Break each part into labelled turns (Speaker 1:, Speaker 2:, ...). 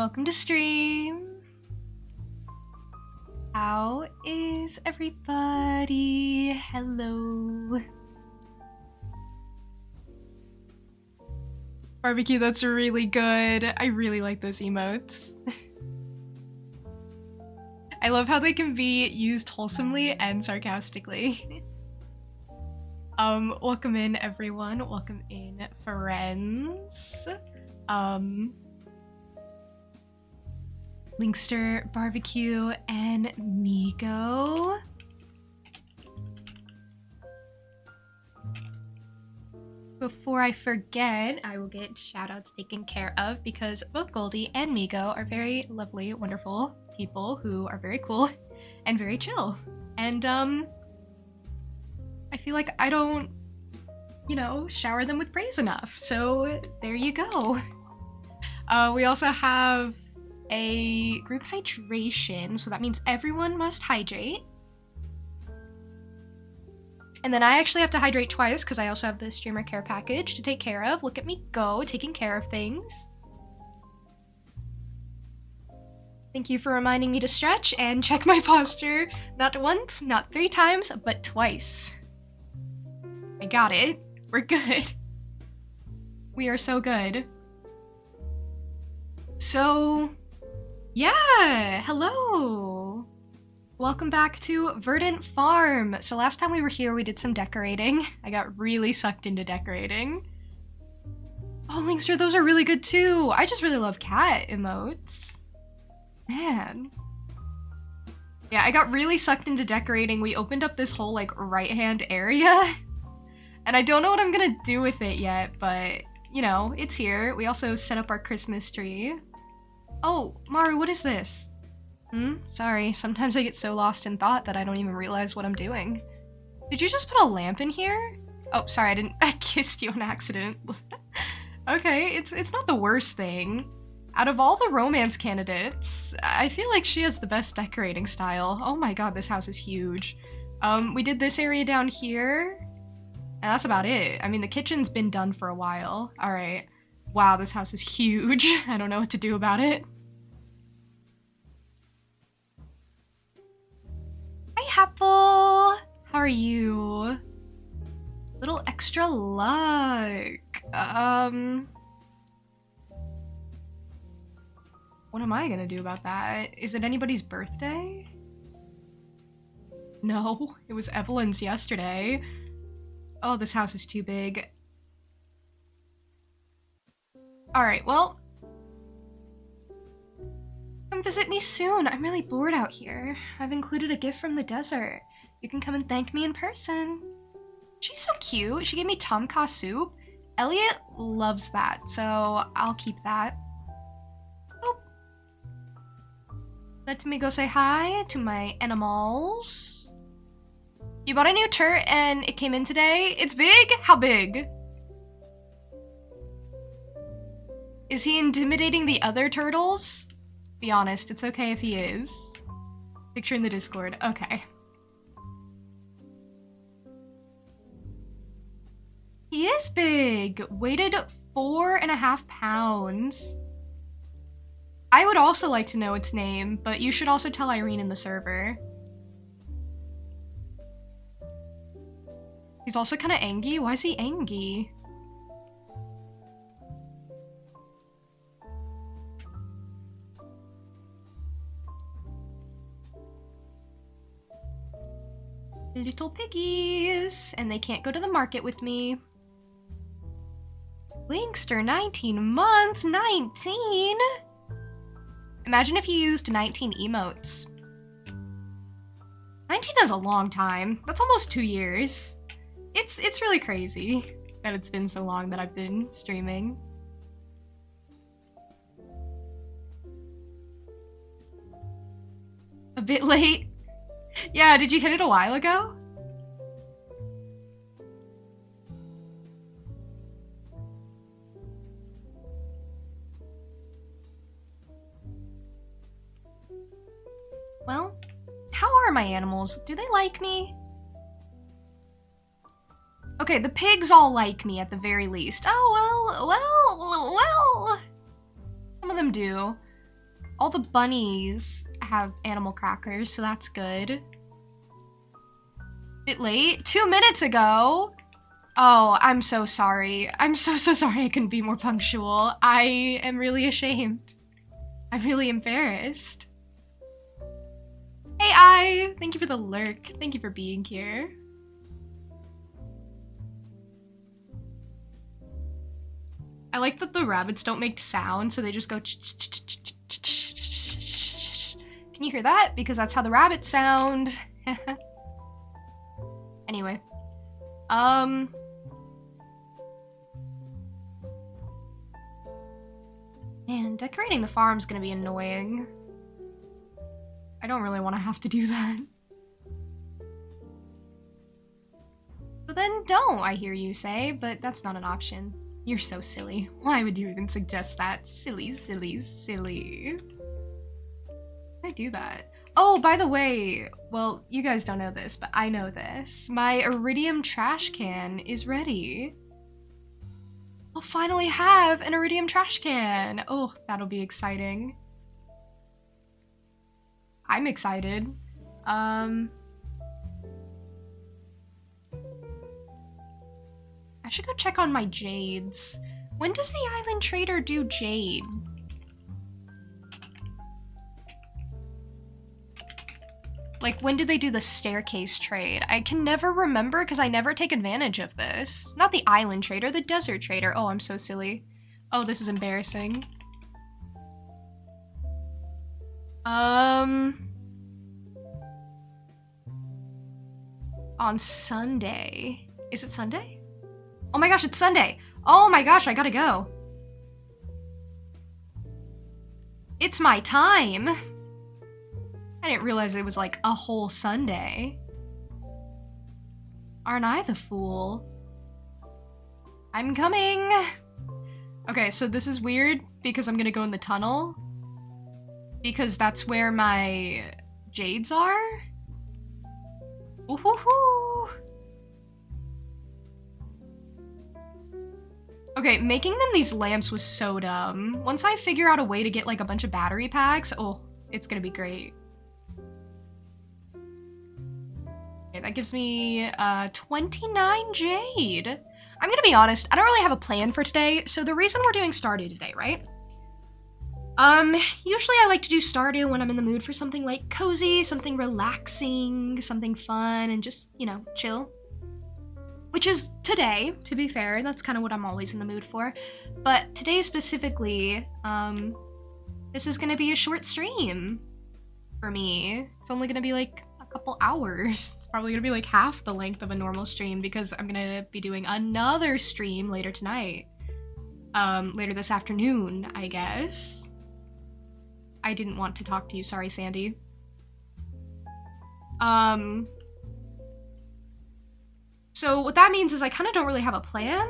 Speaker 1: Welcome to stream. How is everybody? Hello. Barbecue, that's really good. I really like those emotes. I love how they can be used wholesomely and sarcastically. Welcome in everyone. Welcome in friends. Linkster, Barbecue, and Migo. Before I forget, I will get shoutouts taken care of because both Goldie and Migo are very lovely, wonderful people who are very cool and very chill. And, I feel like I don't, shower them with praise enough. So there you go. We also have a group hydration, so that means everyone must hydrate. And then I actually have to hydrate twice because I also have the streamer care package to take care of. Look at me go, taking care of things. Thank you for reminding me to stretch and check my posture. Not once, not 3 times, but twice. I got it. We're good. We are so good. So, yeah, hello. Welcome back to Verdant Farm. So last time we were here, we did some decorating. I got really sucked into decorating. Oh, Linkster, those are really good too. I just really love cat emotes. Man. Yeah, I got really sucked into decorating. We opened up this whole, right-hand area. And I don't know what I'm gonna do with it yet, but, it's here. We also set up our Christmas tree. Oh, Maru, what is this? Sorry, sometimes I get so lost in thought that I don't even realize what I'm doing. Did you just put a lamp in here? Oh, sorry, I kissed you on accident. Okay, it's not the worst thing. Out of all the romance candidates, I feel like she has the best decorating style. Oh my god, this house is huge. We did this area down here, and that's about it. I mean, the kitchen's been done for a while. Alright. Wow, this house is huge. I don't know what to do about it. Hi, Apple! How are you? Little extra luck. What am I gonna do about that? Is it anybody's birthday? No, it was Evelyn's yesterday. Oh, this house is too big. Alright, well, come visit me soon. I'm really bored out here. I've included a gift from the desert. You can come and thank me in person. She's so cute. She gave me tom kha soup. Elliot loves that, so I'll keep that. Oh. Let me go say hi to my animals. You bought a new turret and it came in today? It's big? How big? Is he intimidating the other turtles? Be honest, it's okay if he is. Picture in the Discord. Okay. He is big! Weighted 4.5 pounds. I would also like to know its name, but you should also tell Irene in the server. He's also kind of angry. Why is he angry? Little piggies, and they can't go to the market with me. Linkster, 19 months, 19? Imagine if you used 19 emotes. 19 is a long time. That's almost 2 years. It's really crazy that it's been so long that I've been streaming. A bit late. Yeah, did you hit it a while ago? Well, how are my animals? Do they like me? Okay, the pigs all like me at the very least. Oh, well. Some of them do. All the bunnies have animal crackers, so that's good. Bit late? 2 minutes ago? Oh, I'm so sorry. I'm so sorry I couldn't be more punctual. I am really ashamed. I'm really embarrassed. Hey, thank you for the lurk. Thank you for being here. I like that the rabbits don't make sound, so they just go. Can you hear that? Because that's how the rabbits sound. Anyway. Man, decorating the farm's gonna be annoying. I don't really want to have to do that. But then don't, I hear you say, but that's not an option. You're so silly. Why would you even suggest that? Silly, silly, silly. I do that. Oh, by the way, well, you guys don't know this, but I know this. My Iridium trash can is ready. I'll finally have an Iridium trash can. Oh, that'll be exciting. I'm excited. I should go check on my jades. When does the Island Trader do jade? Like, when did they do the staircase trade? I can never remember because I never take advantage of this. Not the Island Trader, the Desert Trader. Oh, I'm so silly. Oh, this is embarrassing. On Sunday. Is it Sunday? Oh my gosh, it's Sunday. Oh my gosh, I gotta go. It's my time. I didn't realize it was like a whole Sunday. Aren't I the fool? I'm coming. Okay, so this is weird because I'm gonna go in the tunnel. Because that's where my jades are. Ooh-hoo-hoo. Okay, making them these lamps was so dumb. Once I figure out a way to get like a bunch of battery packs, oh, it's gonna be great. Okay, that gives me 29 jade. I'm gonna be honest, I don't really have a plan for today, so the reason we're doing Stardew today, right? Usually I like to do Stardew when I'm in the mood for something like cozy, something relaxing, something fun, and just, you know, chill. Which is today, to be fair, that's kind of what I'm always in the mood for. But today specifically, this is gonna be a short stream for me. It's only gonna be like a couple hours. It's probably gonna be like half the length of a normal stream because I'm gonna be doing another stream later tonight. Later this afternoon, I guess. I didn't want to talk to you, sorry, Sandy. So what that means is I kind of don't really have a plan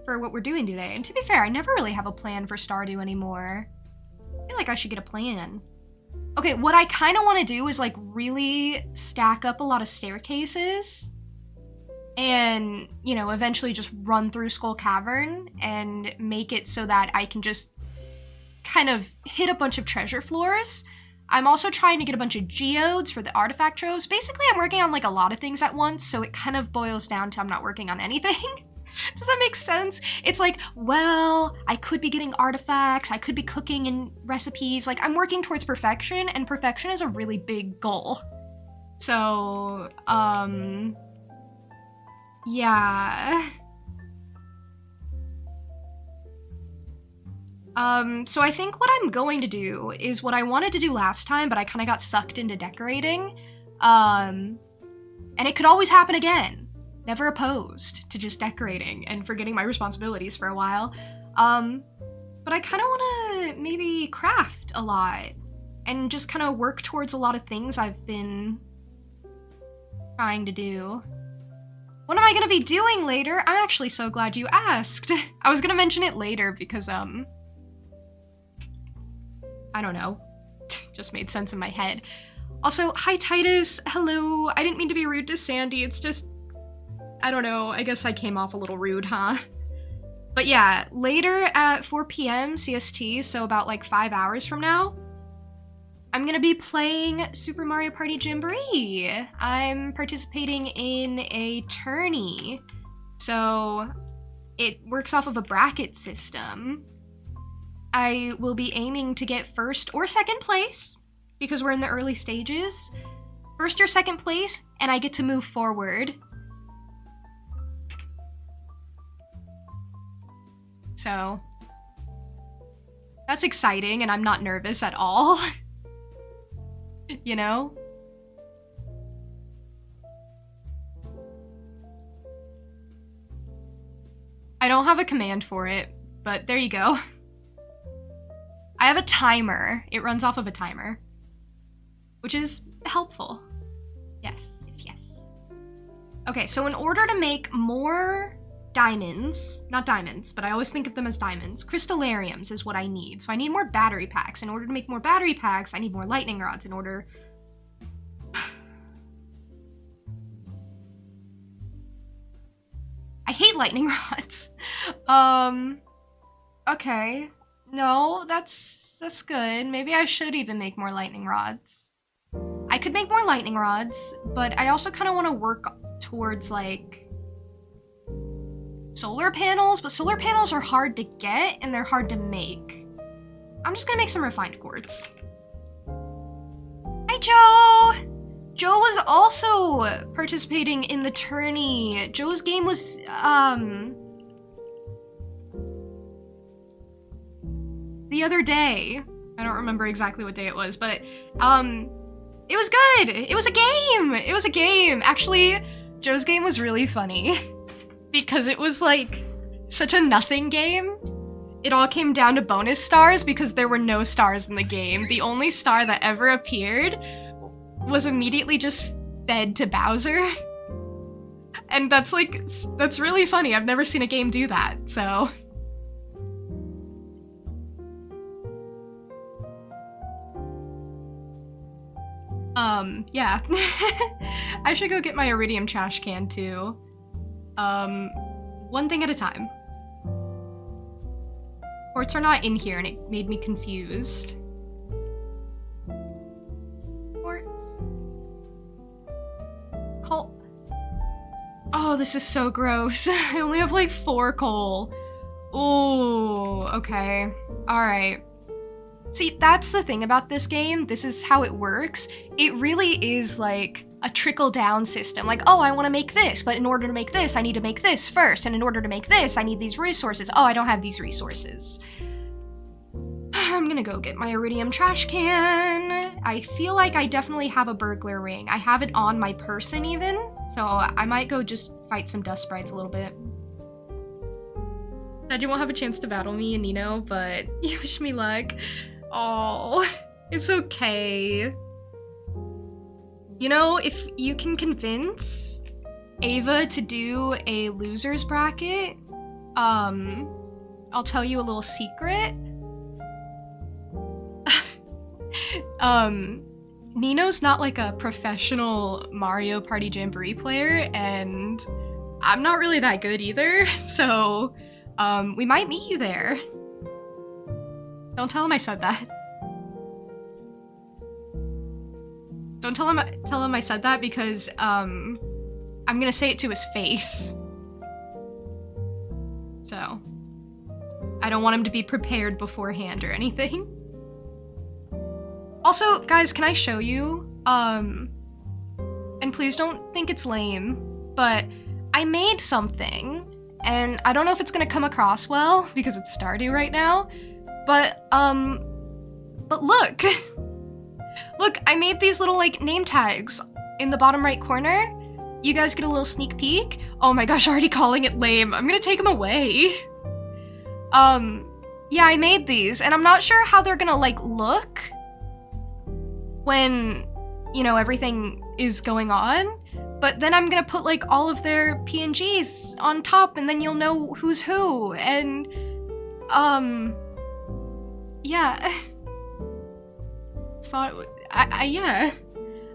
Speaker 1: for what we're doing today. And to be fair, I never really have a plan for Stardew anymore. I feel like I should get a plan. Okay, what I kind of want to do is like really stack up a lot of staircases and, you know, eventually just run through Skull Cavern and make it so that I can just kind of hit a bunch of treasure floors. I'm also trying to get a bunch of geodes for the artifact troves. Basically, I'm working on like a lot of things at once, so it kind of boils down to I'm not working on anything. Does that make sense? It's like, well, I could be getting artifacts, I could be cooking in recipes. Like, I'm working towards perfection, and perfection is a really big goal. So, yeah. So I think what I'm going to do is what I wanted to do last time, but I kind of got sucked into decorating. And it could always happen again. Never opposed to just decorating and forgetting my responsibilities for a while. But I kind of want to maybe craft a lot and just kind of work towards a lot of things I've been trying to do. What am I going to be doing later? I'm actually so glad you asked. I was going to mention it later because, I don't know. Just made sense in my head. Also, hi Titus, hello. I didn't mean to be rude to Sandy, it's just, I don't know, I guess I came off a little rude, huh? But yeah, later at 4 p.m. CST, so about like 5 hours from now, I'm gonna be playing Super Mario Party Jamboree. I'm participating in a tourney. So it works off of a bracket system. I will be aiming to get first or second place because we're in the early stages. First or second place, and I get to move forward. So that's exciting, and I'm not nervous at all. You know? I don't have a command for it, but there you go. I have a timer. It runs off of a timer, which is helpful. Yes, yes, yes. Okay, so in order to make more diamonds, not diamonds, but I always think of them as diamonds, crystallariums is what I need. So I need more battery packs. In order to make more battery packs, I need more lightning rods in order... I hate lightning rods. Okay. No, that's good. Maybe I should even make more lightning rods. I could make more lightning rods, but I also kind of want to work towards, like, solar panels, but solar panels are hard to get and they're hard to make. I'm just gonna make some refined quartz. Hi, Joe! Joe was also participating in the tourney. Joe's game was, the other day. I don't remember exactly what day it was, but, it was good! It was a game! It was a game! Actually, Joe's game was really funny. Because it was, like, such a nothing game. It all came down to bonus stars because there were no stars in the game. The only star that ever appeared was immediately just fed to Bowser. And that's, like, that's really funny. I've never seen a game do that, so... Yeah. I should go get my iridium trash can, too. One thing at a time. Quartz are not in here and it made me confused. Quartz. Coal. Oh, this is so gross. I only have like 4 coal. Ooh, okay. Alright. See, that's the thing about this game. This is how it works. It really is like a trickle-down system. Like, oh, I want to make this, but in order to make this, I need to make this first. And in order to make this, I need these resources. Oh, I don't have these resources. I'm gonna go get my iridium trash can. I feel like I definitely have a burglar ring. I have it on my person even, so I might go just fight some dust sprites a little bit. Dad, you won't have a chance to battle me and Nino, but you wish me luck. Oh, it's okay. You know, if you can convince Ava to do a loser's bracket, I'll tell you a little secret. Nino's not like a professional Mario Party Jamboree player, and I'm not really that good either, so, we might meet you there. Don't tell him I said that. Don't tell him I said that because, I'm gonna say it to his face. So, I don't want him to be prepared beforehand or anything. Also, guys, can I show you? And please don't think it's lame, but I made something, and I don't know if it's gonna come across well because it's Stardew right now, but look. Look, I made these little, like, name tags in the bottom right corner. You guys get a little sneak peek. Oh my gosh, already calling it lame. I'm gonna take them away. Yeah, I made these, and I'm not sure how they're gonna, like, look when, you know, everything is going on, but then I'm gonna put, like, all of their PNGs on top, and then you'll know who's who, and, yeah. Yeah.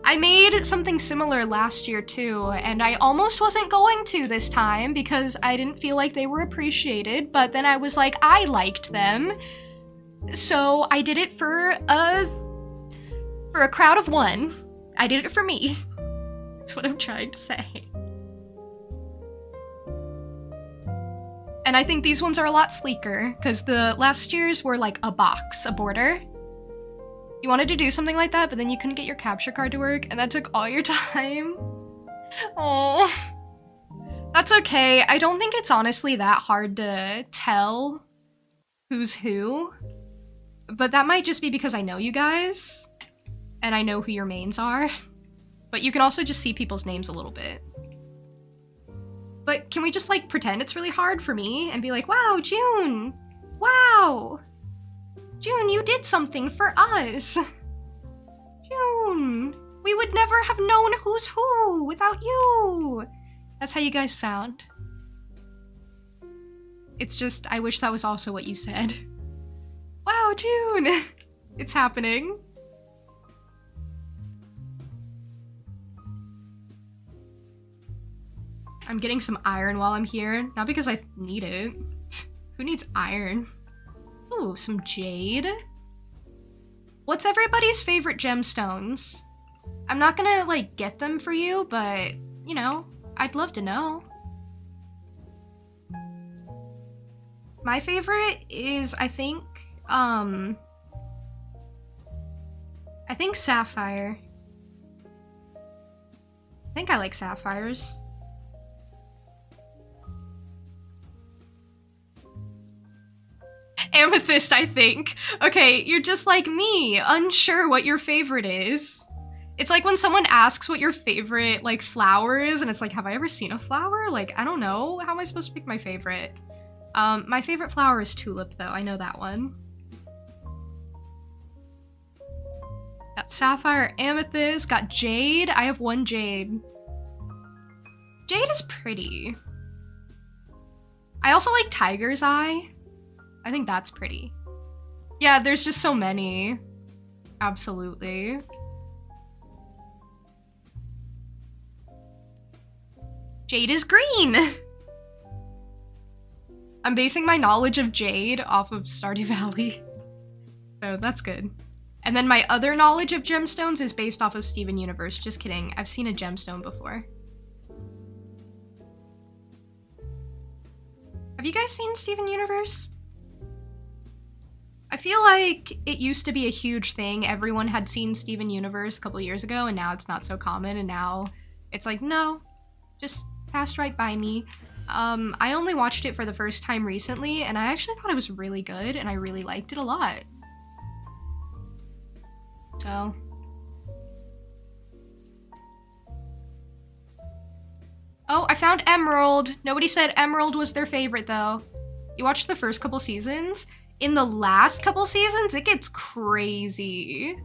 Speaker 1: I made something similar last year too, and I almost wasn't going to this time because I didn't feel like they were appreciated, but then I was like, I liked them, so I did it for a For a crowd of one. I did it for me. That's what I'm trying to say. And I think these ones are a lot sleeker, because the last year's were like a box, a border. You wanted to do something like that, but then you couldn't get your capture card to work, and that took all your time. Oh, that's okay. I don't think it's honestly that hard to tell who's who, but that might just be because I know you guys, and I know who your mains are. But you can also just see people's names a little bit. But can we just like pretend it's really hard for me and be like, wow, June! Wow! June, you did something for us! June! We would never have known who's who without you! That's how you guys sound. It's just, I wish that was also what you said. Wow, June! It's happening. I'm getting some iron while I'm here, not because I need it. Who needs iron? Ooh, some jade. What's everybody's favorite gemstones? I'm not gonna, like, get them for you, but, you know, I'd love to know. My favorite is, I think sapphire. I think I like sapphires. Amethyst, I think. Okay, you're just like me, unsure what your favorite is. It's like when someone asks what your favorite, like, flower is, and it's like, have I ever seen a flower? Like, I don't know. How am I supposed to pick my favorite? My favorite flower is tulip, though. I know that one. Got sapphire, amethyst, got jade. I have one jade. Jade is pretty. I also like tiger's eye. I think that's pretty. Yeah, there's just so many. Absolutely. Jade is green! I'm basing my knowledge of jade off of Stardew Valley. So that's good. And then my other knowledge of gemstones is based off of Steven Universe. Just kidding. I've seen a gemstone before. Have you guys seen Steven Universe? I feel like it used to be a huge thing. Everyone had seen Steven Universe a couple years ago, and now it's not so common, and now it's like, no, just passed right by me. I only watched it for the first time recently, and I actually thought it was really good, and I really liked it a lot. So. Oh, I found Emerald. Nobody said Emerald was their favorite, though. You watched the first couple seasons? In the last couple seasons, it gets crazy.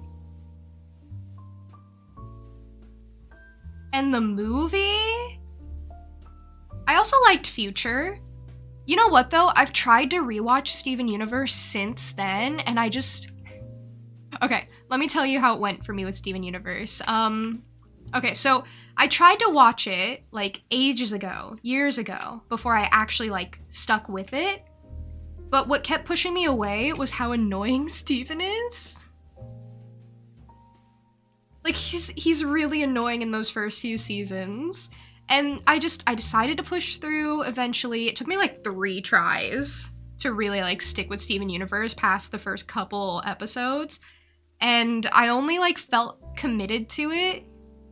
Speaker 1: And the movie? I also liked Future. You know what, though? I've tried to rewatch Steven Universe since then, and I just... Okay, let me tell you how it went for me with Steven Universe. Okay, so I tried to watch it, like, ages ago, years ago, before I actually, like, stuck with it. But what kept pushing me away was how annoying Steven is. Like, he's really annoying in those first few seasons. And I decided to push through eventually. It took me like 3 tries to really like stick with Steven Universe past the first couple episodes. And I only like felt committed to it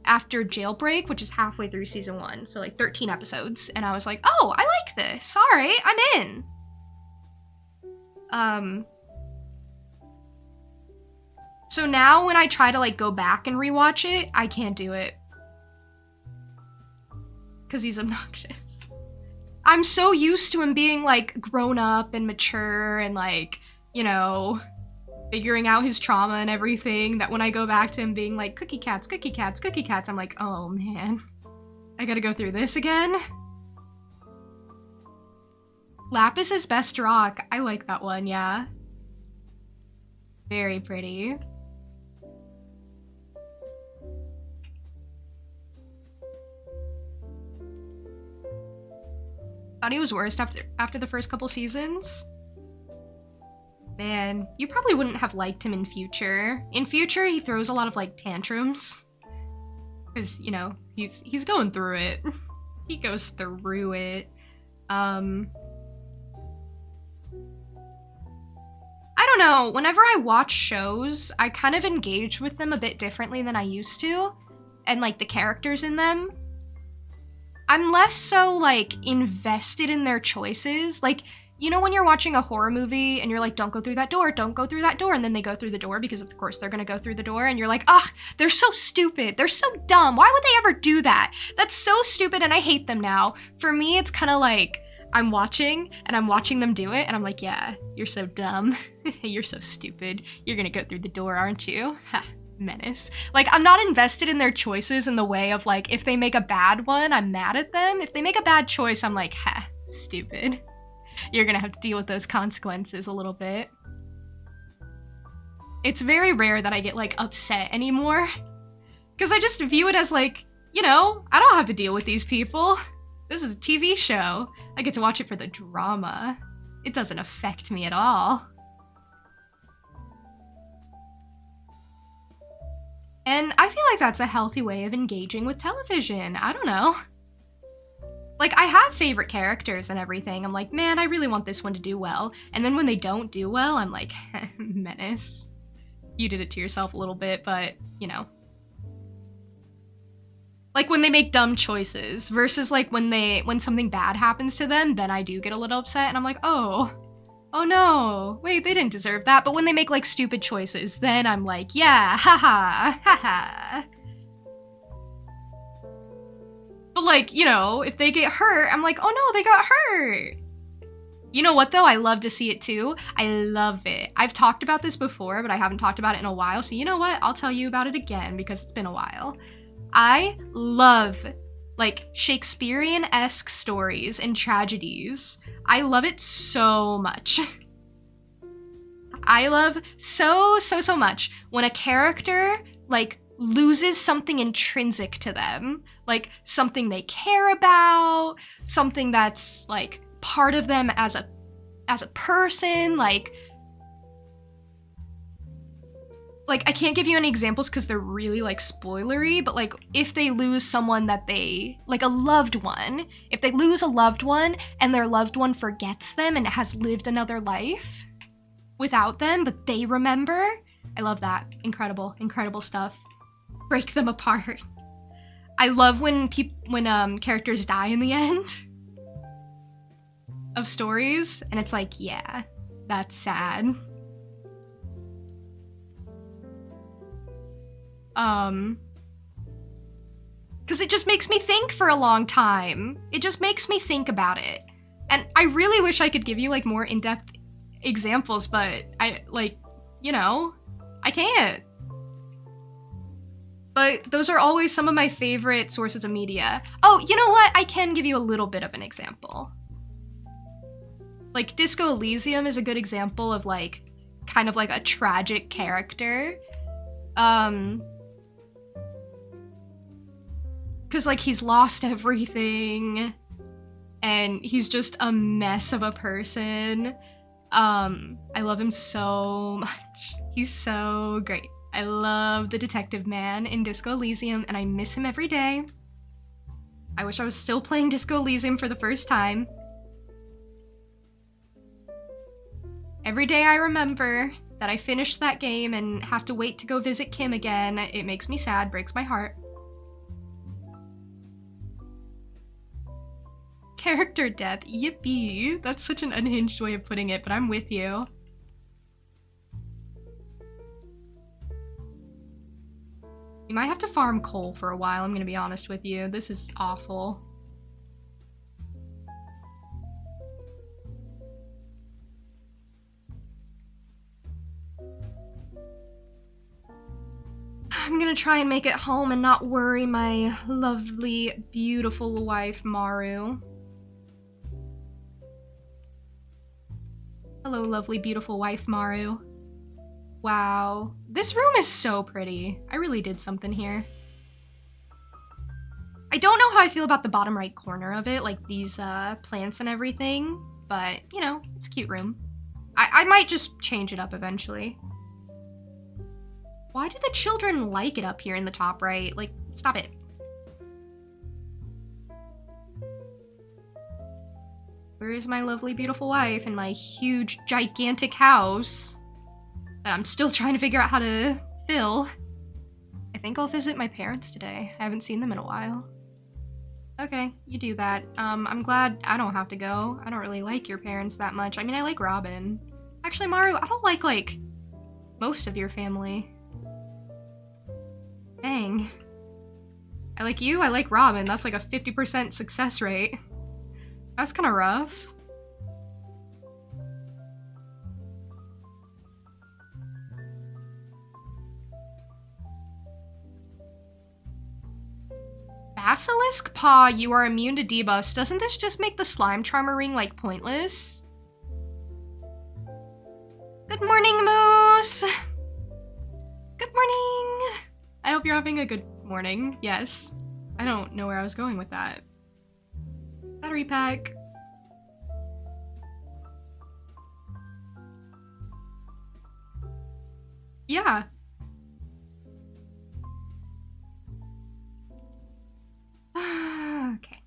Speaker 1: after Jailbreak, which is halfway through season 1. So like 13 episodes. And I was like, oh, I like this. All right, I'm in. So now when I try to like go back and rewatch it, I can't do it. Cause he's obnoxious. I'm so used to him being like grown up and mature and like, you know, figuring out his trauma and everything, that when I go back to him being like, cookie cats, cookie cats, cookie cats, I'm like, oh man, I gotta go through this again. Lapis is best rock. I like that one, yeah. Very pretty. Thought he was worst after the first couple seasons. Man, you probably wouldn't have liked him in future. In future, he throws a lot of, like, tantrums. Because, you know, he's going through it. He goes through it. I don't know, whenever I watch shows, I kind of engage with them a bit differently than I used to. And, like, the characters in them. I'm less so, like, invested in their choices. Like, you know when you're watching a horror movie and you're like, don't go through that door, don't go through that door, and then they go through the door because of course they're gonna go through the door, and you're like, ugh, they're so stupid, they're so dumb, why would they ever do that? That's so stupid and I hate them now. For me, it's kind of like, I'm watching them do it, and I'm like, yeah, you're so dumb, you're so stupid, you're gonna go through the door, aren't you? Ha. Menace. Like, I'm not invested in their choices in the way of, like, if they make a bad one, I'm mad at them. If they make a bad choice, I'm like, ha, stupid. You're gonna have to deal with those consequences a little bit. It's very rare that I get, like, upset anymore. Because I just view it as, like, you know, I don't have to deal with these people. This is a TV show. I get to watch it for the drama. It doesn't affect me at all. And I feel like that's a healthy way of engaging with television. I don't know. Like, I have favorite characters and everything. I'm like, man, I really want this one to do well. And then when they don't do well, I'm like, menace. You did it to yourself a little bit, but, you know. Like, when they make dumb choices versus, like, when something bad happens to them, then I do get a little upset and I'm like, oh no, wait, they didn't deserve that. But when they make, like, stupid choices, then I'm like, yeah, haha, haha. But, like, you know, if they get hurt, I'm like, oh no, they got hurt. You know what, though? I love to see it, too. I love it. I've talked about this before, but I haven't talked about it in a while. So you know what? I'll tell you about it again because it's been a while. I love, like, Shakespearean-esque stories and tragedies. I love it so much. I love so much when a character, like, loses something intrinsic to them. Like, something they care about, something that's, like, part of them as a person, like, I can't give you any examples because they're really, like, spoilery, but, like, if they lose someone that they, like, a loved one, if they lose a loved one and their loved one forgets them and has lived another life without them, but they remember, I love that. Incredible, incredible stuff. Break them apart. I love when characters die in the end of stories, and it's like, yeah, that's sad. Because it just makes me think for a long time. It just makes me think about it. And I really wish I could give you, like, more in-depth examples, but I, like, you know, I can't. But those are always some of my favorite sources of media. Oh, you know what? I can give you a little bit of an example. Like, Disco Elysium is a good example of, like, kind of like a tragic character. Because, like, he's lost everything, and he's just a mess of a person. I love him so much. He's so great. I love the detective man in Disco Elysium, and I miss him every day. I wish I was still playing Disco Elysium for the first time. Every day I remember that I finished that game and have to wait to go visit Kim again. It makes me sad, breaks my heart. Character death, yippee. That's such an unhinged way of putting it, but I'm with you. You might have to farm coal for a while, I'm gonna be honest with you. This is awful. I'm gonna try and make it home and not worry my lovely, beautiful wife, Maru. Hello, lovely, beautiful wife, Maru. Wow. This room is so pretty. I really did something here. I don't know how I feel about the bottom right corner of it, like these plants and everything, but, you know, it's a cute room. I might just change it up eventually. Why do the children like it up here in the top right? Like, stop it. Where is my lovely, beautiful wife and my huge, gigantic house that I'm still trying to figure out how to fill? I think I'll visit my parents today. I haven't seen them in a while. Okay, you do that. I'm glad I don't have to go. I don't really like your parents that much. I mean, I like Robin. Actually, Maru, I don't like, most of your family. Dang. I like you, I like Robin. That's like a 50% success rate. That's kind of rough. Basilisk Paw, you are immune to debuffs. Doesn't this just make the Slime Charmer ring, like, pointless? Good morning, Moose! Good morning! I hope you're having a good morning. Yes. I don't know where I was going with that. Battery pack. Yeah. Okay.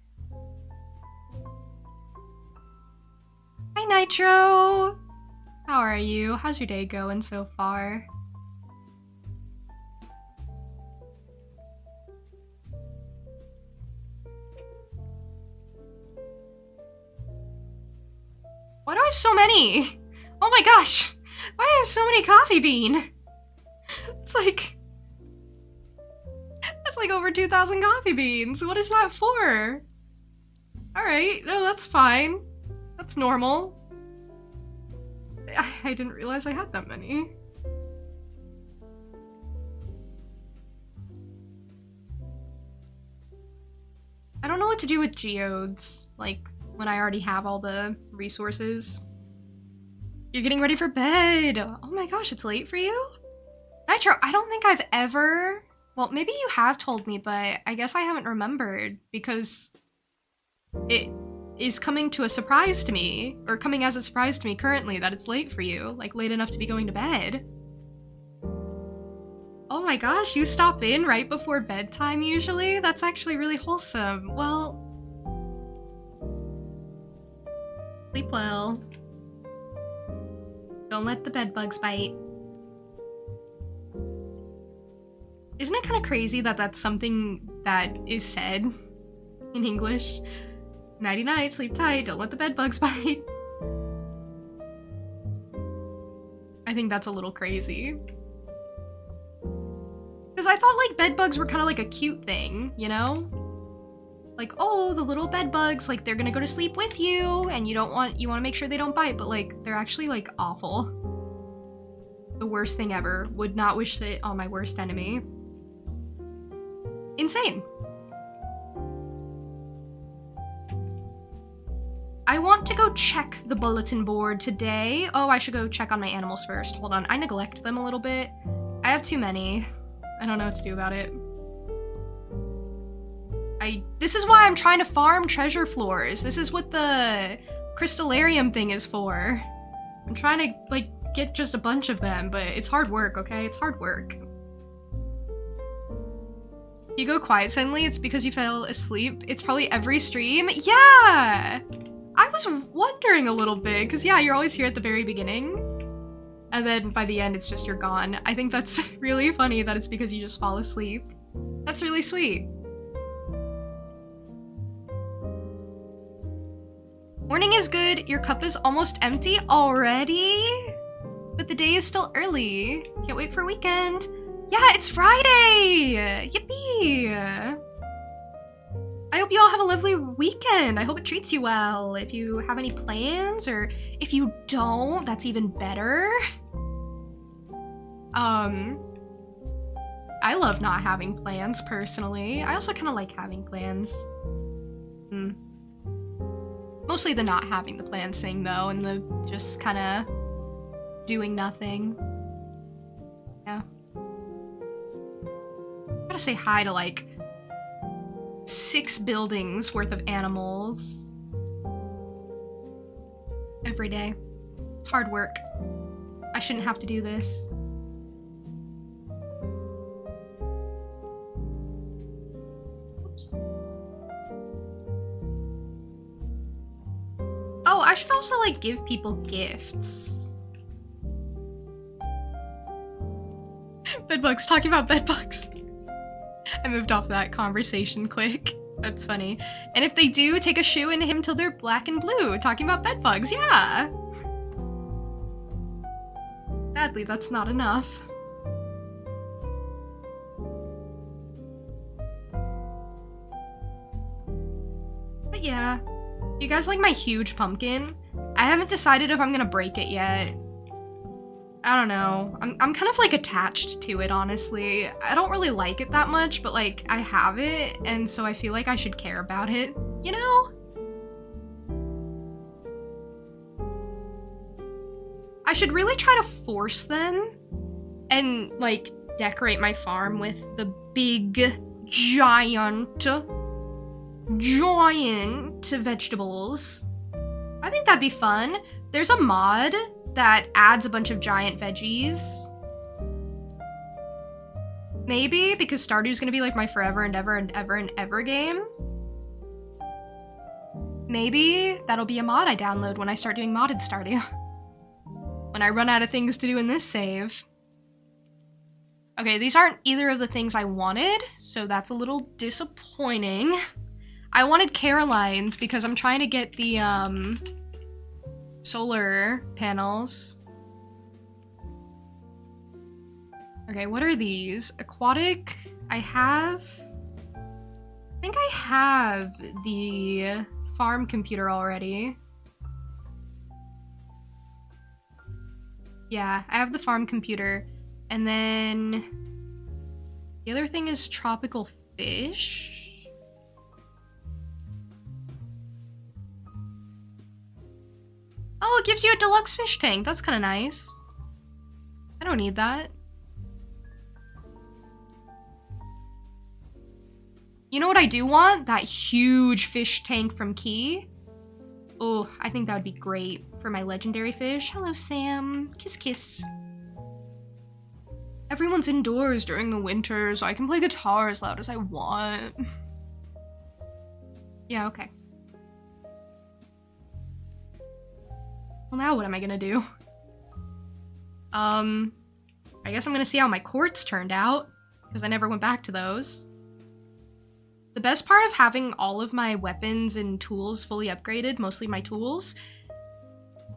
Speaker 1: Hi, Nitro! How are you? How's your day going so far? Why do I have so many? Oh my gosh! Why do I have so many coffee bean? It's like... That's like over 2,000 coffee beans. What is that for? Alright, no, that's fine. That's normal. I didn't realize I had that many. I don't know what to do with geodes, like, when I already have all the resources. You're getting ready for bed! Oh my gosh, it's late for you? Nitro, I don't think I've ever... Well, maybe you have told me, but I guess I haven't remembered, because it is coming to a surprise to me, or coming as a surprise to me currently that it's late for you, like late enough to be going to bed. Oh my gosh, you stop in right before bedtime usually? That's actually really wholesome. Well... Sleep well. Don't let the bed bugs bite. Isn't it kind of crazy that that's something that is said in English? Nighty night, sleep tight, don't let the bed bugs bite. I think that's a little crazy. Because I thought like bed bugs were kind of like a cute thing, you know? Like, oh, the little bed bugs, like they're gonna go to sleep with you and you want to make sure they don't bite, but like they're actually like awful. The worst thing ever. Would not wish that on my worst enemy. Insane. I want to go check the bulletin board today. Oh, I should go check on my animals first. Hold on, I neglect them a little bit. I have too many. I don't know what to do about it. This is why I'm trying to farm treasure floors. This is what the crystallarium thing is for. I'm trying to, like, get just a bunch of them, but it's hard work, okay? It's hard work. You go quiet suddenly, it's because you fell asleep. It's probably every stream. Yeah! I was wondering a little bit, because yeah, you're always here at the very beginning. And then by the end, it's just you're gone. I think that's really funny that it's because you just fall asleep. That's really sweet. Morning is good. Your cup is almost empty already? But the day is still early. Can't wait for weekend. Yeah, it's Friday! Yippee! I hope you all have a lovely weekend. I hope it treats you well. If you have any plans, or if you don't, that's even better. I love not having plans, personally. I also kind of like having plans. Mostly the not having the plans thing, though, and the just kind of doing nothing. Yeah. Gotta say hi to, like, 6 buildings worth of animals every day. It's hard work. I shouldn't have to do this. Oops. Oh, I should also, like, give people gifts. Bedbugs, talking about bedbugs. I moved off that conversation quick. That's funny. And if they do, take a shoe into him till they're black and blue. Talking about bedbugs, yeah! Sadly, that's not enough. But yeah. You guys like my huge pumpkin? I haven't decided if I'm gonna break it yet. I don't know. I'm kind of like attached to it, honestly. I don't really like it that much, but like I have it, and so I feel like I should care about it, you know? I should really try to force them and like decorate my farm with the big, giant vegetables. I think that'd be fun. There's a mod that adds a bunch of giant veggies. Maybe, because Stardew's gonna be like my forever and ever and ever and ever game. Maybe that'll be a mod I download when I start doing modded Stardew. When I run out of things to do in this save. Okay, these aren't either of the things I wanted, so that's a little disappointing. I wanted Caroline's because I'm trying to get the, solar panels. Okay, what are these? Aquatic? I think I have the farm computer already. Yeah, I have the farm computer. And then the other thing is tropical fish. Oh, it gives you a deluxe fish tank. That's kind of nice. I don't need that. You know what I do want? That huge fish tank from Key. Oh, I think that would be great for my legendary fish. Hello, Sam. Kiss, kiss. Everyone's indoors during the winter, so I can play guitar as loud as I want. Yeah, okay. Well, now what am I gonna do? I guess I'm gonna see how my quartz turned out, because I never went back to those. The best part of having all of my weapons and tools fully upgraded, mostly my tools,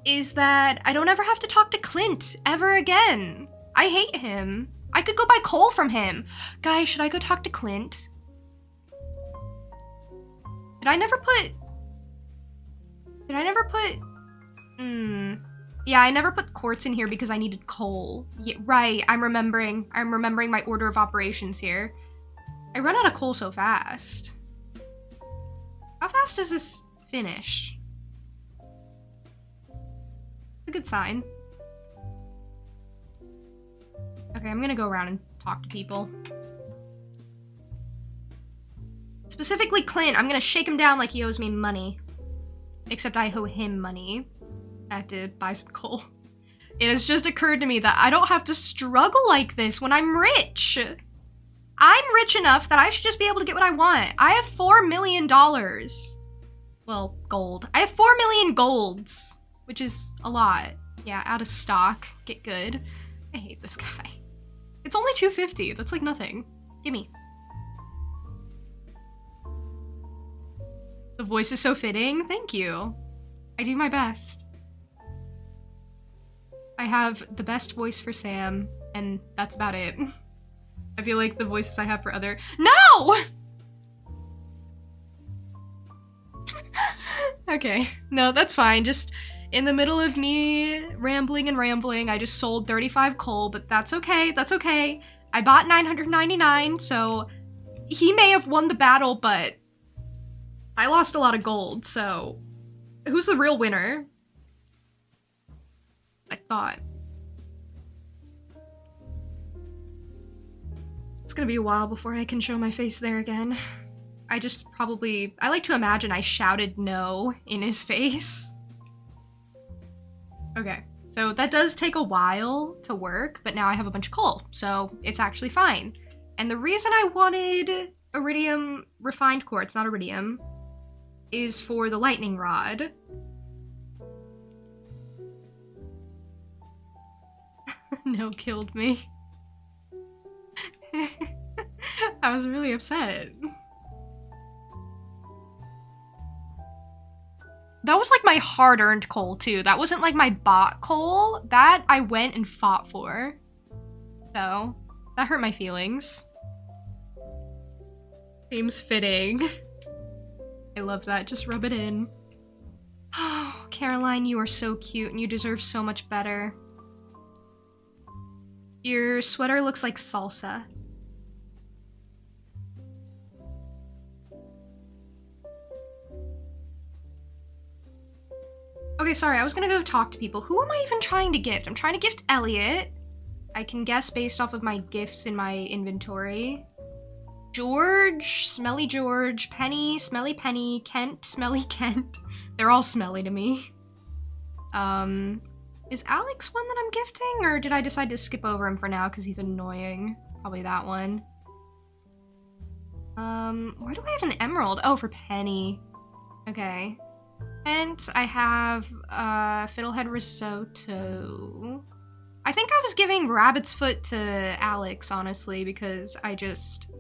Speaker 1: is that I don't ever have to talk to Clint ever again. I hate him. I could go buy coal from him. Guys, should I go talk to Clint? Did I never put... Yeah, I never put quartz in here because I needed coal. Yeah, right, I'm remembering my order of operations here. I run out of coal so fast. How fast does this finish? It's a good sign. Okay, I'm gonna go around and talk to people. Specifically Clint, I'm gonna shake him down like he owes me money. Except I owe him money. I have to buy some coal. It has just occurred to me that I don't have to struggle like this when I'm rich. I'm rich enough that I should just be able to get what I want. I have $4 million. Well, gold. I have 4 million golds, which is a lot. Yeah, out of stock. Get good. I hate this guy. It's only 250. That's like nothing. Gimme. The voice is so fitting. Thank you. I do my best. I have the best voice for Sam, and that's about it. I feel like the voices I have for other— No! Okay, no, that's fine. Just in the middle of me rambling and rambling, I just sold 35 coal, but that's okay, that's okay. I bought 999, so he may have won the battle, but I lost a lot of gold, so who's the real winner? I thought. It's gonna be a while before I can show my face there again. I like to imagine I shouted no in his face. Okay, So that does take a while to work, but now I have a bunch of coal, so it's actually fine. And the reason I wanted iridium refined quartz, not iridium, is for the lightning rod. No killed me. I was really upset. That was like my hard-earned coal too. That wasn't like my bought coal. That I went and fought for. So, that hurt my feelings. Seems fitting. I love that. Just rub it in. Oh, Caroline, you are so cute and you deserve so much better. Your sweater looks like salsa. Okay, sorry, I was gonna go talk to people. Who am I even trying to gift? I'm trying to gift Elliot. I can guess based off of my gifts in my inventory. George, Smelly George, Penny, Smelly Penny, Kent, Smelly Kent. They're all smelly to me. Is Alex one that I'm gifting, or did I decide to skip over him for now because he's annoying? Probably that one. Where do I have an emerald? Oh, for Penny. Okay. And I have, Fiddlehead Risotto. I think I was giving Rabbit's Foot to Alex, honestly, because I just...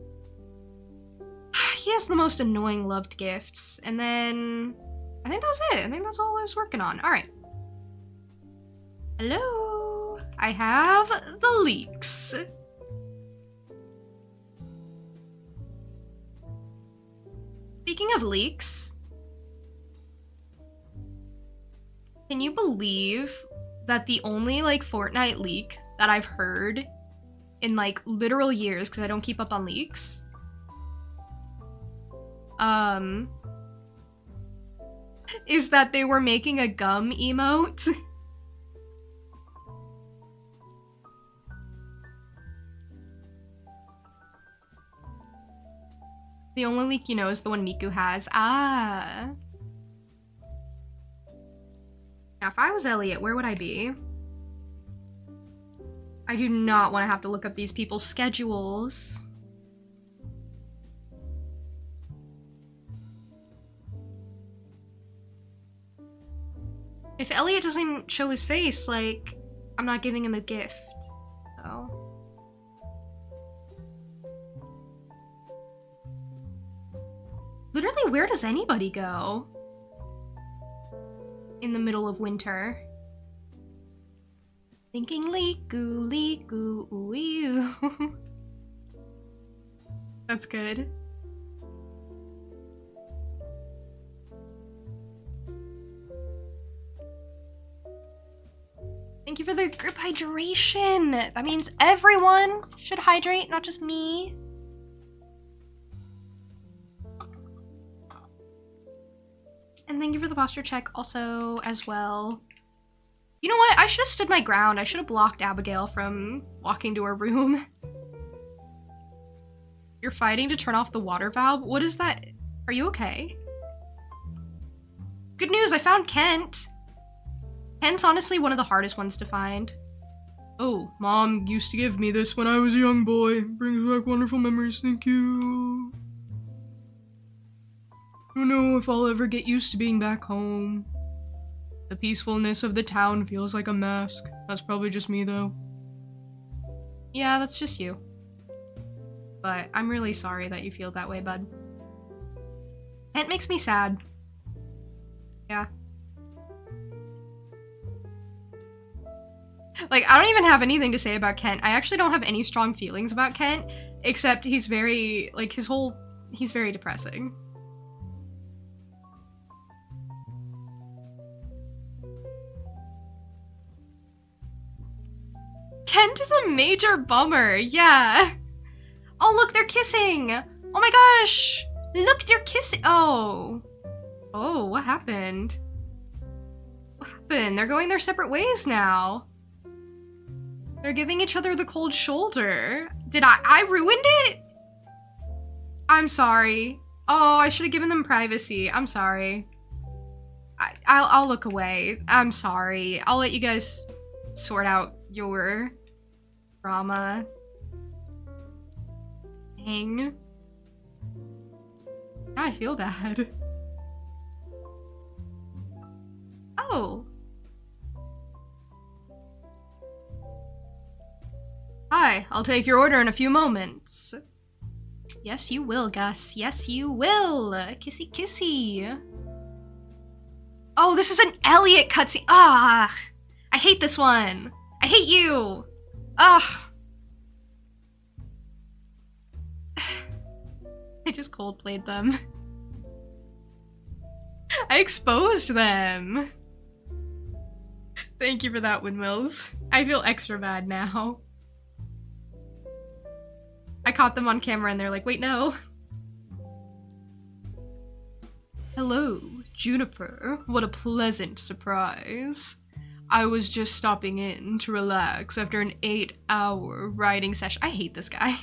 Speaker 1: he has the most annoying loved gifts. And then... I think that was it. I think that's all I was working on. Alright. Hello? I have the leeks. Speaking of leeks... can you believe that the only, like, Fortnite leak that I've heard in, like, literal years, because I don't keep up on leaks, is that they were making a gum emote? The only leak you know is the one Miku has. Ah. Now, if I was Elliot, where would I be? I do not want to have to look up these people's schedules. If Elliot doesn't show his face, like, I'm not giving him a gift, so. Literally, where does anybody go? In the middle of winter. Thinking leeku, leeku, ooh. That's good. Thank you for the group hydration. That means everyone should hydrate, not just me. And thank you for the posture check also as well. You know what? I should have stood my ground. I should have blocked Abigail from walking to her room. You're fighting to turn off the water valve? What is that? Are you okay? Good news, I found Kent. Kent's honestly one of the hardest ones to find. Oh, Mom used to give me this when I was a young boy. Brings back wonderful memories, thank you. I don't know if I'll ever get used to being back home. The peacefulness of the town feels like a mask. That's probably just me, though. Yeah, that's just you. But I'm really sorry that you feel that way, bud. Kent makes me sad. Yeah. Like, I don't even have anything to say about Kent. I actually don't have any strong feelings about Kent, except he's very, like, he's very depressing. Kent is a major bummer, yeah. Oh, look, they're kissing. Oh my gosh. Look, they're kissing. Oh. Oh, what happened? What happened? They're going their separate ways now. They're giving each other the cold shoulder. Did I ruined it? I'm sorry. Oh, I should have given them privacy. I'm sorry. I'll look away. I'm sorry. I'll let you guys sort out your drama. Dang. Now I feel bad. Oh. Hi, I'll take your order in a few moments. Yes, you will, Gus. Yes, you will. Kissy kissy. Oh, this is an Elliot cutscene. Ah, I hate this one. I hate you. Ugh. I just coldplayed them. I exposed them. Thank you for that, Windmills. I feel extra bad now. I caught them on camera and they're like, wait, no. Hello, Juniper. What a pleasant surprise. I was just stopping in to relax after an 8-hour riding session. I hate this guy.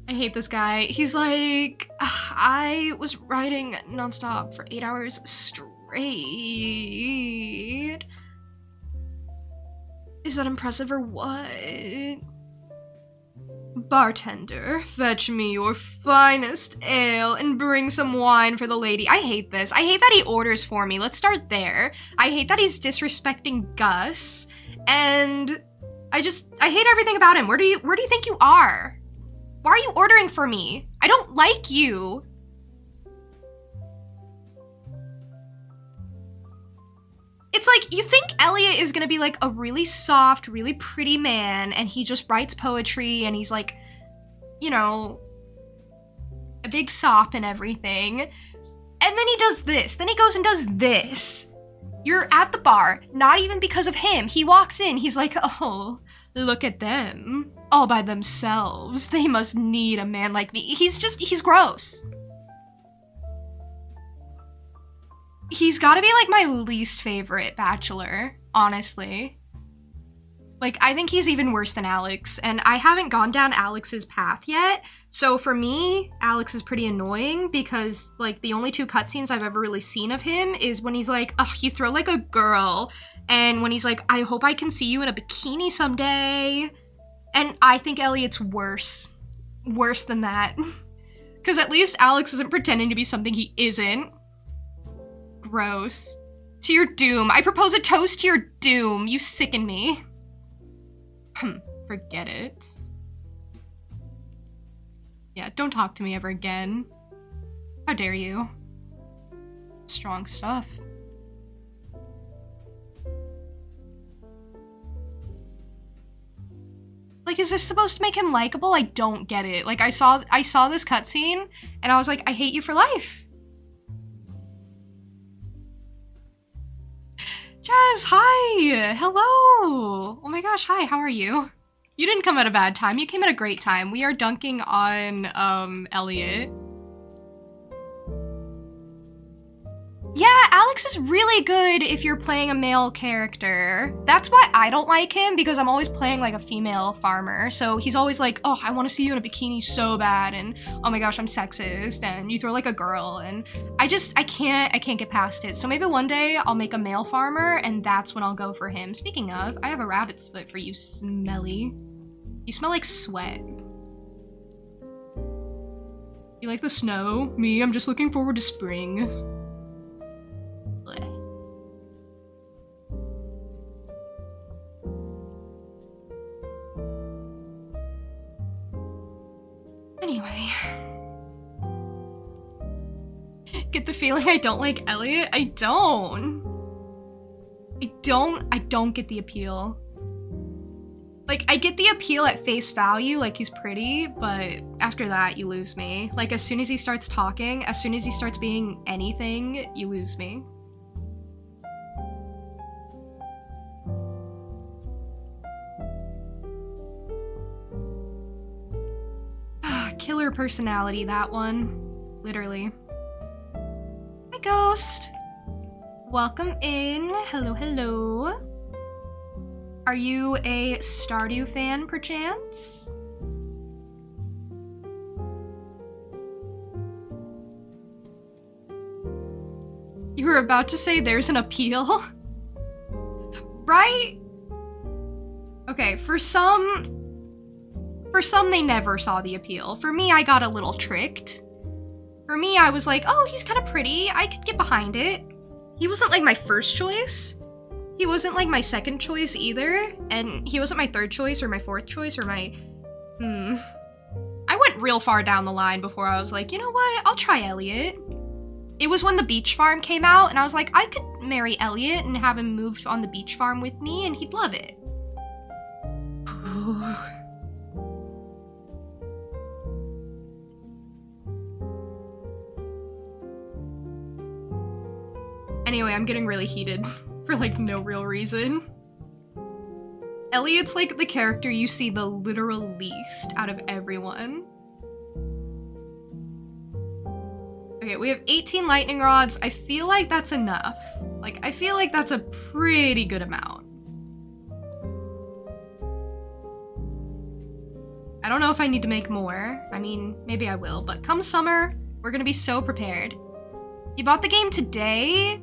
Speaker 1: I hate this guy. He's like, I was riding nonstop for 8 hours straight. Is that impressive or what? Bartender, fetch me your finest ale and bring some wine for the lady. I hate this. I hate that he orders for me. Let's start there. I hate that he's disrespecting Gus. And I hate everything about him. Where do you think you are? Why are you ordering for me? I don't like you. It's like, you think Elliot is gonna be like a really soft, really pretty man, and he just writes poetry, and he's like, you know, a big sop and everything. And then he does this. Then he goes and does this. You're at the bar, not even because of him. He walks in, he's like, oh, look at them. All by themselves. They must need a man like me. He's gross. He's gotta be like my least favorite bachelor, honestly. Like, I think he's even worse than Alex, and I haven't gone down Alex's path yet, so for me, Alex is pretty annoying because, like, the only 2 cutscenes I've ever really seen of him is when he's like, ugh, you throw like a girl, and when he's like, I hope I can see you in a bikini someday. And I think Elliot's worse. Worse than that. Because at least Alex isn't pretending to be something he isn't. Gross. To your doom. I propose a toast to your doom. You sicken me. Forget it. Yeah, don't talk to me ever again. How dare you? Strong stuff. Like, is this supposed to make him likable? I don't get it. Like, I saw this cutscene, and I was like, I hate you for life. Jazz, hi! Hello! Oh my gosh, hi, how are you? You didn't come at a bad time, you came at a great time. We are dunking on, Elliot. Yeah, Alex is really good if you're playing a male character. That's why I don't like him, because I'm always playing like a female farmer. So he's always like, oh, I want to see you in a bikini so bad, and oh my gosh, I'm sexist, and you throw like a girl, and I can't get past it. So maybe one day I'll make a male farmer, and that's when I'll go for him. Speaking of, I have a rabbit split for you, Smelly. You smell like sweat. You like the snow? Me, I'm just looking forward to spring. Anyway. Get the feeling I don't like Elliot? I don't get the appeal. Like, I get the appeal at face value, like he's pretty, but after that, you lose me. Like, as soon as he starts talking, as soon as he starts being anything, you lose me. Killer personality, that one. Literally. Hi, Ghost. Welcome in. Hello, hello. Are you a Stardew fan, perchance? were about to say there's an appeal. Right? Okay, for some they never saw the appeal. For me, I got a little tricked. For me, I was like, oh, he's kind of pretty. I could get behind it. He wasn't like my first choice. He wasn't like my second choice either. And he wasn't my third choice or my fourth choice or my... I went real far down the line before I was like, you know what? I'll try Elliot. It was when the beach farm came out and I was like, I could marry Elliot and have him move on the beach farm with me and he'd love it. Anyway, I'm getting really heated for like no real reason. Elliot's like the character you see the literal least out of everyone. Okay, we have 18 lightning rods. I feel like that's enough. Like, I feel like that's a pretty good amount. I don't know if I need to make more. I mean, maybe I will, but come summer, we're gonna be so prepared. You bought the game today?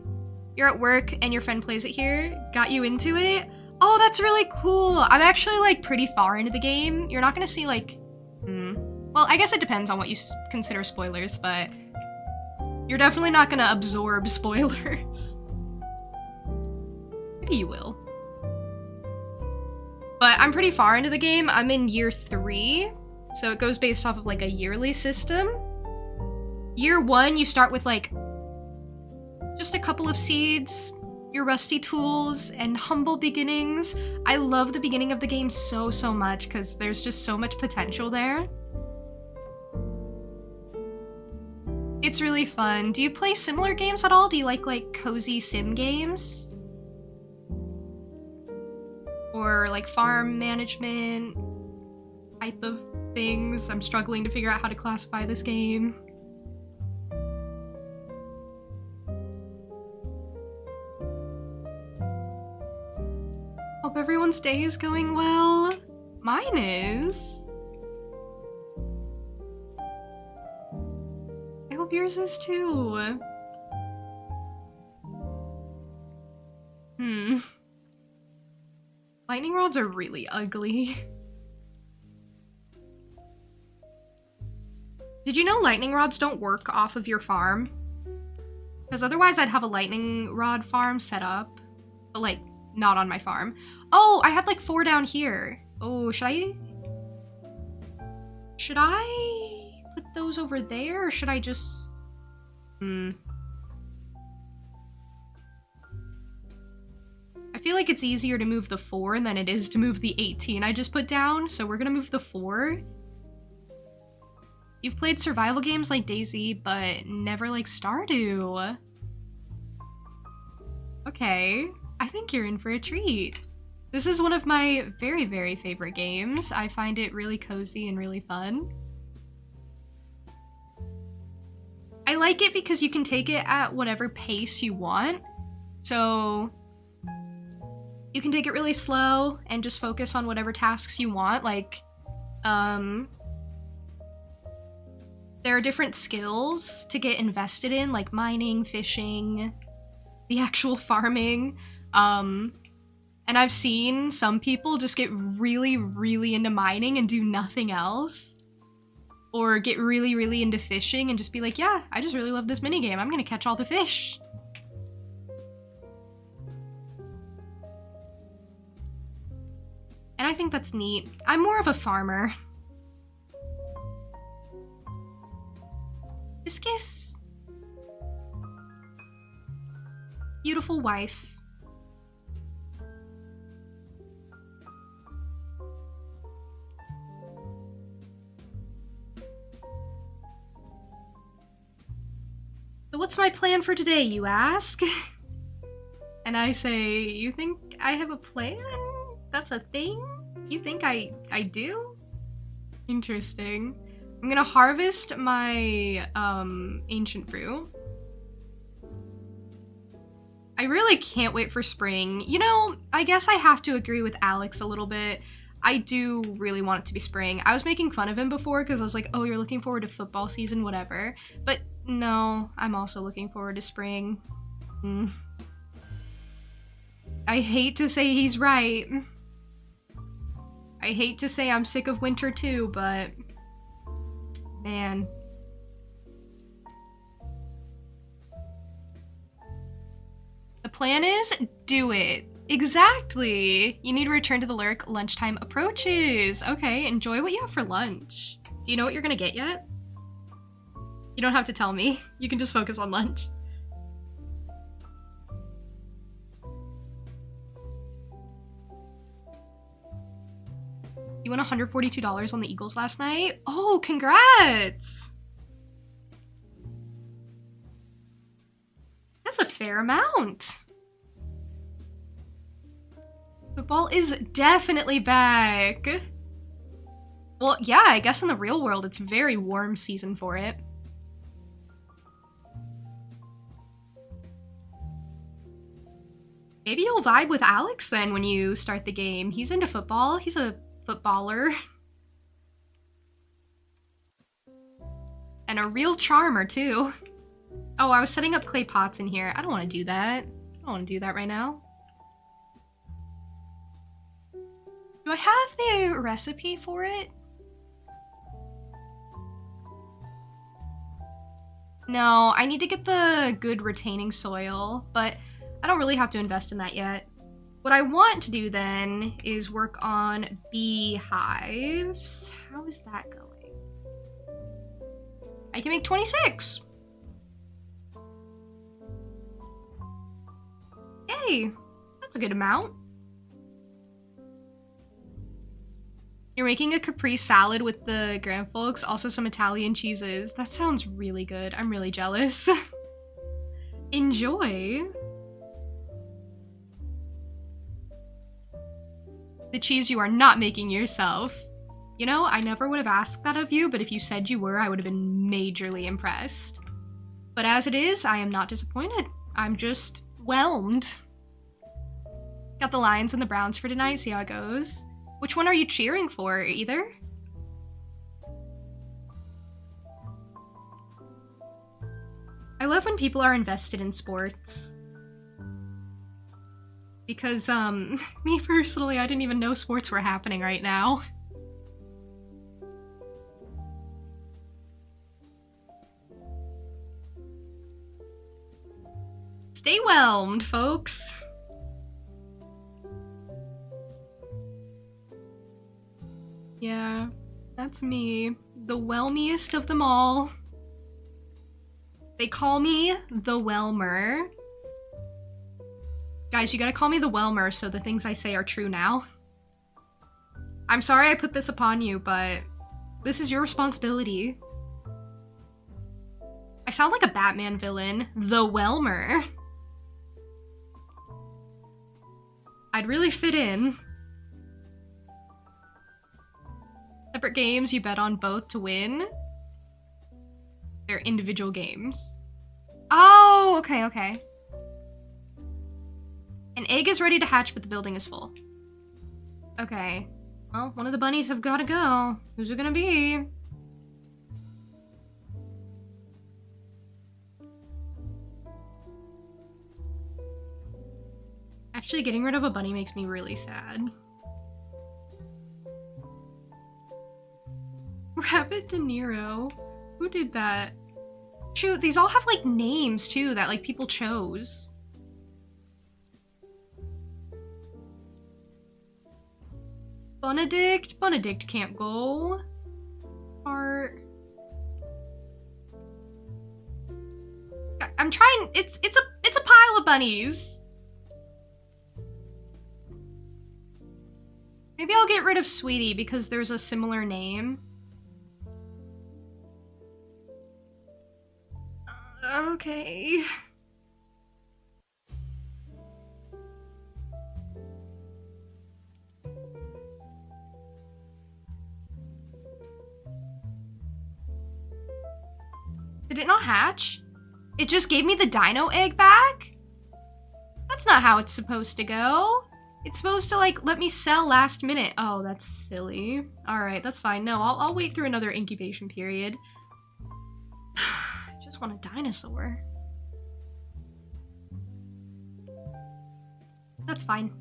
Speaker 1: You're at work and your friend plays it here? Got you into it? Oh, that's really cool. I'm actually like pretty far into the game. You're not gonna see like, well, I guess it depends on what you consider spoilers, but you're definitely not gonna absorb spoilers. Maybe you will. But I'm pretty far into the game. I'm in year 3, so it goes based off of like a yearly system. Year 1, you start with like just a couple of seeds, your rusty tools, and humble beginnings. I love the beginning of the game so much because there's just so much potential there. It's really fun. Do you play similar games at all? Do you like cozy sim games? Or like farm management type of things? I'm struggling to figure out how to classify this game. Hope everyone's day is going well. Mine is. I hope yours is too. Lightning rods are really ugly. Did you know lightning rods don't work off of your farm? Because otherwise I'd have a lightning rod farm set up, but like not on my farm. Oh, I had like 4 down here. Oh, should I put those over there or should I just... I feel like it's easier to move the 4 than it is to move the 18 I just put down, so we're gonna move the 4. You've played survival games like DayZ, but never like Stardew. Okay, I think you're in for a treat. This is one of my very favorite games. I find it really cozy and really fun. I like it because you can take it at whatever pace you want. So you can take it really slow and just focus on whatever tasks you want. Like, there are different skills to get invested in, like mining, fishing, the actual farming. And I've seen some people just get really into mining and do nothing else. Or get really into fishing and just be like, yeah, I just really love this minigame. I'm gonna catch all the fish. And I think that's neat. I'm more of a farmer. Kiss. Beautiful wife. So what's my plan for today, you ask? And I say, you think I have a plan? That's a thing? You think I do? Interesting. I'm gonna harvest my ancient brew. I really can't wait for spring. You know, I guess I have to agree with Alex a little bit. I do really want it to be spring. I was making fun of him before because I was like, oh, you're looking forward to football season, whatever. But no, I'm also looking forward to spring. Mm. I hate to say he's right. I hate to say I'm sick of winter too, but man. The plan is do it. Exactly. You need to return to the Lyric. Lunchtime approaches. Okay, enjoy what you have for lunch. Do you know what you're gonna get yet? You don't have to tell me. You can just focus on lunch. You won $142 on the Eagles last night? Oh, congrats! That's a fair amount. Football is definitely back. Well, yeah, I guess in the real world it's very warm season for it. Maybe you'll vibe with Alex then when you start the game. He's into football. He's a footballer. And a real charmer, too. Oh, I was setting up clay pots in here. I don't want to do that. I don't want to do that right now. Do I have the recipe for it? No, I need to get the good retaining soil, but I don't really have to invest in that yet. What I want to do then is work on beehives. How is that going? I can make 26. Yay, that's a good amount. You're making a Capri salad with the grand folks, also some Italian cheeses. That sounds really good. I'm really jealous. Enjoy. The cheese you are not making yourself. You know, I never would have asked that of you, but if you said you were, I would have been majorly impressed. But as it is, I am not disappointed. I'm just whelmed. Got the Lions and the Browns for tonight, see how it goes. Which one are you cheering for, either? I love when people are invested in sports. Because, me personally, I didn't even know sports were happening right now. Stay whelmed, folks. Yeah, that's me. The whelmiest of them all. They call me the Whelmer. Guys, you gotta call me the Whelmer so the things I say are true now. I'm sorry I put this upon you, but this is your responsibility. I sound like a Batman villain. The Whelmer. I'd really fit in. Separate games, you bet on both to win. They're individual games. Oh, okay, okay. An egg is ready to hatch, but the building is full. Okay. Well, one of the bunnies have got to go. Who's it gonna be? Actually, getting rid of a bunny makes me really sad. Rabbit De Niro. Who did that? Shoot, these all have like names too that like people chose. Benedict? Benedict can't go. Art. I'm trying. It's a pile of bunnies. Maybe I'll get rid of Sweetie because there's a similar name. Okay. Did it not hatch? It just gave me the dino egg back? That's not how it's supposed to go. It's supposed to, like, let me sell last minute. Oh, that's silly. Alright, that's fine. No, I'll wait through another incubation period. I just want a dinosaur. That's fine.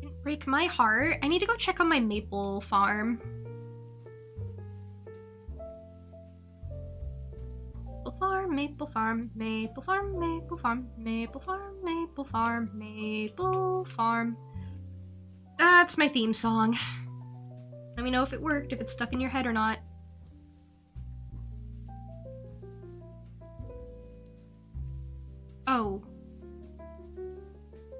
Speaker 1: Didn't break my heart. I need to go check on my maple farm. Maple farm, maple farm, maple farm, maple farm, maple farm, maple farm. That's my theme song. Let me know if it worked, if it's stuck in your head or not. Oh.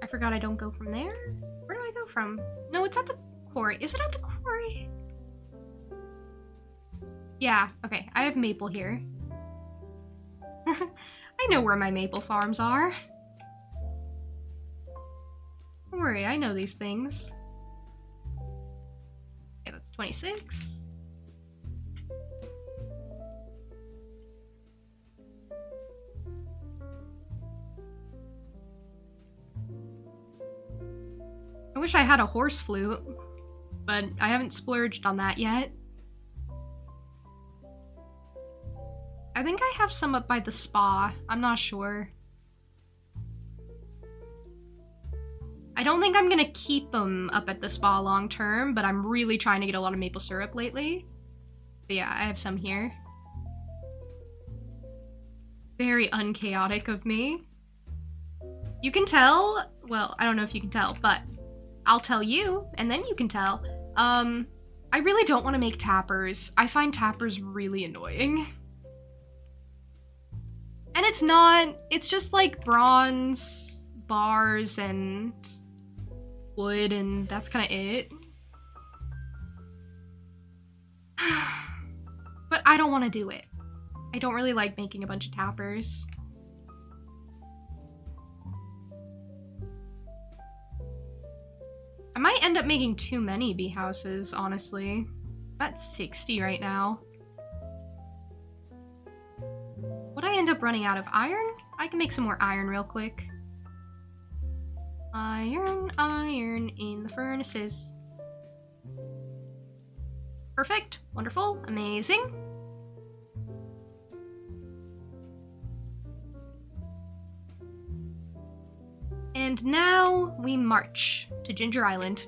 Speaker 1: I forgot I don't go from there? Where do I go from? No, it's at the quarry. Is it at the quarry? Yeah, okay. I have maple here. I know where my maple farms are. Don't worry, I know these things. Okay, that's 26. I wish I had a horse flute, but I haven't splurged on that yet. I think I have some up by the spa. I'm not sure. I don't think I'm gonna keep them up at the spa long term, but I'm really trying to get a lot of maple syrup lately. So yeah, I have some here. Very unchaotic of me. You can tell, well, I don't know if you can tell, but I'll tell you, and then you can tell. I really don't want to make tappers. I find tappers really annoying. And it's not, it's just like bronze bars and wood, and that's kind of it. But I don't want to do it. I don't really like making a bunch of tappers. I might end up making too many bee houses, honestly. I'm at 60 right now. Would I end up running out of iron? I can make some more iron real quick. Iron, iron in the furnaces. Perfect, wonderful, amazing. And now we march to Ginger Island.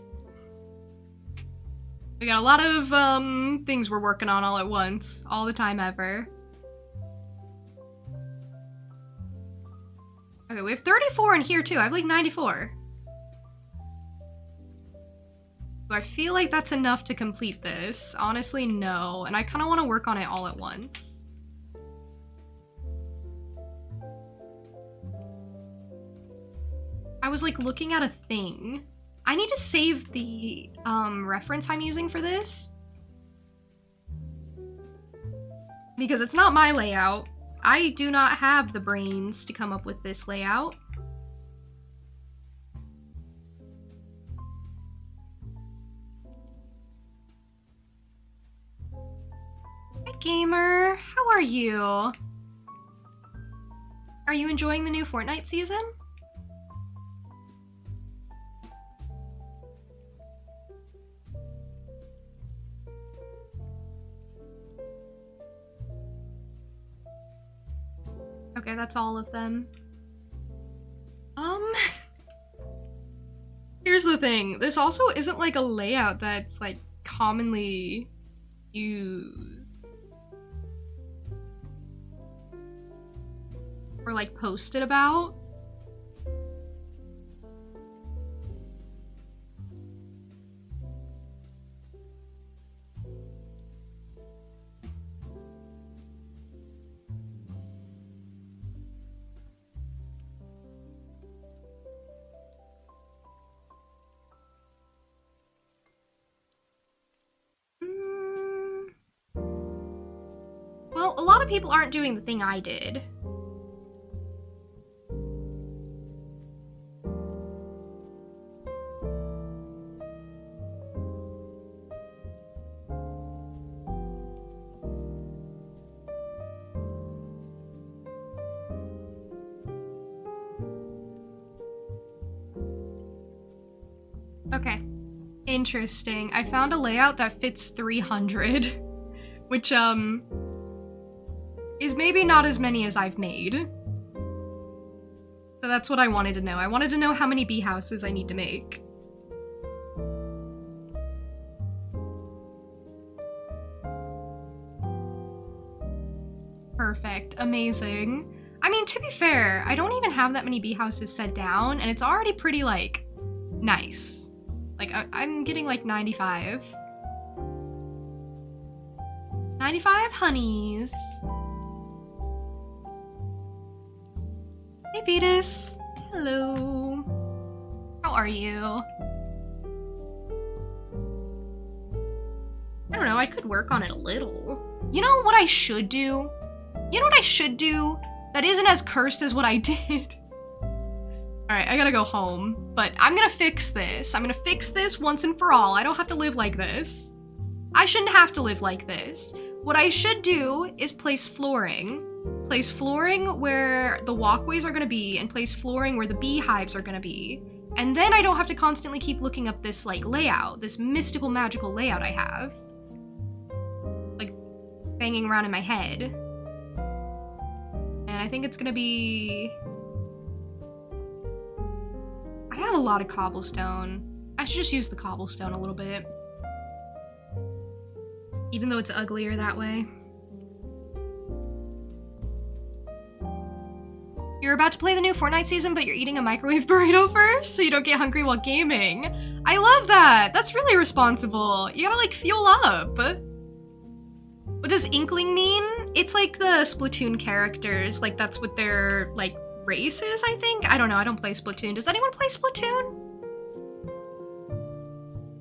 Speaker 1: We got a lot of things we're working on all at once, all the time ever. Okay, we have 34 in here too. I have like 94. Do I feel like that's enough to complete this? Honestly, no. And I kind of want to work on it all at once. I was like looking at a thing. I need to save the reference I'm using for this. Because it's not my layout. I do not have the brains to come up with this layout. Hi, gamer. How are you? Are you enjoying the new Fortnite season? Okay, that's all of them. Here's the thing. This also isn't like a layout that's like commonly used. Or like posted about. Well, a lot of people aren't doing the thing I did. Okay. Interesting. I found a layout that fits 300, which, is maybe not as many as I've made. So that's what I wanted to know. I wanted to know how many bee houses I need to make. Perfect. Amazing. I mean, to be fair, I don't even have that many bee houses set down, and it's already pretty, like, nice. Like, I'm getting, like, 95. 95 honeys. Hey, Beatus. Hello. How are you? I don't know, I could work on it a little. You know what I should do? You know what I should do that isn't as cursed as what I did? Alright, I gotta go home, but I'm gonna fix this. I'm gonna fix this once and for all. I don't have to live like this. I shouldn't have to live like this. What I should do is place flooring. Place flooring where the walkways are gonna be, and place flooring where the beehives are gonna be. And then I don't have to constantly keep looking up this, like, layout, this mystical, magical layout I have. Like, banging around in my head. And I think it's gonna be... I have a lot of cobblestone. I should just use the cobblestone a little bit. Even though it's uglier that way. You're about to play the new Fortnite season, but you're eating a microwave burrito first, so you don't get hungry while gaming. I love that! That's really responsible. You gotta, like, fuel up. What does Inkling mean? It's like the Splatoon characters. Like, that's what their, like, race is, I think? I don't know, I don't play Splatoon. Does anyone play Splatoon?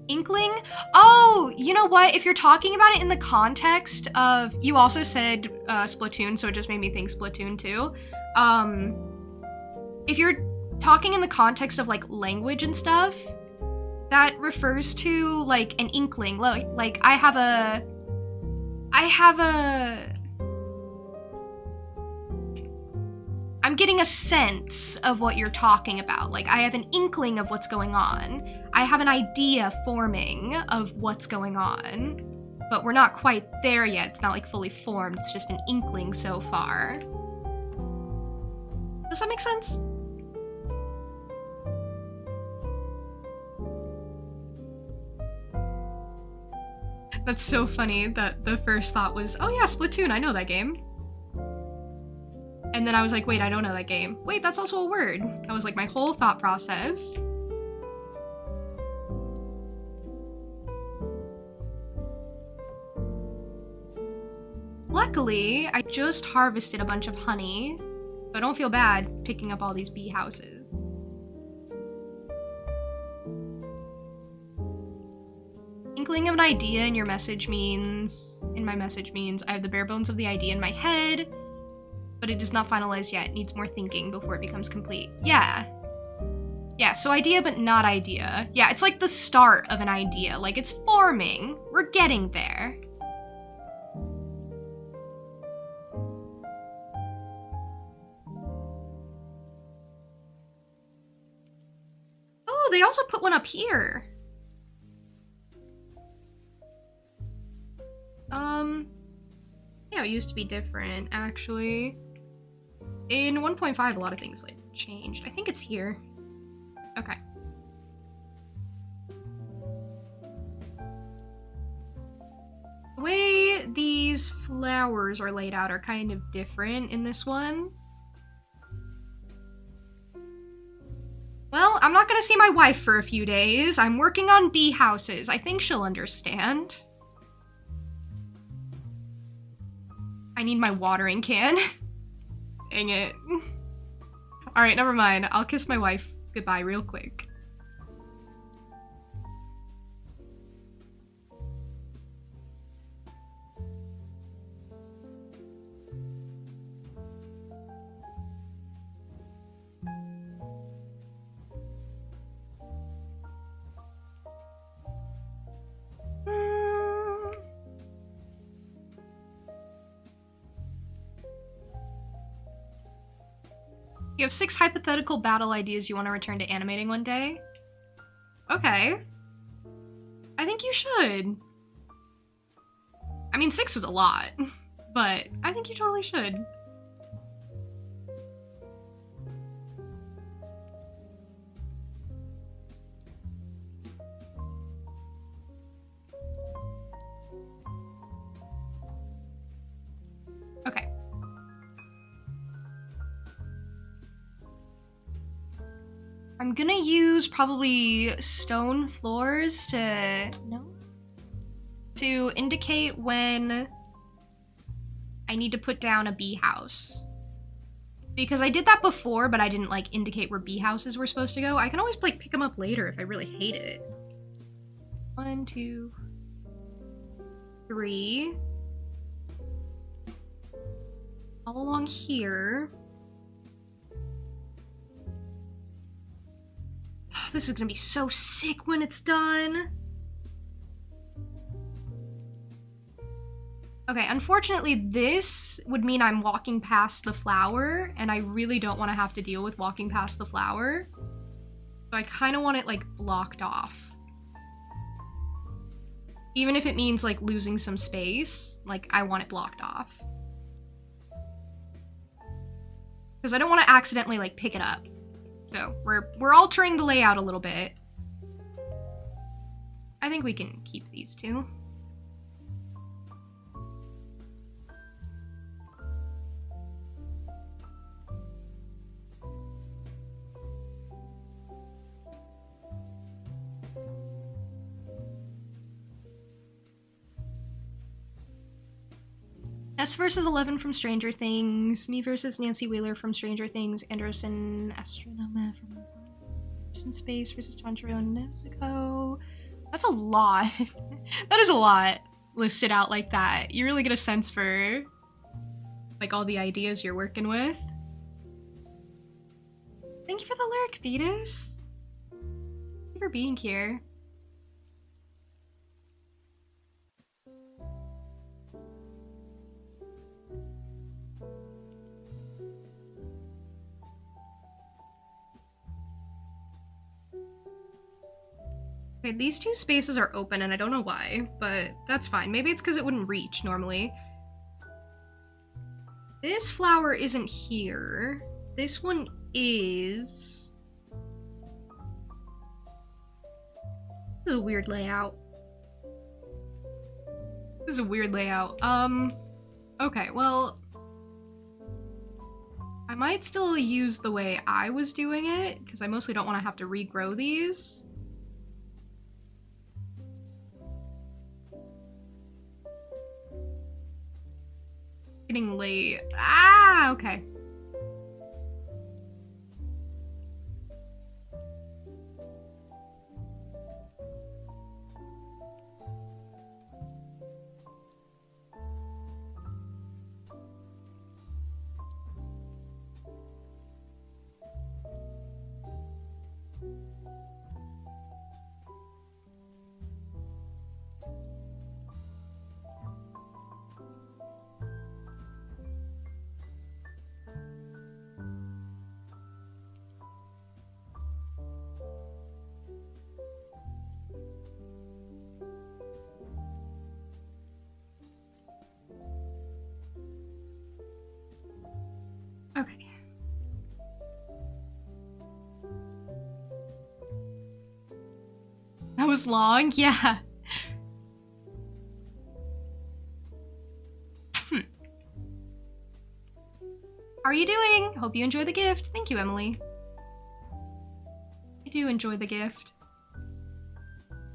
Speaker 1: Inkling? Oh, you know what? If you're talking about it in the context of... You also said Splatoon, so it just made me think Splatoon too. If you're talking in the context of, like, language and stuff, that refers to, like, an inkling. Like, I have a... I'm getting a sense of what you're talking about. Like, I have an inkling of what's going on. I have an idea forming of what's going on. But we're not quite there yet. It's not, like, fully formed. It's just an inkling so far. Does that make sense? That's so funny that the first thought was, oh yeah, Splatoon, I know that game. And then I was like, wait, I don't know that game. Wait, that's also a word. That was like my whole thought process. Luckily, I just harvested a bunch of honey, so I don't feel bad picking up all these bee houses. Inkling of an idea in your message means... In my message means I have the bare bones of the idea in my head, but it is not finalized yet. It needs more thinking before it becomes complete. Yeah. Yeah, so idea but not idea. Yeah, it's like the start of an idea. Like, it's forming. We're getting there. Oh, they also put one up here. Yeah, it used to be different, actually. In 1.5, a lot of things, like, changed. I think it's here. Okay. The way these flowers are laid out are kind of different in this one. Well, I'm not gonna see my wife for a few days. I'm working on bee houses. I think she'll understand. I need my watering can. Dang it. Alright, never mind. I'll kiss my wife goodbye real quick. You have 6 hypothetical battle ideas you want to return to animating one day? Okay. I think you should. I mean, 6 is a lot. but I think you totally should. Okay. I'm gonna use probably stone floors to indicate when I need to put down a bee house. Because I did that before, but I didn't like indicate where bee houses were supposed to go. I can always like pick them up later if I really hate it. 1, 2, 3. All along here. This is gonna be so sick when it's done. Okay, unfortunately, this would mean I'm walking past the flower, and I really don't want to have to deal with walking past the flower. So I kind of want it, like, blocked off. Even if it means, like, losing some space, like, I want it blocked off. Because I don't want to accidentally, like, pick it up. So, we're altering the layout a little bit. I think we can keep these two. S versus 11 from Stranger Things, me versus Nancy Wheeler from Stranger Things, Anderson Astronoma from In Space versus Tanjiro in Nezuko. That's a lot. That is a lot listed out like that. You really get a sense for like all the ideas you're working with. Thank you for the lyric, Vetus. Thank you for being here. Okay, these two spaces are open and I don't know why, but that's fine. Maybe it's because it wouldn't reach normally. This flower isn't here. This one is. This is a weird layout. This is a weird layout. Okay, well, I might still use the way I was doing it, because I mostly don't want to have to regrow these. Getting late. Ah, okay. Okay. That was long, yeah. How are you doing? Hope you enjoy the gift. Thank you, Emily. I do enjoy the gift.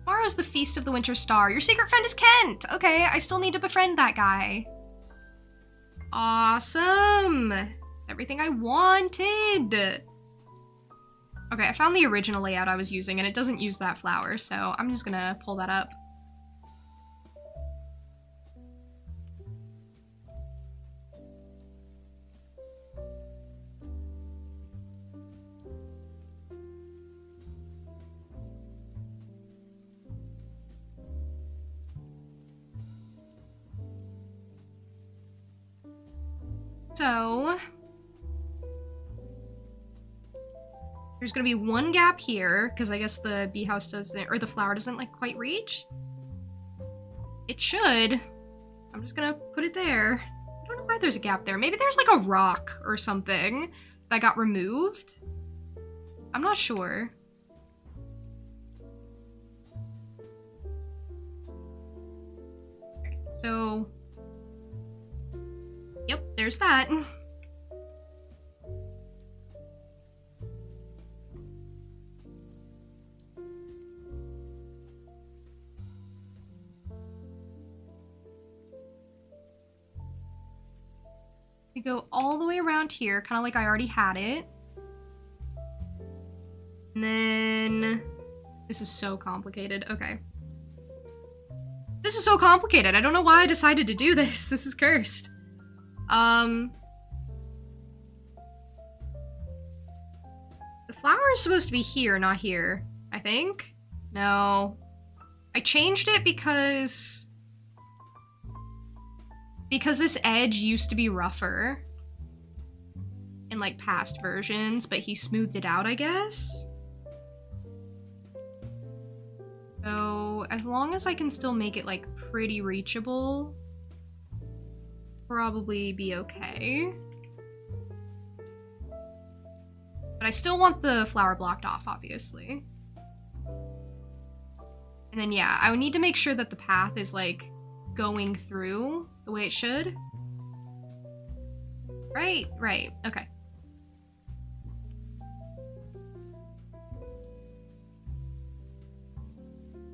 Speaker 1: Tomorrow's the Feast of the Winter Star. Your secret friend is Kent! Okay, I still need to befriend that guy. Awesome! It's everything I wanted! Okay, I found the original layout I was using, and it doesn't use that flower, so I'm just gonna pull that up. So, there's gonna be one gap here, because I guess the bee house doesn't, or the flower doesn't like quite reach. It should. I'm just gonna put it there. there's a gap there. Maybe there's like a rock or something that got removed. I'm not sure. Okay, so, yep, there's that. We go all the way around here, kind of like I already had it. And then, this is so complicated. Okay. This is so complicated. I don't know why I decided to do this. This is cursed. The flower is supposed to be here, not here, I think. No. I changed it because this edge used to be rougher in like past versions, but he smoothed it out, I guess. So as long as I can still make it like pretty reachable, probably be okay. But I still want the flower blocked off, obviously. And then yeah, I would need to make sure that the path is like going through the way it should. Right, okay.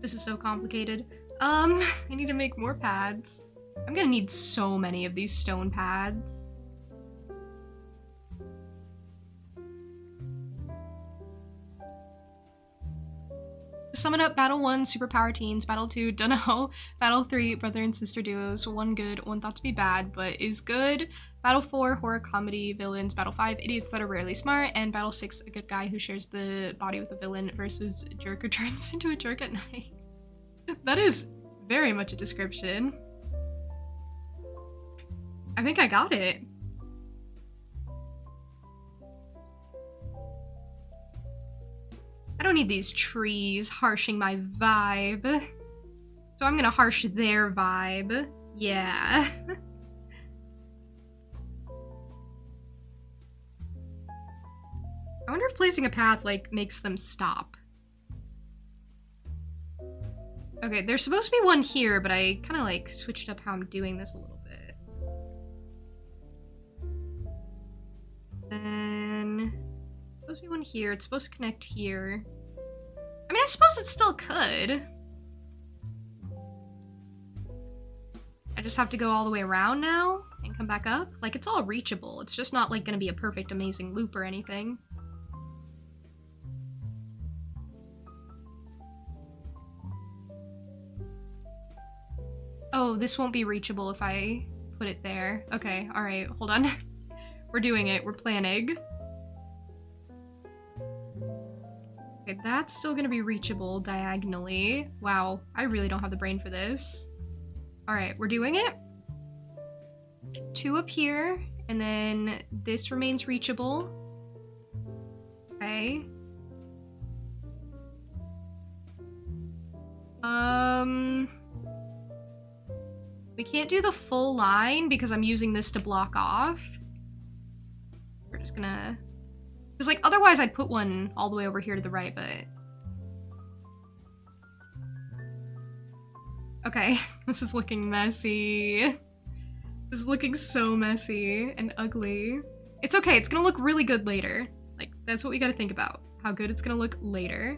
Speaker 1: This is so complicated. I need to make more pads. I'm gonna need so many of these stone pads. To sum it up, Battle 1, Superpower Teens, Battle 2, Dunno, Battle 3, Brother and Sister Duos, 1 good, 1 thought to be bad, but is good, Battle 4, Horror Comedy Villains, Battle 5, Idiots that are rarely smart, and Battle 6, a good guy who shares the body with a villain versus jerk who turns into a jerk at night. That is very much a description. I think I got it. I don't need these trees harshing my vibe. So I'm gonna harsh their vibe. Yeah. I wonder if placing a path, like, makes them stop. Okay, there's supposed to be one here, but I kind of, like, switched up how I'm doing this a little bit. Then... supposed to be one here. It's supposed to connect here. I mean, I suppose it still could. I just have to go all the way around now and come back up. Like, it's all reachable. It's just not, like, gonna be a perfect, amazing loop or anything. Oh, this won't be reachable if I put it there. Okay, alright, hold on. We're doing it. We're planning. Okay, that's still gonna be reachable diagonally. Wow, I really don't have the brain for this. Alright, we're doing it. 2 up here, and then this remains reachable. Okay. We can't do the full line because I'm using this to block off. We're just gonna... because, like, otherwise I'd put one all the way over here to the right, but... okay, this is looking messy. This is looking so messy and ugly. It's okay, it's gonna look really good later. Like, that's what we gotta think about. How good it's gonna look later.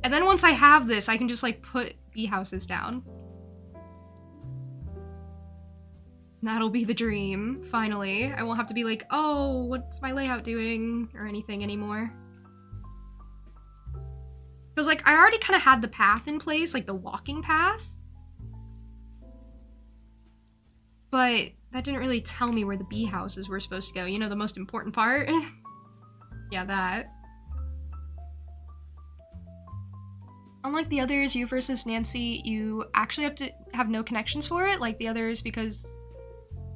Speaker 1: And then once I have this, I can just, like, put bee houses down. That'll be the dream, finally. I won't have to be like, oh, what's my layout doing? Or anything anymore. Because, like, I already kind of had the path in place, like the walking path. But that didn't really tell me where the bee houses were supposed to go. You know, the most important part? Yeah, that. Unlike the others, you versus Nancy, you actually have to have no connections for it, like the others, because...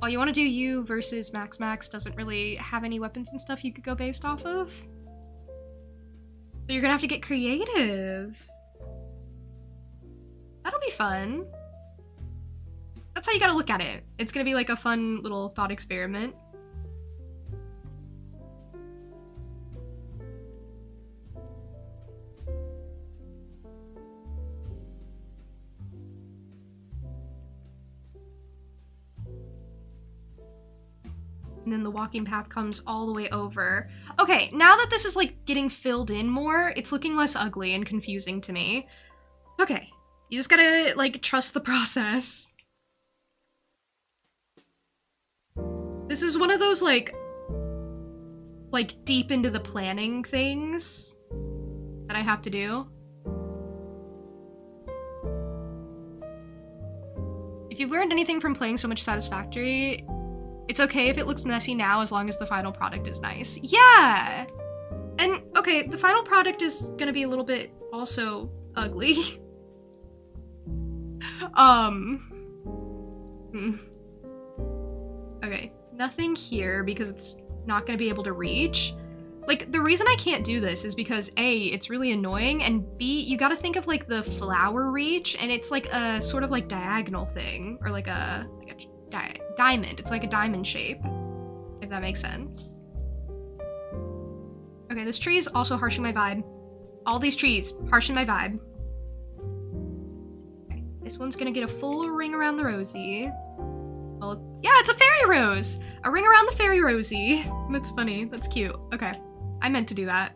Speaker 1: well, you want to do you versus Max. Max doesn't really have any weapons and stuff you could go based off of. So you're gonna have to get creative. That'll be fun. That's how you gotta look at it. It's gonna be like a fun little thought experiment. And then the walking path comes all the way over. Okay, now that this is like getting filled in more, it's looking less ugly and confusing to me. Okay, you just gotta like trust the process. This is one of those like deep into the planning things that I have to do. If you've learned anything from playing so much Satisfactory, it's okay if it looks messy now as long as the final product is nice. Yeah! And, okay, the final product is gonna be a little bit also ugly. Okay, nothing here because it's not gonna be able to reach. Like, the reason I can't do this is because A, it's really annoying, and B, you gotta think of like the flower reach, and it's like a sort of like diagonal thing, or like a diamond. It's like a diamond shape, if that makes sense. Okay, this tree is also harshing my vibe. All these trees, harshing my vibe. Okay, this one's gonna get a full ring around the rosy. Well, yeah, it's a fairy rose! A ring around the fairy rosy. That's funny, that's cute. Okay, I meant to do that.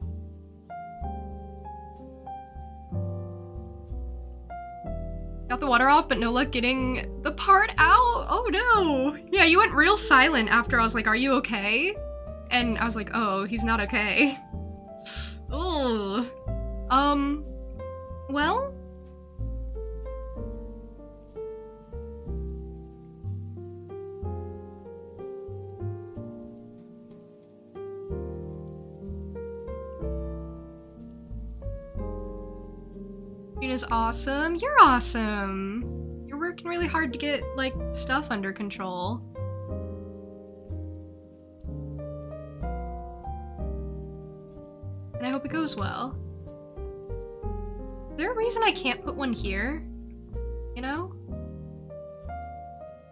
Speaker 1: Got the water off, but no luck getting the part out. Oh no. Yeah, you went real silent after I was like, are you okay? And I was like, oh, he's not okay. Ooh. Well? Trina's awesome. You're awesome. You're working really hard to get, like, stuff under control. And I hope it goes well. Is there a reason I can't put one here? You know?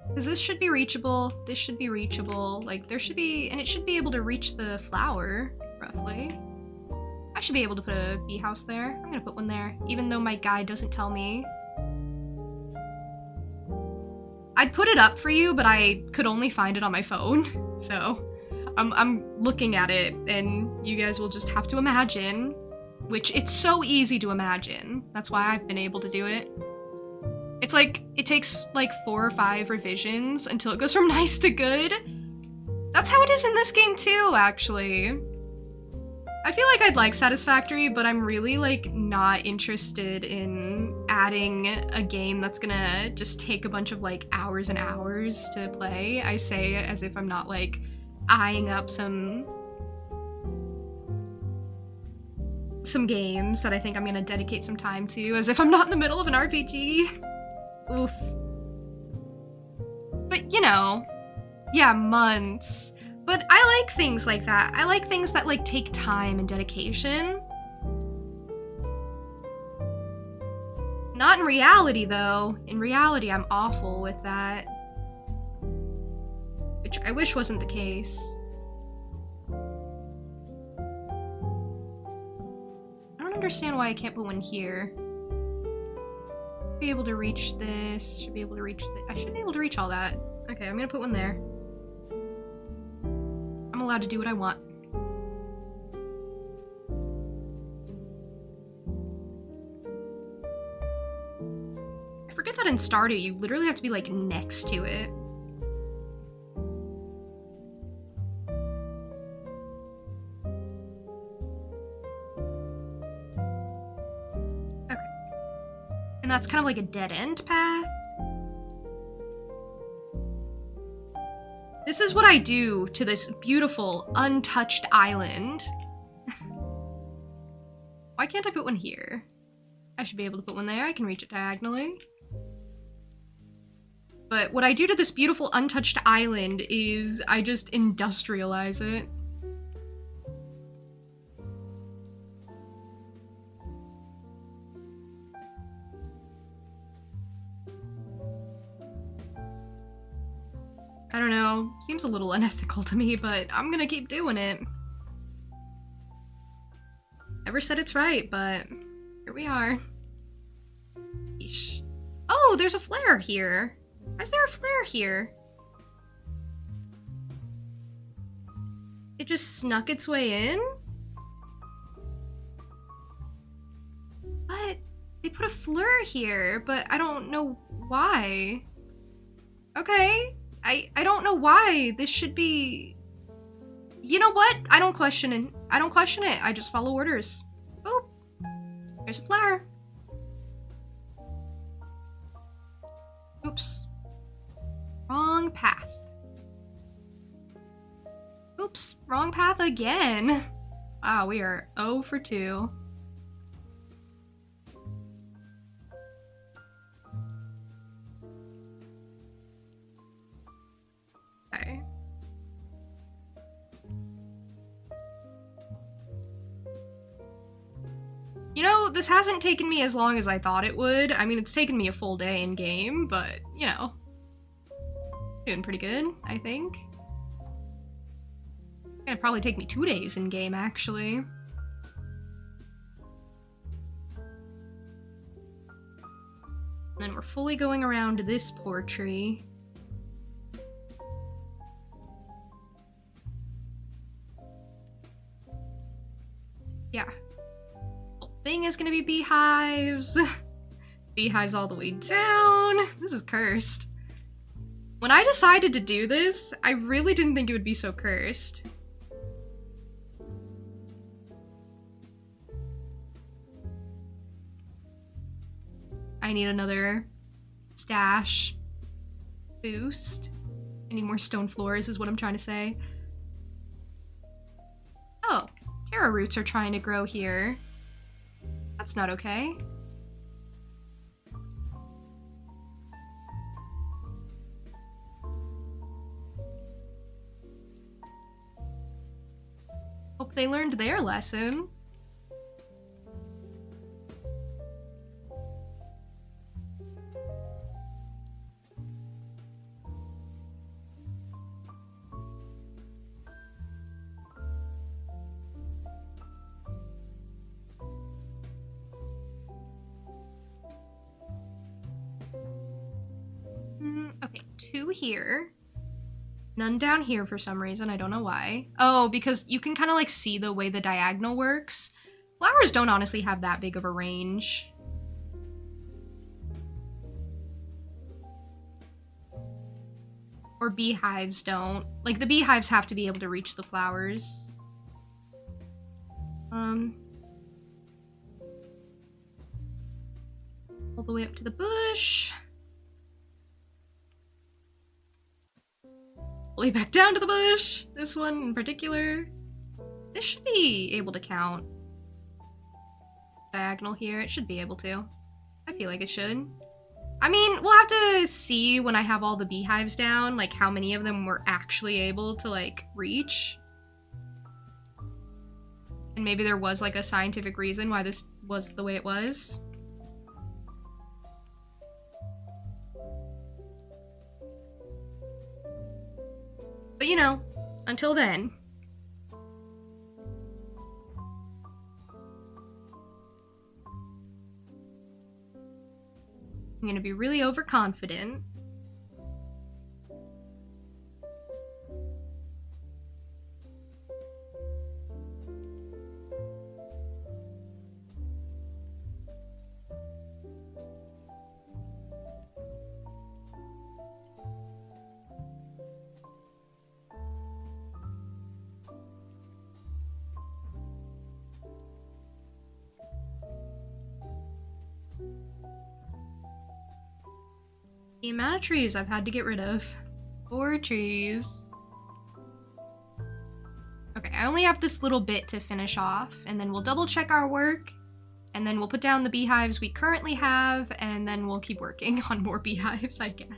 Speaker 1: Because this should be reachable, this should be reachable, like, there should be, and it should be able to reach the flower, roughly. I should be able to put a bee house there. I'm gonna put one there, even though my guide doesn't tell me. I'd put it up for you, but I could only find it on my phone, so I'm looking at it, and you guys will just have to imagine, which it's so easy to imagine. That's why I've been able to do it. It's like, it takes like 4 or 5 revisions until it goes from nice to good. That's how it is in this game too, actually. I feel like I'd like Satisfactory, but I'm really like not interested in adding a game that's gonna just take a bunch of like hours and hours to play. I say as if I'm not like eyeing up some games that I think I'm gonna dedicate some time to, as if I'm not in the middle of an RPG. Oof. But you know, yeah, months. But I like things like that. I like things that like take time and dedication. Not in reality though. In reality, I'm awful with that. Which I wish wasn't the case. I don't understand why I can't put one here. Be able to reach this, should be able to reach I should be able to reach all that. Okay, I'm gonna put one there. I'm allowed to do what I want. I forget that in Stardew, you literally have to be like next to it. Okay. And that's kind of like a dead-end path. This is what I do to this beautiful, untouched island. Why can't I put one here? I should be able to put one there. I can reach it diagonally. But what I do to this beautiful, untouched island is I just industrialize it. I don't know. Seems a little unethical to me, but I'm gonna keep doing it. Never said it's right, but here we are. Yeesh. Oh, there's a flare here. Why is there a flare here? It just snuck its way in? What? They put a flare here, but I don't know why. Okay. I don't know why. This should be... You know what? I don't question it. I don't question it. I just follow orders. Boop. There's a flare. Oops. Wrong path. Oops. Wrong path again. Wow, we are 0 for 2. Okay. You know, this hasn't taken me as long as I thought it would. I mean, it's taken me a full day in game, but, you know. Doing pretty good, I think. It's gonna probably take me 2 days in game, actually. And then we're fully going around this poor tree. Yeah. Thing is gonna be beehives. Beehives all the way down. This is cursed. When I decided to do this, I really didn't think it would be so cursed. I need another stash boost. I need more stone floors is what I'm trying to say. Oh, taro roots are trying to grow here. That's not okay. Hope they learned their lesson. Okay, 2 here. None down here for some reason, I don't know why. Oh, because you can kind of like see the way the diagonal works. Flowers don't honestly have that big of a range. Or beehives don't. Like, the beehives have to be able to reach the flowers. All the way up to the bush. Way back down to the bush. This one in particular. This should be able to count. Diagonal here, it should be able to. I feel like it should. I mean, we'll have to see when I have all the beehives down, like how many of them we're actually able to like reach. And maybe there was like a scientific reason why this was the way it was. But you know, until then. I'm gonna be really overconfident. The amount of trees I've had to get rid of. 4 trees. Okay, I only have this little bit to finish off, and then we'll double check our work, and then we'll put down the beehives we currently have, and then we'll keep working on more beehives, I guess.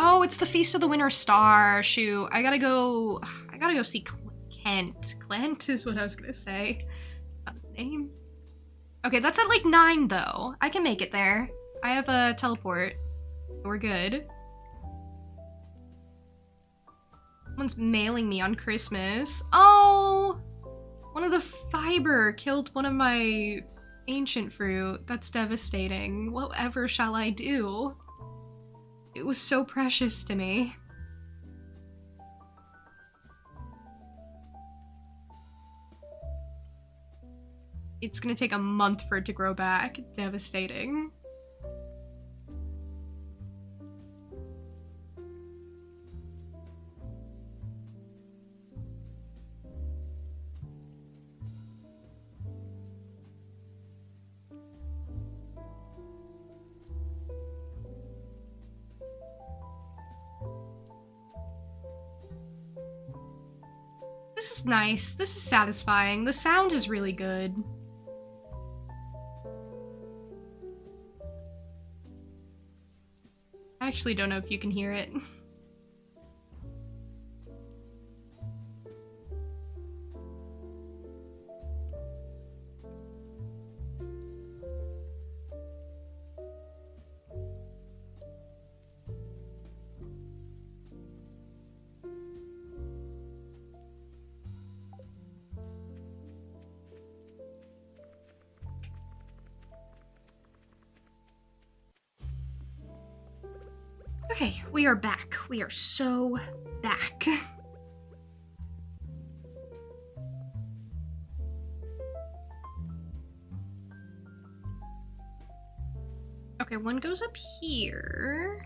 Speaker 1: Oh, it's the Feast of the Winter Star. Shoot, I gotta go see Kent. Clint is what I was gonna say. It's not his name. Okay, that's at like 9 though. I can make it there. I have a teleport. We're good. Someone's mailing me on Christmas. Oh! One of the fiber killed one of my ancient fruit. That's devastating. Whatever shall I do? It was so precious to me. It's gonna take a month for it to grow back. Devastating. This is nice. This is satisfying. The sound is really good. I actually don't know if you can hear it. Okay, we are back. We are so back. Okay, one goes up here.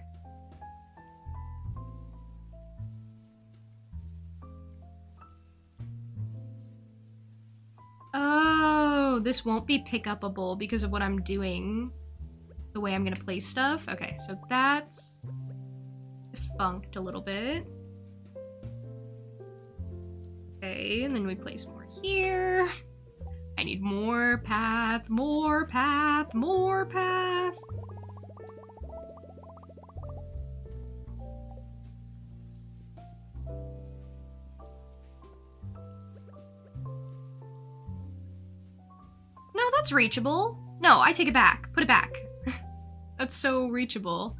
Speaker 1: Oh, this won't be pick-upable because of what I'm doing. The way I'm gonna place stuff. Okay, so that's defunct a little bit. Okay, and then we place more here. I need more path, more path, more path. No, that's reachable. No, I take it back. Put it back. That's so reachable.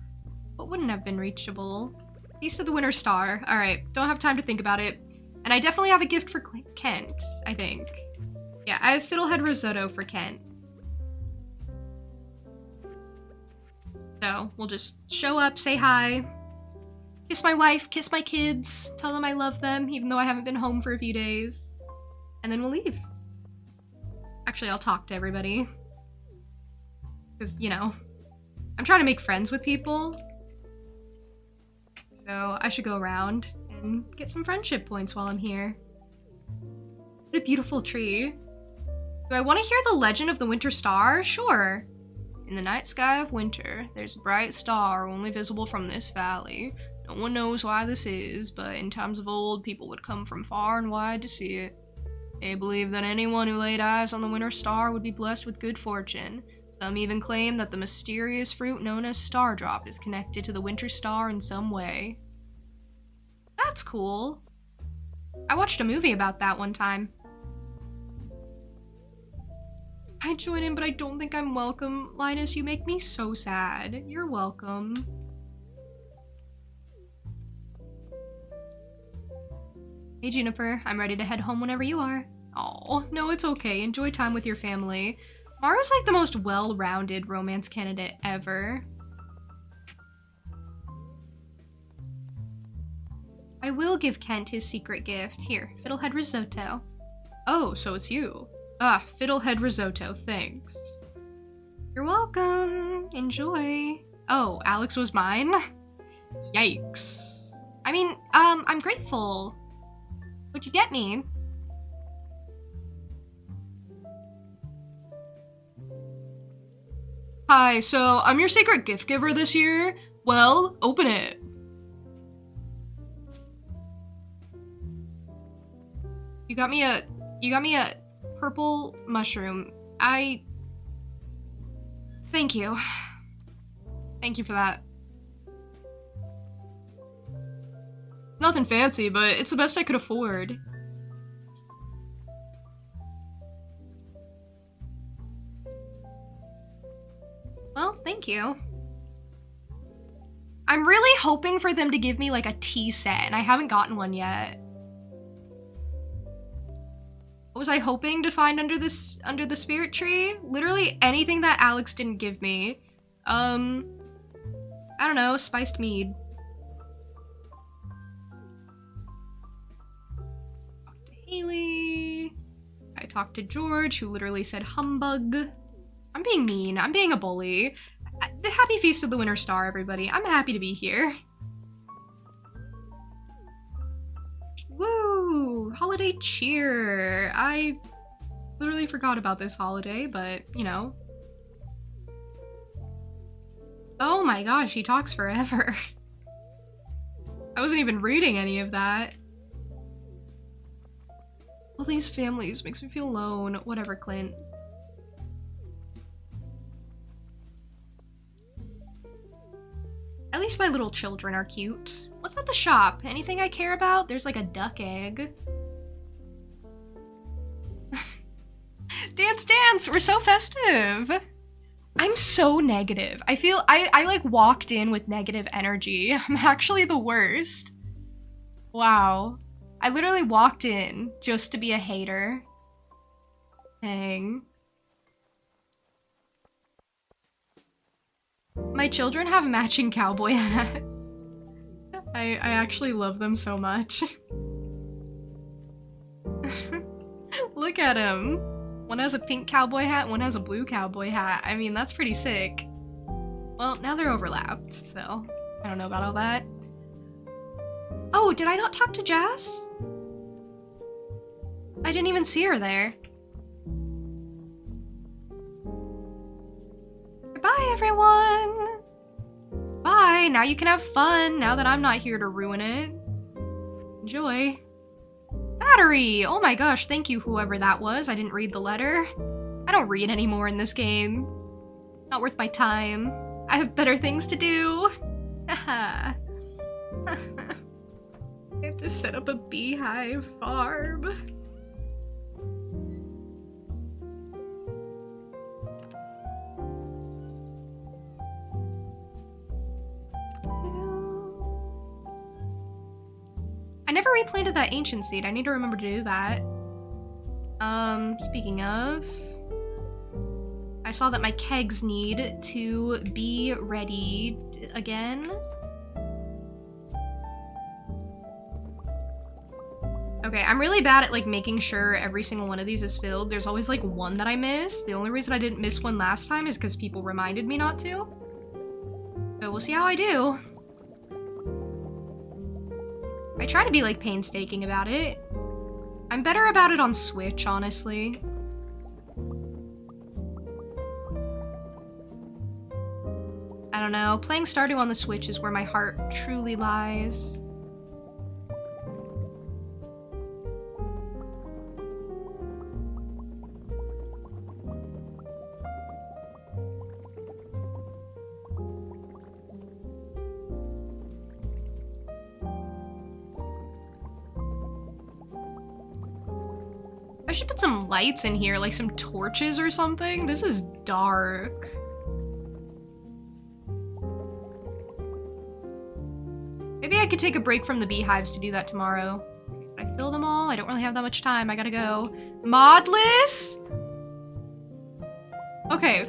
Speaker 1: What wouldn't have been reachable? Feast of the Winter Star. Alright, don't have time to think about it. And I definitely have a gift for Kent, I think. Yeah, I have Fiddlehead Risotto for Kent. So, we'll just show up, say hi, kiss my wife, kiss my kids, tell them I love them, even though I haven't been home for a few days. And then we'll leave. Actually, I'll talk to everybody. Because, you know, I'm trying to make friends with people. So I should go around and get some friendship points while I'm here. What a beautiful tree. Do I want to hear the legend of the Winter Star? Sure. In the night sky of winter, there's a bright star only visible from this valley. No one knows why this is, but in times of old, people would come from far and wide to see it. They believe that anyone who laid eyes on the Winter Star would be blessed with good fortune. Some even claim that the mysterious fruit known as Stardrop is connected to the Winter Star in some way. That's cool. I watched a movie about that one time. I join in, but I don't think I'm welcome. Linus, you make me so sad. You're welcome. Hey Juniper, I'm ready to head home whenever you are. Oh, no, it's okay. Enjoy time with your family. Maru's like the most well-rounded romance candidate ever. I will give Kent his secret gift. Here, Fiddlehead Risotto. Oh, so it's you. Ah, Fiddlehead Risotto, thanks. You're welcome. Enjoy. Oh, Alex was mine? Yikes. I mean, I'm grateful. What'd you get me? Hi, so I'm your secret gift giver this year. Well, open it. You got me a purple mushroom. Thank you. Thank you for that. Nothing fancy, but it's the best I could afford. thank you. I'm really hoping for them to give me like a tea set, and I haven't gotten one yet. What was I hoping to find under the spirit tree? Literally anything that Alex didn't give me. I don't know, spiced mead. Talked to Haley. I talked to George, who literally said humbug. I'm being mean. I'm being a bully. The Happy Feast of the Winter Star, everybody. I'm happy to be here. Woo! Holiday cheer! I literally forgot about this holiday, but, you know. Oh my gosh, he talks forever. I wasn't even reading any of that. All these families makes me feel alone. Whatever, Clint. At least my little children are cute. What's at the shop? Anything I care about? There's like a duck egg. Dance, dance! We're so festive! I'm so negative. I feel I like walked in with negative energy. I'm actually the worst. Wow. I literally walked in just to be a hater. Dang. My children have matching cowboy hats. I actually love them so much. Look at them. One has a pink cowboy hat, one has a blue cowboy hat. I mean, that's pretty sick. Well, now they're overlapped, so I don't know about all that. Oh, did I not talk to Jess? I didn't even see her there. Bye, everyone! Bye! Now you can have fun, now that I'm not here to ruin it. Enjoy. Battery! Oh my gosh, thank you whoever that was. I didn't read the letter. I don't read anymore in this game. Not worth my time. I have better things to do. I have to set up a beehive farm. I never replanted that ancient seed. I need to remember to do that. Speaking of, I saw that my kegs need to be ready again. Okay, I'm really bad at like making sure every single one of these is filled. There's always like one that I miss. The only reason I didn't miss one last time is because people reminded me not to. So we'll see how I do. I try to be like painstaking about it. I'm better about it on Switch, honestly. I don't know, playing Stardew on the Switch is where my heart truly lies. I should put some lights in here, like some torches or something. This is dark. Maybe I could take a break from the beehives to do that tomorrow. Should I fill them all? I don't really have that much time. I gotta go. Modless? Okay,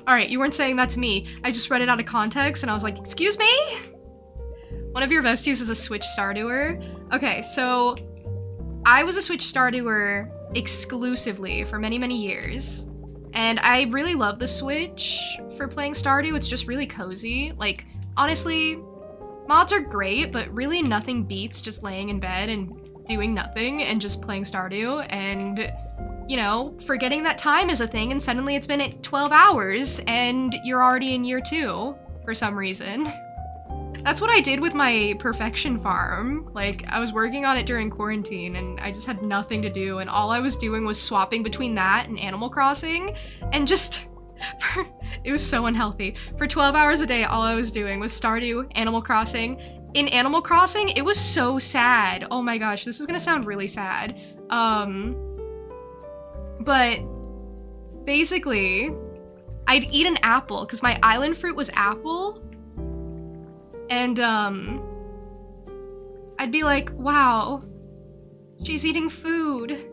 Speaker 1: alright, you weren't saying that to me. I just read it out of context and I was like, excuse me? One of your besties is a Switch Stardewer. Okay, so I was a Switch Stardewer exclusively for many, many years. And I really love the Switch for playing Stardew. It's just really cozy. Like, honestly, mods are great, but really nothing beats just laying in bed and doing nothing and just playing Stardew and, you know, forgetting that time is a thing and suddenly it's been at 12 hours and you're already in year 2 for some reason. That's what I did with my perfection farm. Like, I was working on it during quarantine and I just had nothing to do and all I was doing was swapping between that and Animal Crossing and just, it was so unhealthy. For 12 hours a day, all I was doing was Stardew, Animal Crossing. In Animal Crossing, it was so sad. Oh my gosh, this is gonna sound really sad. But basically, I'd eat an apple, because my island fruit was apple. And, I'd be like, wow, she's eating food.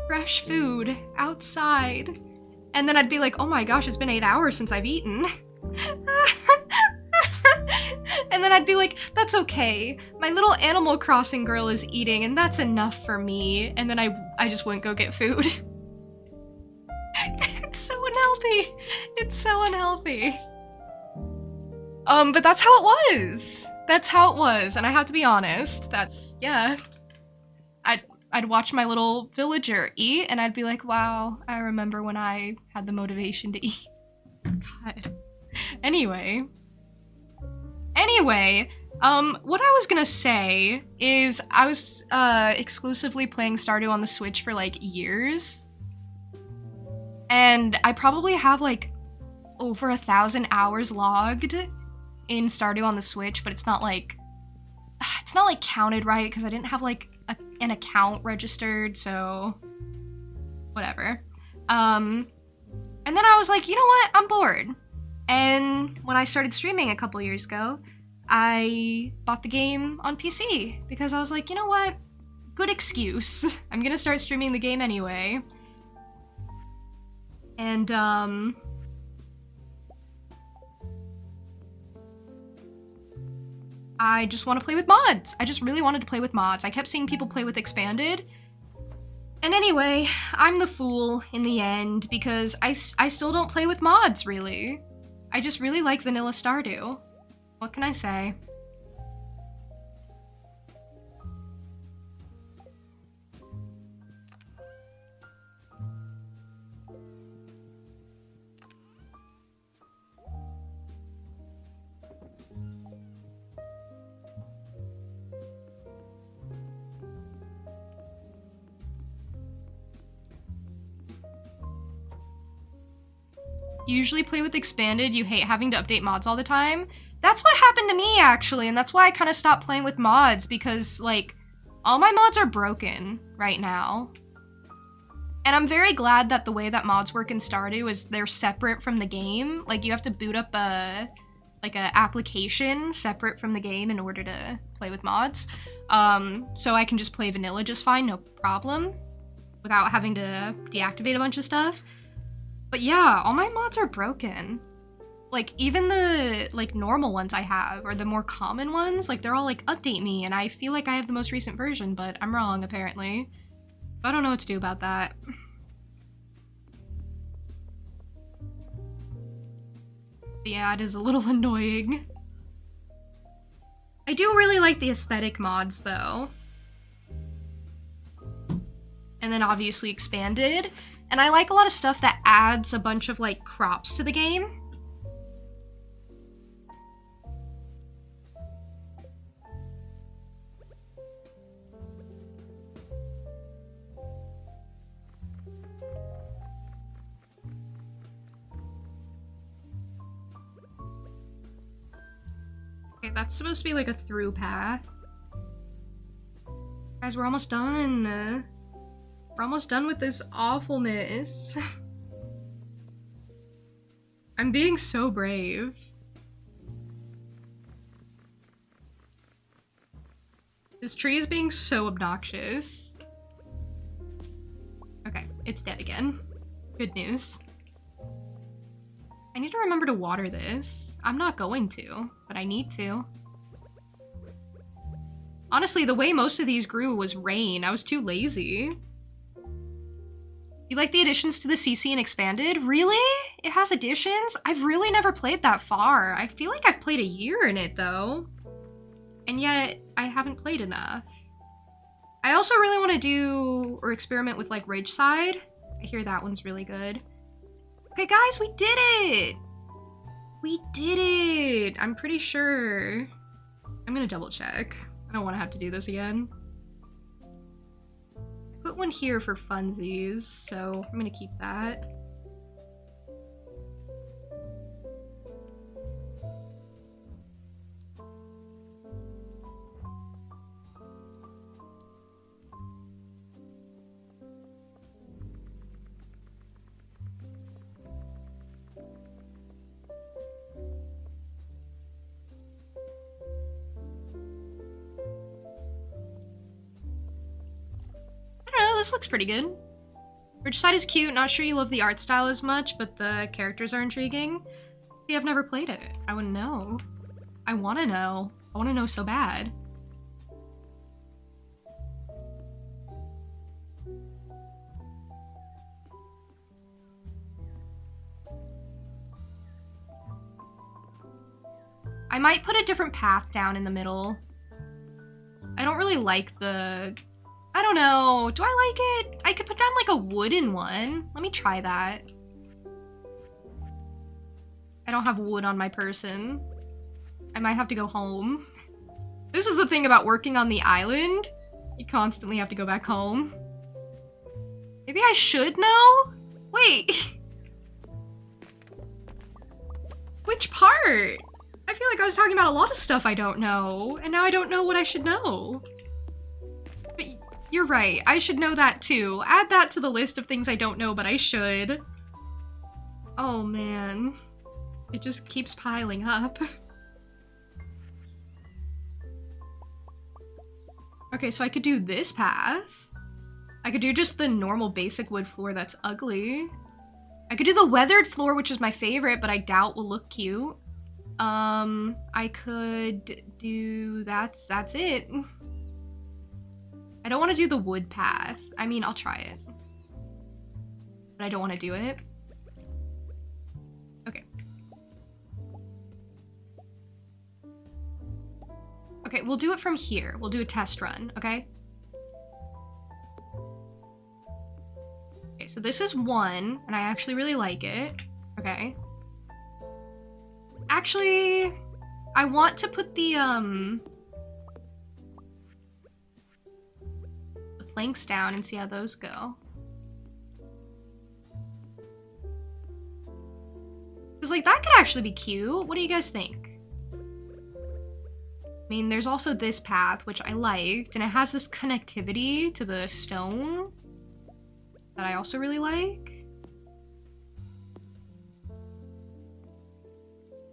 Speaker 1: Fresh food, outside. And then I'd be like, oh my gosh, it's been 8 hours since I've eaten. And then I'd be like, that's okay. My little Animal Crossing girl is eating, and that's enough for me. And then I just wouldn't go get food. It's so unhealthy. It's so unhealthy. But that's how it was. That's how it was, and I have to be honest. That's, yeah. I'd watch my little villager eat, and I'd be like, wow, I remember when I had the motivation to eat. God. Anyway, what I was gonna say is I was exclusively playing Stardew on the Switch for like years. And I probably have like over 1,000 hours logged in Stardew on the Switch, but it's not like counted right because I didn't have like an account registered, so whatever. And then I was like, you know what? I'm bored. And when I started streaming a couple years ago, I bought the game on PC because I was like, you know what? Good excuse. I'm gonna start streaming the game anyway. And, I just want to play with mods. I just really wanted to play with mods. I kept seeing people play with Expanded. And anyway, I'm the fool in the end because I still don't play with mods, really. I just really like vanilla Stardew. What can I say? You usually play with Expanded, you hate having to update mods all the time. That's what happened to me, actually, and that's why I kind of stopped playing with mods, because, like, all my mods are broken right now. And I'm very glad that the way that mods work in Stardew is they're separate from the game. Like, you have to boot up a application separate from the game in order to play with mods. So I can just play vanilla just fine, no problem, without having to deactivate a bunch of stuff. But yeah, all my mods are broken. Like, even the, like, normal ones I have, or the more common ones, like, they're all like, update me, and I feel like I have the most recent version, but I'm wrong, apparently. I don't know what to do about that. But yeah, it is a little annoying. I do really like the aesthetic mods, though. And then obviously Expanded. And I like a lot of stuff that adds a bunch of, like, crops to the game. Okay, that's supposed to be like a through path. Guys, we're almost done. We're almost done with this awfulness. I'm being so brave. This tree is being so obnoxious. Okay, it's dead again. Good news. I need to remember to water this. I'm not going to, but I need to. Honestly, the way most of these grew was rain. I was too lazy. You like the additions to the CC and Expanded? Really? It has additions? I've really never played that far. I feel like I've played a year in it, though. And yet, I haven't played enough. I also really want to do, or experiment with, like, Ridgeside. I hear that one's really good. Okay, guys, we did it! We did it! I'm pretty sure. I'm gonna double check. I don't want to have to do this again. Put one here for funsies, so I'm gonna keep that. this looks pretty good. Ridgeside is cute. Not sure you love the art style as much, but the characters are intriguing. See, I've never played it. I wouldn't know. I want to know. I want to know so bad. I might put a different path down in the middle. I don't really like the... I don't know. Do I like it? I could put down like a wooden one. Let me try that. I don't have wood on my person. I might have to go home. This is the thing about working on the island. You constantly have to go back home. Maybe I should know? Wait. Which part? I feel like I was talking about a lot of stuff I don't know, and now I don't know what I should know. But you're right, I should know that too. Add that to the list of things I don't know, but I should. Oh man. It just keeps piling up. Okay, so I could do this path. I could do just the normal basic wood floor that's ugly. I could do the weathered floor, which is my favorite, but I doubt will look cute. I could do... that's it. I don't want to do the wood path. I mean, I'll try it. But I don't want to do it. Okay. Okay, we'll do it from here. We'll do a test run, okay? Okay, so this is 1, and I actually really like it. Okay. Actually, I want to put the planks down and see how those go. Because, like, that could actually be cute. What do you guys think? I mean, there's also this path, which I liked, and it has this connectivity to the stone that I also really like.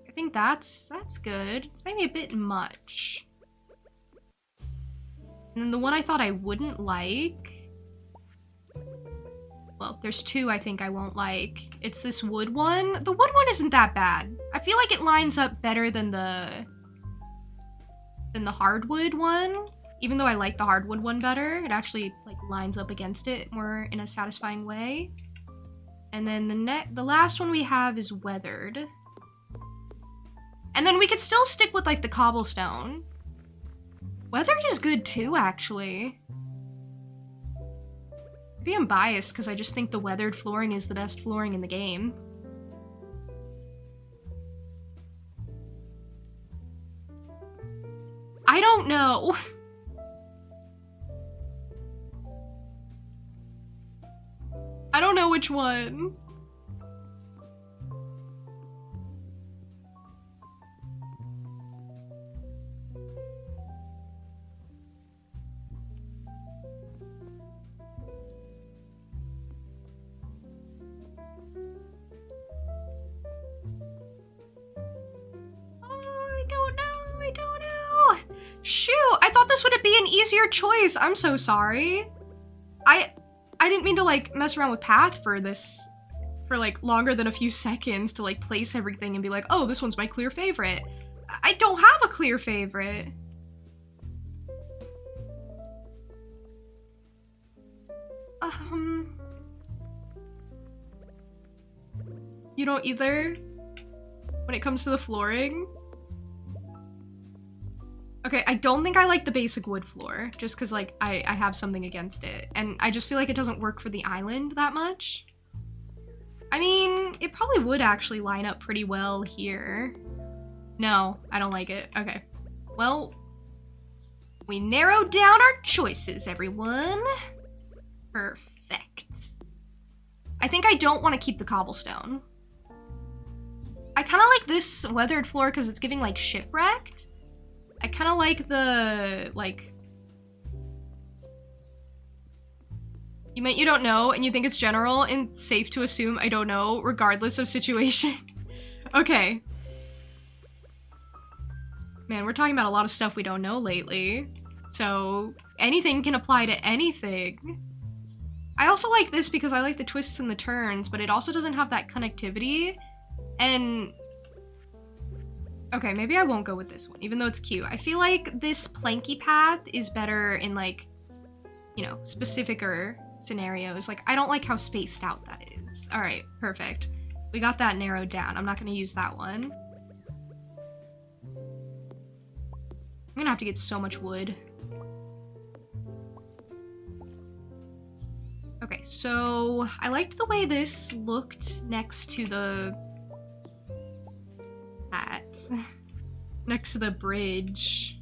Speaker 1: I think that's good. It's maybe a bit much. And then the one I thought I wouldn't like... well, there's 2 I think I won't like. It's this wood one. The wood one isn't that bad. I feel like it lines up better than the hardwood one. Even though I like the hardwood one better, it actually like lines up against it more in a satisfying way. And then the last one we have is weathered. And then we could still stick with like the cobblestone. Weathered is good too, actually. Maybe I'm biased because I just think the weathered flooring is the best flooring in the game. I don't know. I don't know which one. Shoot, I thought this would be an easier choice. I'm so sorry. I didn't mean to like mess around with path for this for like longer than a few seconds to like place everything and be like, oh, this one's my clear favorite. I don't have a clear favorite. You don't either? When it comes to the flooring? Okay, I don't think I like the basic wood floor, just because, like, I have something against it. And I just feel like it doesn't work for the island that much. I mean, it probably would actually line up pretty well here. No, I don't like it. Okay. Well, we narrowed down our choices, everyone. Perfect. I think I don't want to keep the cobblestone. I kind of like this weathered floor because it's giving, like, shipwrecked. I kind of like the, like... You don't know, and you think it's general and safe to assume I don't know, regardless of situation. Okay. Man, we're talking about a lot of stuff we don't know lately. So, anything can apply to anything. I also like this because I like the twists and the turns, but it also doesn't have that connectivity. And okay, maybe I won't go with this one, even though it's cute. I feel like this planky path is better in like, you know, specificer scenarios. Like, I don't like how spaced out that is. All right, perfect. We got that narrowed down. I'm not gonna use that one. I'm gonna have to get so much wood. Okay, so I liked the way this looked next to the next to the bridge.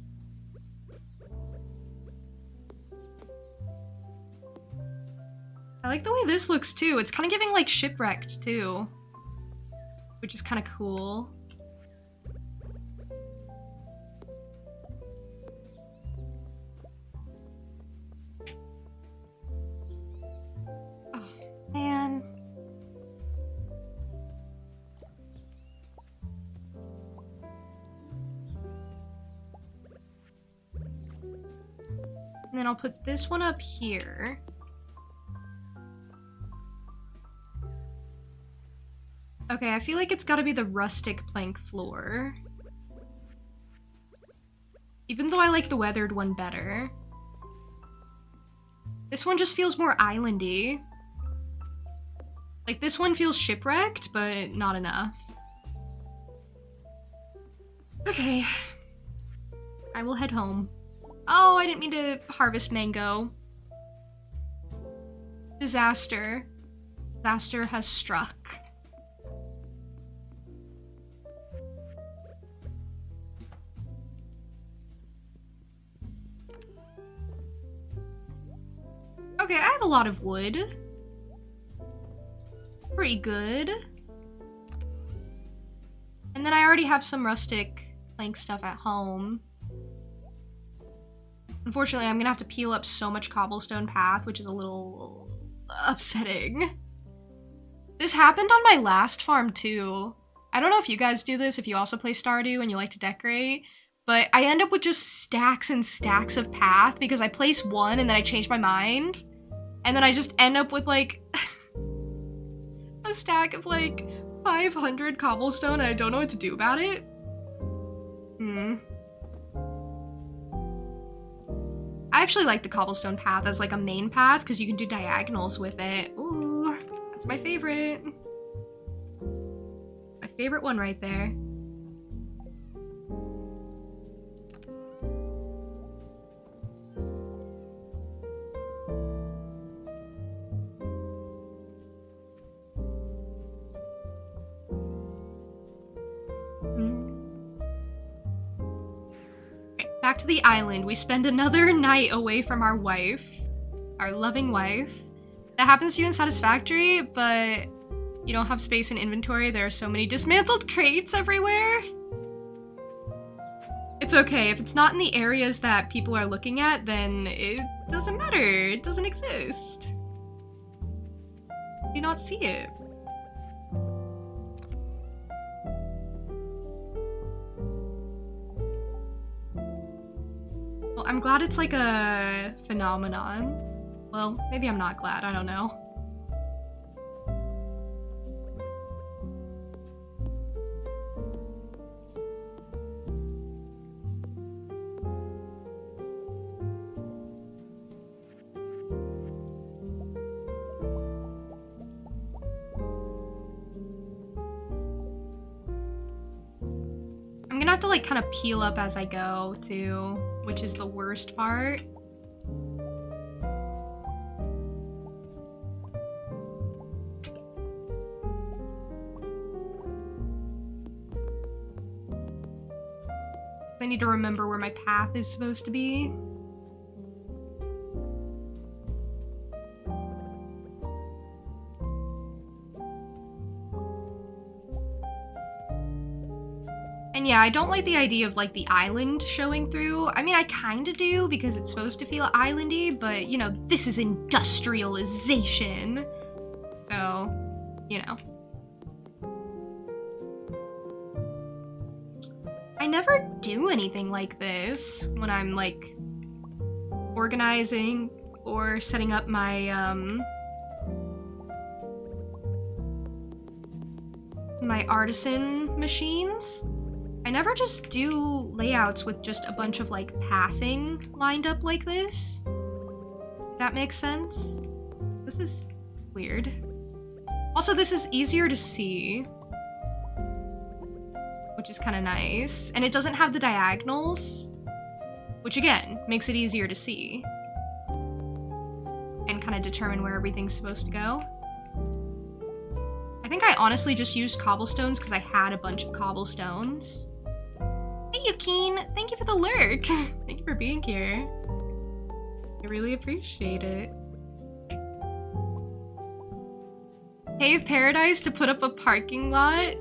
Speaker 1: I like the way this looks too. It's kind of giving like Shipwrecked too, which is kind of cool. Oh, man. And then I'll put this one up here. Okay, I feel like it's gotta be the rustic plank floor. Even though I like the weathered one better. This one just feels more islandy. Like, this one feels shipwrecked, but not enough. Okay. I will head home. Oh, I didn't mean to harvest mango. Disaster. Disaster has struck. Okay, I have a lot of wood. Pretty good. And then I already have some rustic plank stuff at home. Unfortunately, I'm gonna have to peel up so much cobblestone path, which is a little upsetting. This happened on my last farm too. I don't know if you guys do this, if you also play Stardew and you like to decorate, but I end up with just stacks and stacks of path because I place one and then I change my mind. And then I just end up with like a stack of like 500 cobblestone and I don't know what to do about it. I actually like the cobblestone path as like a main path because you can do diagonals with it. Ooh, that's my favorite. My favorite one right there. Back to the island. We spend another night away from our wife. Our loving wife. That happens to you in Satisfactory, but you don't have space in inventory. There are so many dismantled crates everywhere. It's okay. If it's not in the areas that people are looking at, then it doesn't matter. It doesn't exist. You do not see it. Well, I'm glad it's like a phenomenon. Well, maybe I'm not glad, I don't know. I'm gonna have to like kind of peel up as I go too, which is the worst part. I need to remember where my path is supposed to be. And yeah, I don't like the idea of like the island showing through. I mean, I kinda do because it's supposed to feel islandy, but you know, this is industrialization. So, you know. I never do anything like this when I'm like organizing or setting up my my artisan machines. I never just do layouts with just a bunch of like pathing lined up like this. If that makes sense. This is weird. Also, this is easier to see, which is kind of nice. And it doesn't have the diagonals, which again, makes it easier to see and kind of determine where everything's supposed to go. I think I honestly just used cobblestones because I had a bunch of cobblestones. Hey, Yukine! Thank you for the lurk! Thank you for being here. I really appreciate it. Cave Paradise to put up a parking lot?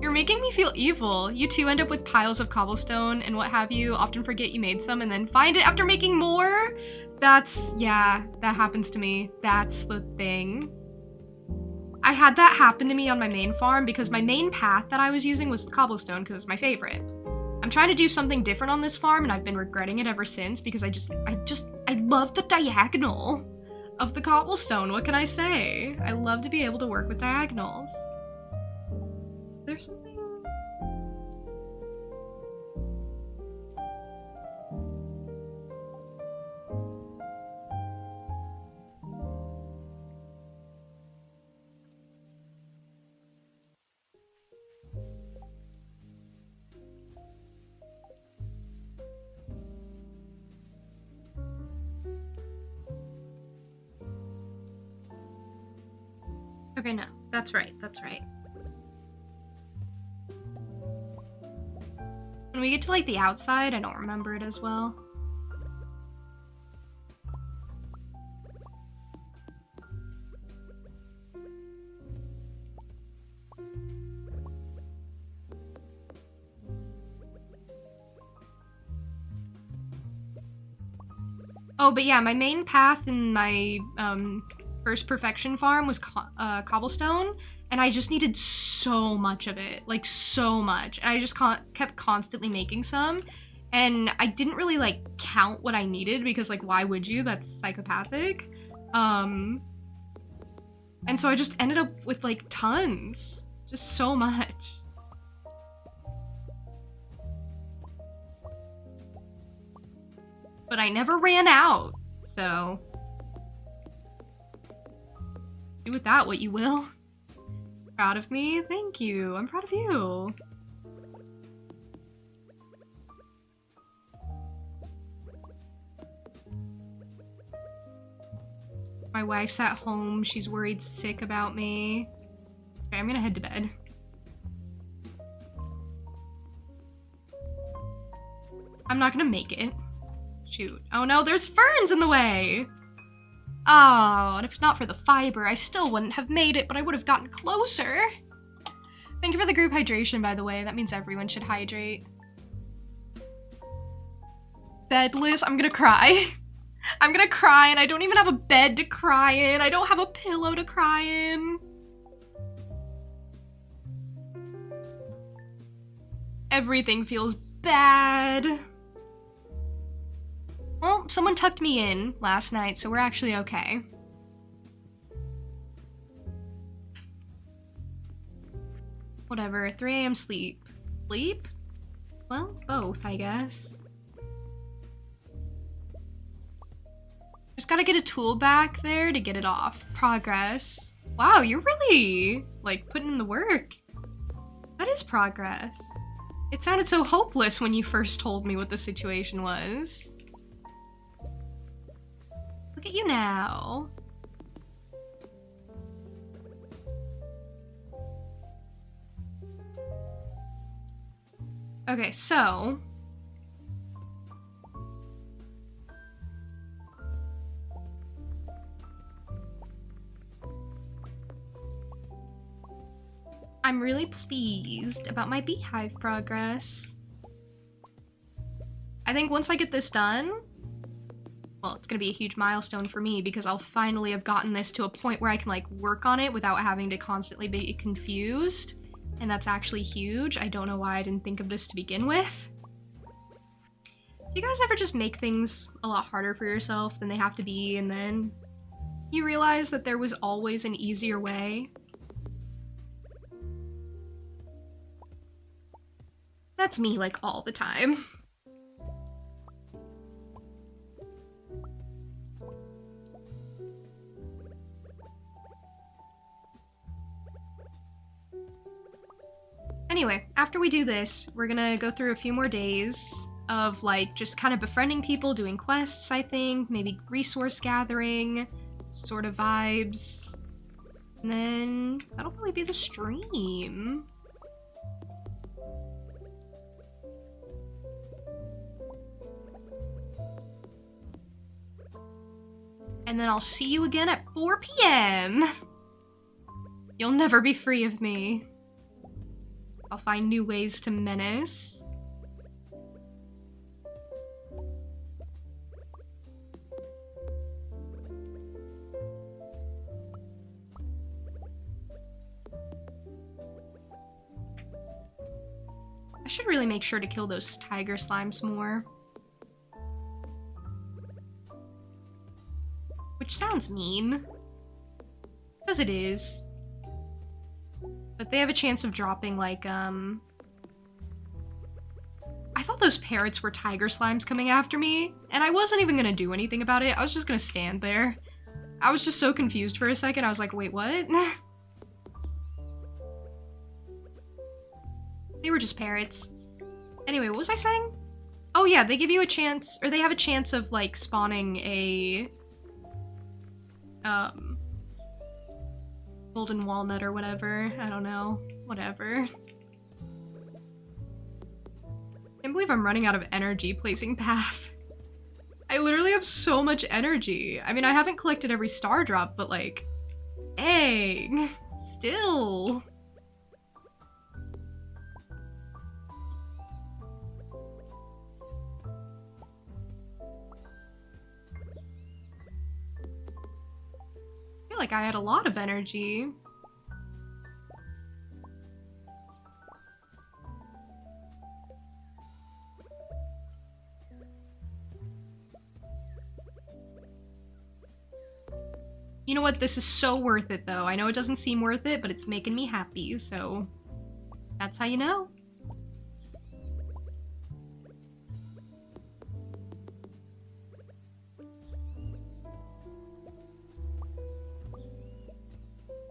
Speaker 1: You're making me feel evil. You too end up with piles of cobblestone and what have you, often forget you made some and then find it after making more? Yeah, that happens to me. That's the thing. I had that happen to me on my main farm because my main path that I was using was cobblestone because it's my favorite. I'm trying to do something different on this farm and I've been regretting it ever since because I love the diagonal of the cobblestone. What can I say? I love to be able to work with diagonals. There's something. Okay, no, that's right, that's right. When we get to like the outside, I don't remember it as well. Oh, but yeah, my main path in my first perfection farm was cobblestone, and I just needed so much of it, like so much. And I just kept constantly making some, and I didn't really like count what I needed because like why would you? That's psychopathic. And so I just ended up with like tons, just so much. But I never ran out, so do with that what you will. Proud of me? Thank you. I'm proud of you. My wife's at home. She's worried sick about me. Okay, I'm gonna head to bed. I'm not gonna make it. Shoot. Oh no, there's ferns in the way! Oh, and if not for the fiber, I still wouldn't have made it, but I would have gotten closer. Thank you for the group hydration, by the way. That means everyone should hydrate. Bedless? I'm gonna cry. I'm gonna cry, and I don't even have a bed to cry in. I don't have a pillow to cry in. Everything feels bad. Well, someone tucked me in last night, so we're actually okay. Whatever, 3 AM sleep. Sleep? Well, both, I guess. Just gotta get a tool back there to get it off. Progress. Wow, you're really, like, putting in the work. That is progress. It sounded so hopeless when you first told me what the situation was. Look at you now. Okay, so I'm really pleased about my beehive progress. I think once I get this done, well, it's gonna be a huge milestone for me because I'll finally have gotten this to a point where I can like work on it without having to constantly be confused. And that's actually huge. I don't know why I didn't think of this to begin with. Do you guys ever just make things a lot harder for yourself than they have to be, and then you realize that there was always an easier way? That's me, like, all the time. Anyway, after we do this, we're gonna go through a few more days of, like, just kind of befriending people, doing quests, I think, maybe resource gathering, sort of vibes. And then that'll probably be the stream. And then I'll see you again at 4 p.m. You'll never be free of me. I'll find new ways to menace. I should really make sure to kill those tiger slimes more. Which sounds mean. Because it is. But they have a chance of dropping, like, I thought those parrots were tiger slimes coming after me, and I wasn't even gonna do anything about it. I was just gonna stand there. I was just so confused for a second. I was like, wait, what? They were just parrots. Anyway, what was I saying? Oh yeah, they give you a chance, or they have a chance of, like, spawning a, golden walnut or whatever. I don't know. Whatever. Can't believe I'm running out of energy placing path. I literally have so much energy. I mean, I haven't collected every star drop, but like, dang, still. I feel like I had a lot of energy. You know what? This is so worth it, though. I know it doesn't seem worth it, but it's making me happy, so that's how you know.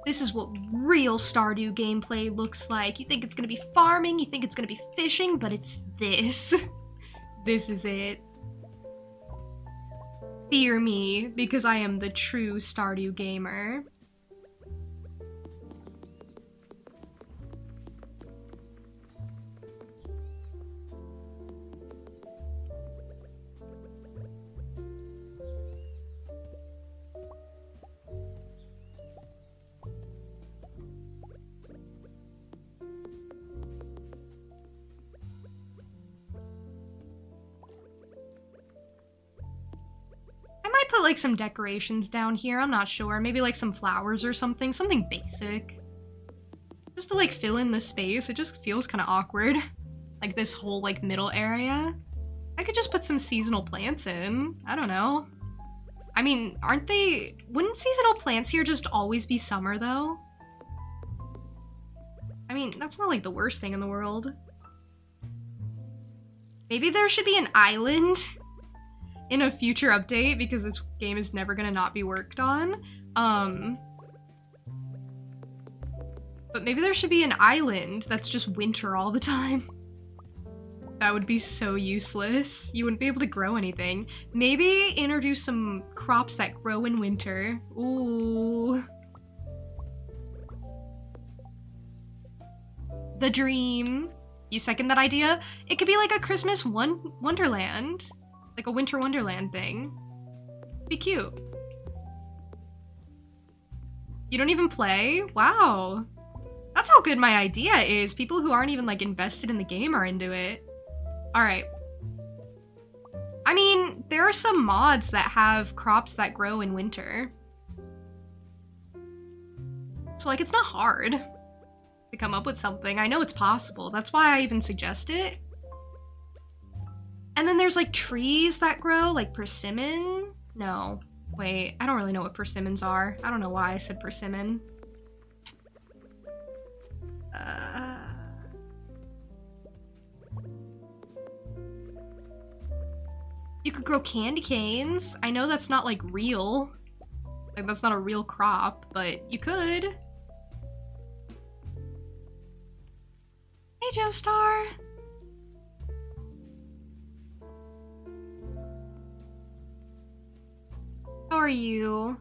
Speaker 1: This is what real Stardew gameplay looks like. You think it's gonna be farming, you think it's gonna be fishing, but it's this. This is it. Fear me, because I am the true Stardew gamer. Put like some decorations down here, I'm not sure. Maybe like some flowers or something basic. Just to like fill in the space. It just feels kind of awkward. Like this whole like middle area. I could just put some seasonal plants in. I don't know. I mean, wouldn't seasonal plants here just always be summer though? I mean, that's not like the worst thing in the world. Maybe there should be an island in a future update, because this game is never gonna not be worked on. But maybe there should be an island that's just winter all the time. That would be so useless. You wouldn't be able to grow anything. Maybe introduce some crops that grow in winter. Ooh. The dream. You second that idea? It could be like a Christmas wonderland. Like a winter wonderland thing. Be cute. You don't even play? Wow. That's how good my idea is. People who aren't even like invested in the game are into it. Alright. I mean, there are some mods that have crops that grow in winter. So like, it's not hard to come up with something. I know it's possible. That's why I even suggest it. And then there's like trees that grow, like persimmon. No, wait, I don't really know what persimmons are. I don't know why I said persimmon. You could grow candy canes. I know that's not like real. Like that's not a real crop, but you could. Hey, Joestar. How are you?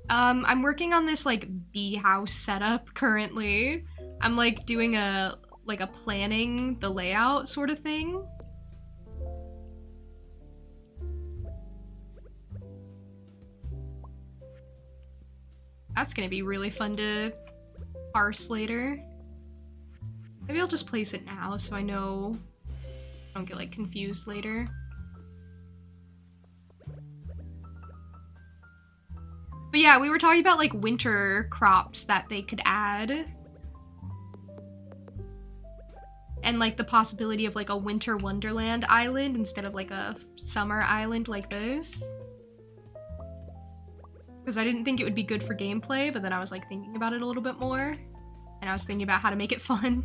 Speaker 1: I'm working on this like bee house setup currently. I'm like doing a planning the layout sort of thing. That's gonna be really fun to parse later. Maybe I'll just place it now so I know I don't get like confused later. But yeah, we were talking about like winter crops that they could add. And like the possibility of like a winter wonderland island instead of like a summer island like this. Because I didn't think it would be good for gameplay, but then I was like thinking about it a little bit more. And I was thinking about how to make it fun.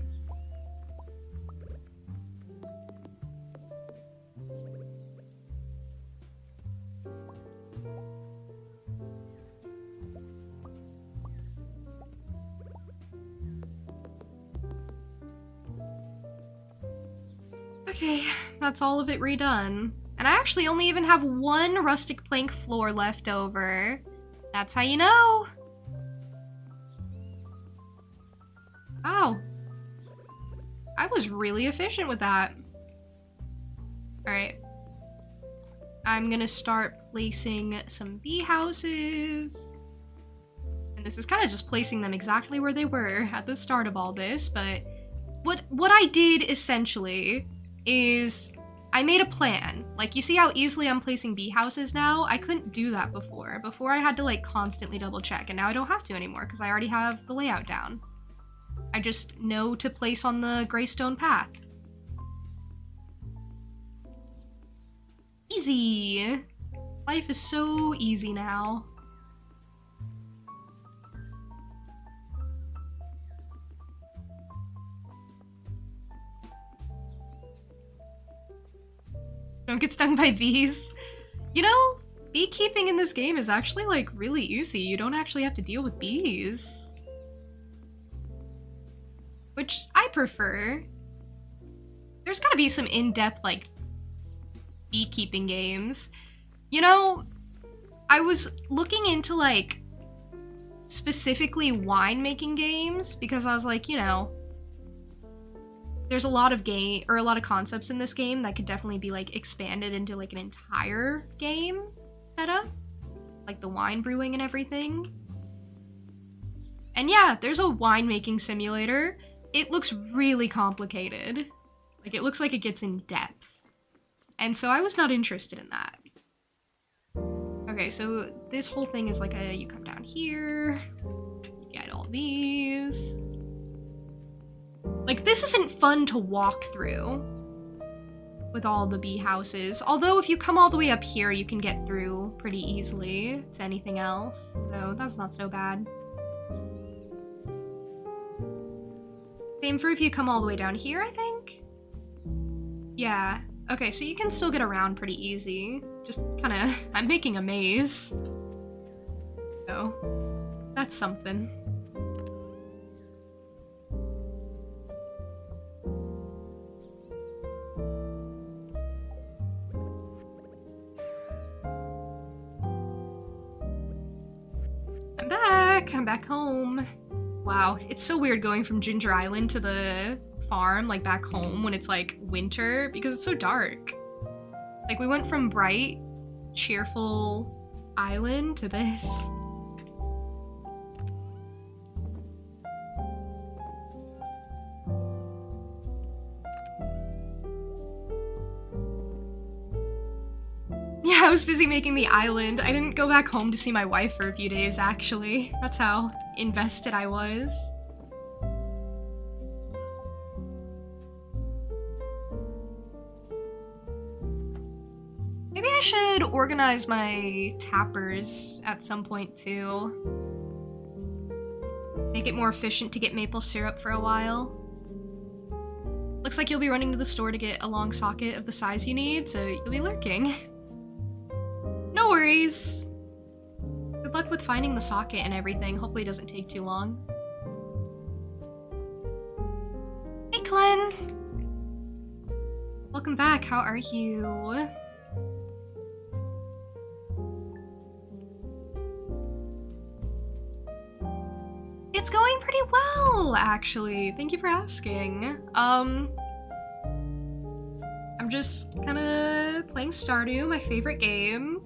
Speaker 1: Okay, that's all of it redone. And I actually only even have one rustic plank floor left over. That's how you know. Wow. I was really efficient with that. Alright. I'm gonna start placing some bee houses. And this is kind of just placing them exactly where they were at the start of all this, but what I did essentially is I made a plan. Like, you see how easily I'm placing bee houses now? I couldn't do that before. Before I had to like constantly double check, and now I don't have to anymore because I already have the layout down. I just know to place on the Greystone path. Easy! Life is so easy now. Don't get stung by bees. You know, beekeeping in this game is actually like really easy. You don't actually have to deal with bees. Which I prefer. There's gotta be some in-depth like beekeeping games. You know, I was looking into like specifically winemaking games because I was like, you know, there's a lot of concepts in this game that could definitely be like expanded into like an entire game setup, like the wine brewing and everything. And yeah, there's a winemaking simulator. It looks really complicated. Like, it looks like it gets in depth. And so I was not interested in that. Okay, so this whole thing is like you come down here, you get all these. Like, this isn't fun to walk through with all the bee houses. Although if you come all the way up here, you can get through pretty easily to anything else. So that's not so bad. Same for if you come all the way down here, I think? Yeah. Okay, so you can still get around pretty easy. Just kinda, I'm making a maze. So, that's something. I'm back home. Wow, it's so weird going from Ginger Island to the farm, like back home when it's like winter because it's so dark. Like, we went from bright, cheerful island to this. Yeah, I was busy making the island. I didn't go back home to see my wife for a few days, actually. That's how invested I was. Maybe I should organize my tappers at some point, too. Make it more efficient to get maple syrup for a while. Looks looks like you'll be running to the store to get a long socket of the size you need, so you'll be lurking. No worries. Good luck with finding the socket and everything. Hopefully it doesn't take too long. Hey, Glenn! Welcome back, how are you? It's going pretty well, actually. Thank you for asking. I'm just kinda playing Stardew, my favorite game.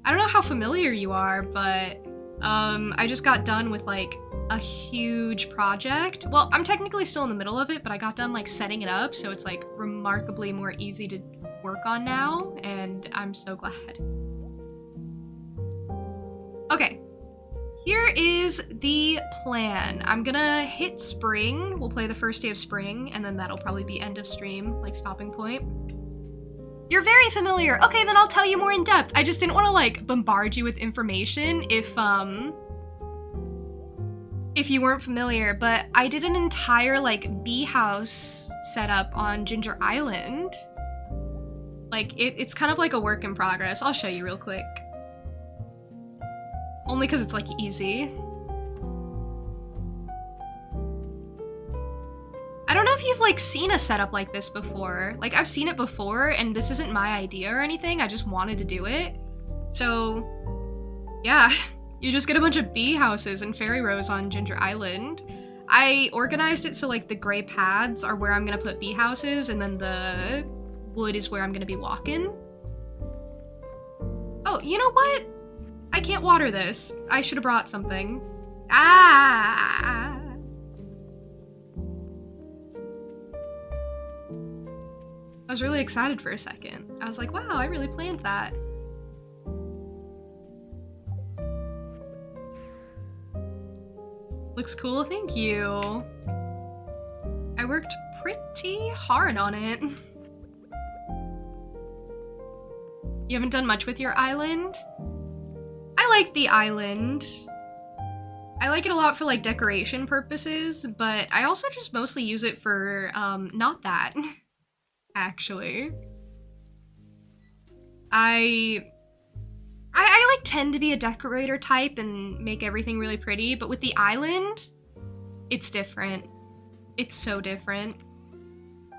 Speaker 1: I don't know how familiar you are, but I just got done with like a huge project. Well, I'm technically still in the middle of it, but I got done like setting it up, so it's like remarkably more easy to work on now, and I'm so glad. Okay, here is the plan. I'm gonna hit spring. We'll play the first day of spring, and then that'll probably be end of stream, like stopping point. You're very familiar. Okay, then I'll tell you more in depth. I just didn't want to like bombard you with information if you weren't familiar, but I did an entire like bee house setup on Ginger Island. Like it's kind of like a work in progress. I'll show you real quick. Only because it's like easy. I don't know if you've like seen a setup like this before. Like I've seen it before and this isn't my idea or anything. I just wanted to do it. So yeah, you just get a bunch of bee houses and fairy rows on Ginger Island. I organized it so like the gray paths are where I'm gonna put bee houses and then the wood is where I'm gonna be walking. Oh, you know what? I can't water this. I should have brought something. Ah! I was really excited for a second. I was like, wow, I really planned that. Looks cool, thank you. I worked pretty hard on it. You haven't done much with your island? I like the island. I like it a lot for like decoration purposes, but I also just mostly use it for not that. Actually. I like tend to be a decorator type and make everything really pretty, but with the island, it's different. It's so different.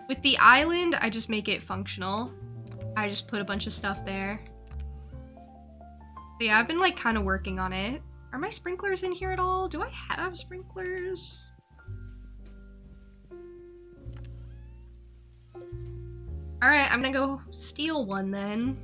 Speaker 1: With the island, I just make it functional. I just put a bunch of stuff there. So yeah, I've been like kind of working on it. Are my sprinklers in here at all? Do I have sprinklers? Alright, I'm gonna go steal one then.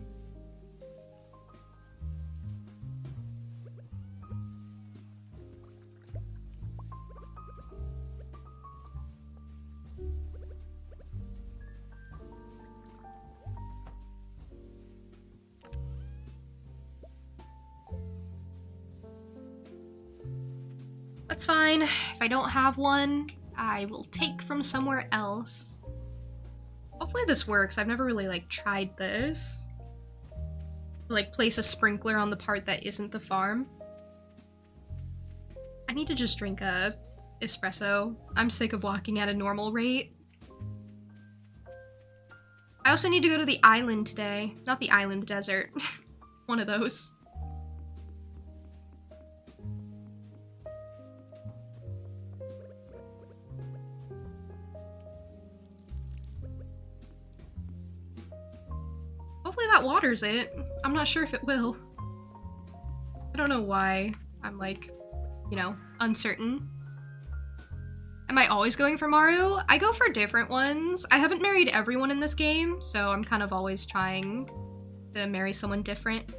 Speaker 1: That's fine. If I don't have one, I will take from somewhere else. Hopefully this works. I've never really like tried this. Like place a sprinkler on the part that isn't the farm. I need to just drink a espresso. I'm sick of walking at a normal rate. I also need to go to the island today. Not the island, the desert. One of those. Hopefully that waters it. I'm not sure if it will. I don't know why I'm like, you know, uncertain. Am I always going for Maru? I go for different ones. I haven't married everyone in this game, so I'm kind of always trying to marry someone different.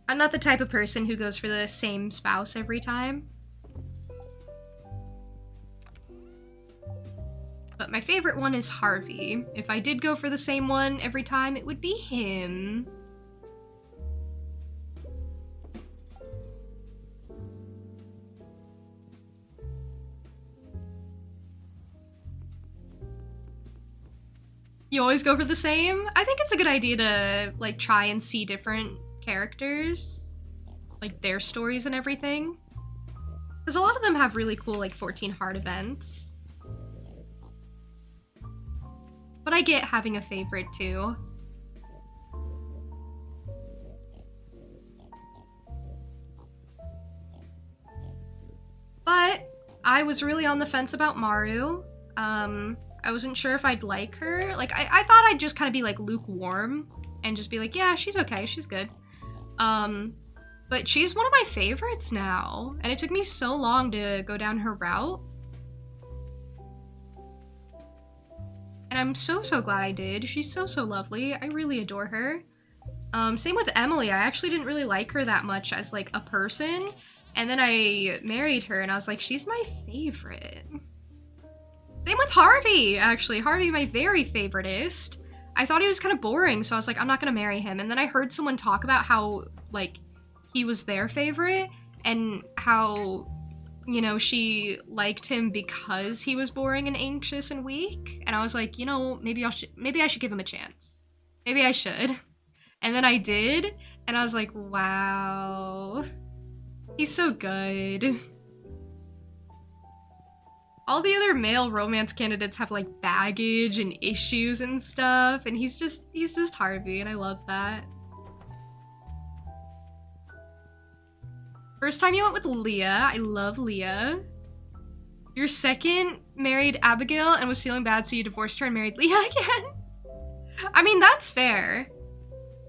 Speaker 1: I'm not the type of person who goes for the same spouse every time. But my favorite one is Harvey. If I did go for the same one every time, it would be him. You always go for the same? I think it's a good idea to like try and see different characters, like their stories and everything. Because a lot of them have really cool like 14 heart events. but I get having a favorite too. But I was really on the fence about Maru. I wasn't sure if I'd like her. Like, I thought I'd just kind of be like lukewarm and just be like, yeah, she's okay, she's good. But she's one of my favorites now, and it took me so long to go down her route. And I'm so glad I did. She's so lovely. I really adore her. Same with Emily. I actually didn't really like her that much as like a person, and then I married her and I was like, she's my favorite. Same with Harvey, actually. Harvey, my very favoriteest. I thought he was kind of boring, so I was like, I'm not gonna marry him. And then I heard someone talk about how, like, he was their favorite, and how, you know, she liked him because he was boring and anxious and weak. And I was like, you know, maybe I should give him a chance. Maybe I should. And then I did, and I was like, wow. He's so good. All the other male romance candidates have like baggage and issues and stuff, and he's just Harvey, and I love that. First time you went with Leah. I love Leah. Your second married Abigail and was feeling bad, so you divorced her and married Leah again. I mean, that's fair.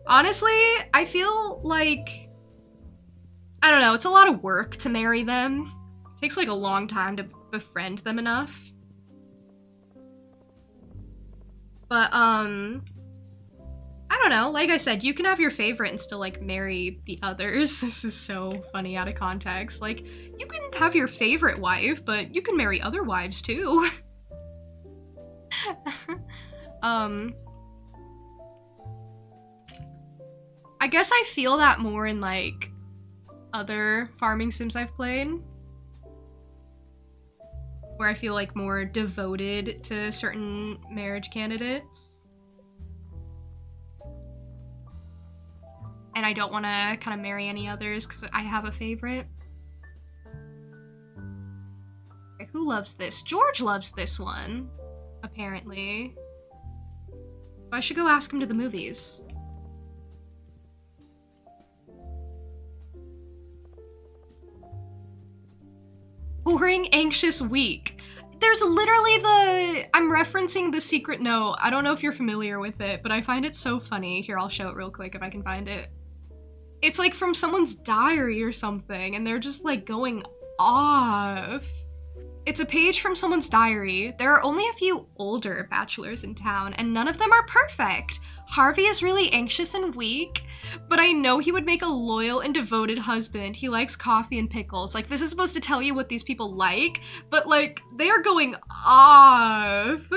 Speaker 1: Honestly, I feel like, I don't know, it's a lot of work to marry them. It takes like a long time to befriend them enough. But, I don't know, like I said, you can have your favorite and still, like, marry the others. This is so funny out of context. Like, you can have your favorite wife, but you can marry other wives, too. I guess I feel that more in, like, other farming sims I've played, where I feel, like, more devoted to certain marriage candidates. And I don't want to kind of marry any others because I have a favorite. Okay, who loves this? George loves this one, apparently. I should go ask him to the movies. Boring, anxious, weak. There's literally I'm referencing The Secret Note. I don't know if you're familiar with it, but I find it so funny. Here, I'll show it real quick if I can find it. It's like from someone's diary or something, and they're just like going off. It's a page from someone's diary. There are only a few older bachelors in town, and none of them are perfect. Harvey is really anxious and weak, but I know he would make a loyal and devoted husband. He likes coffee and pickles. Like, this is supposed to tell you what these people like, but like, they are going off.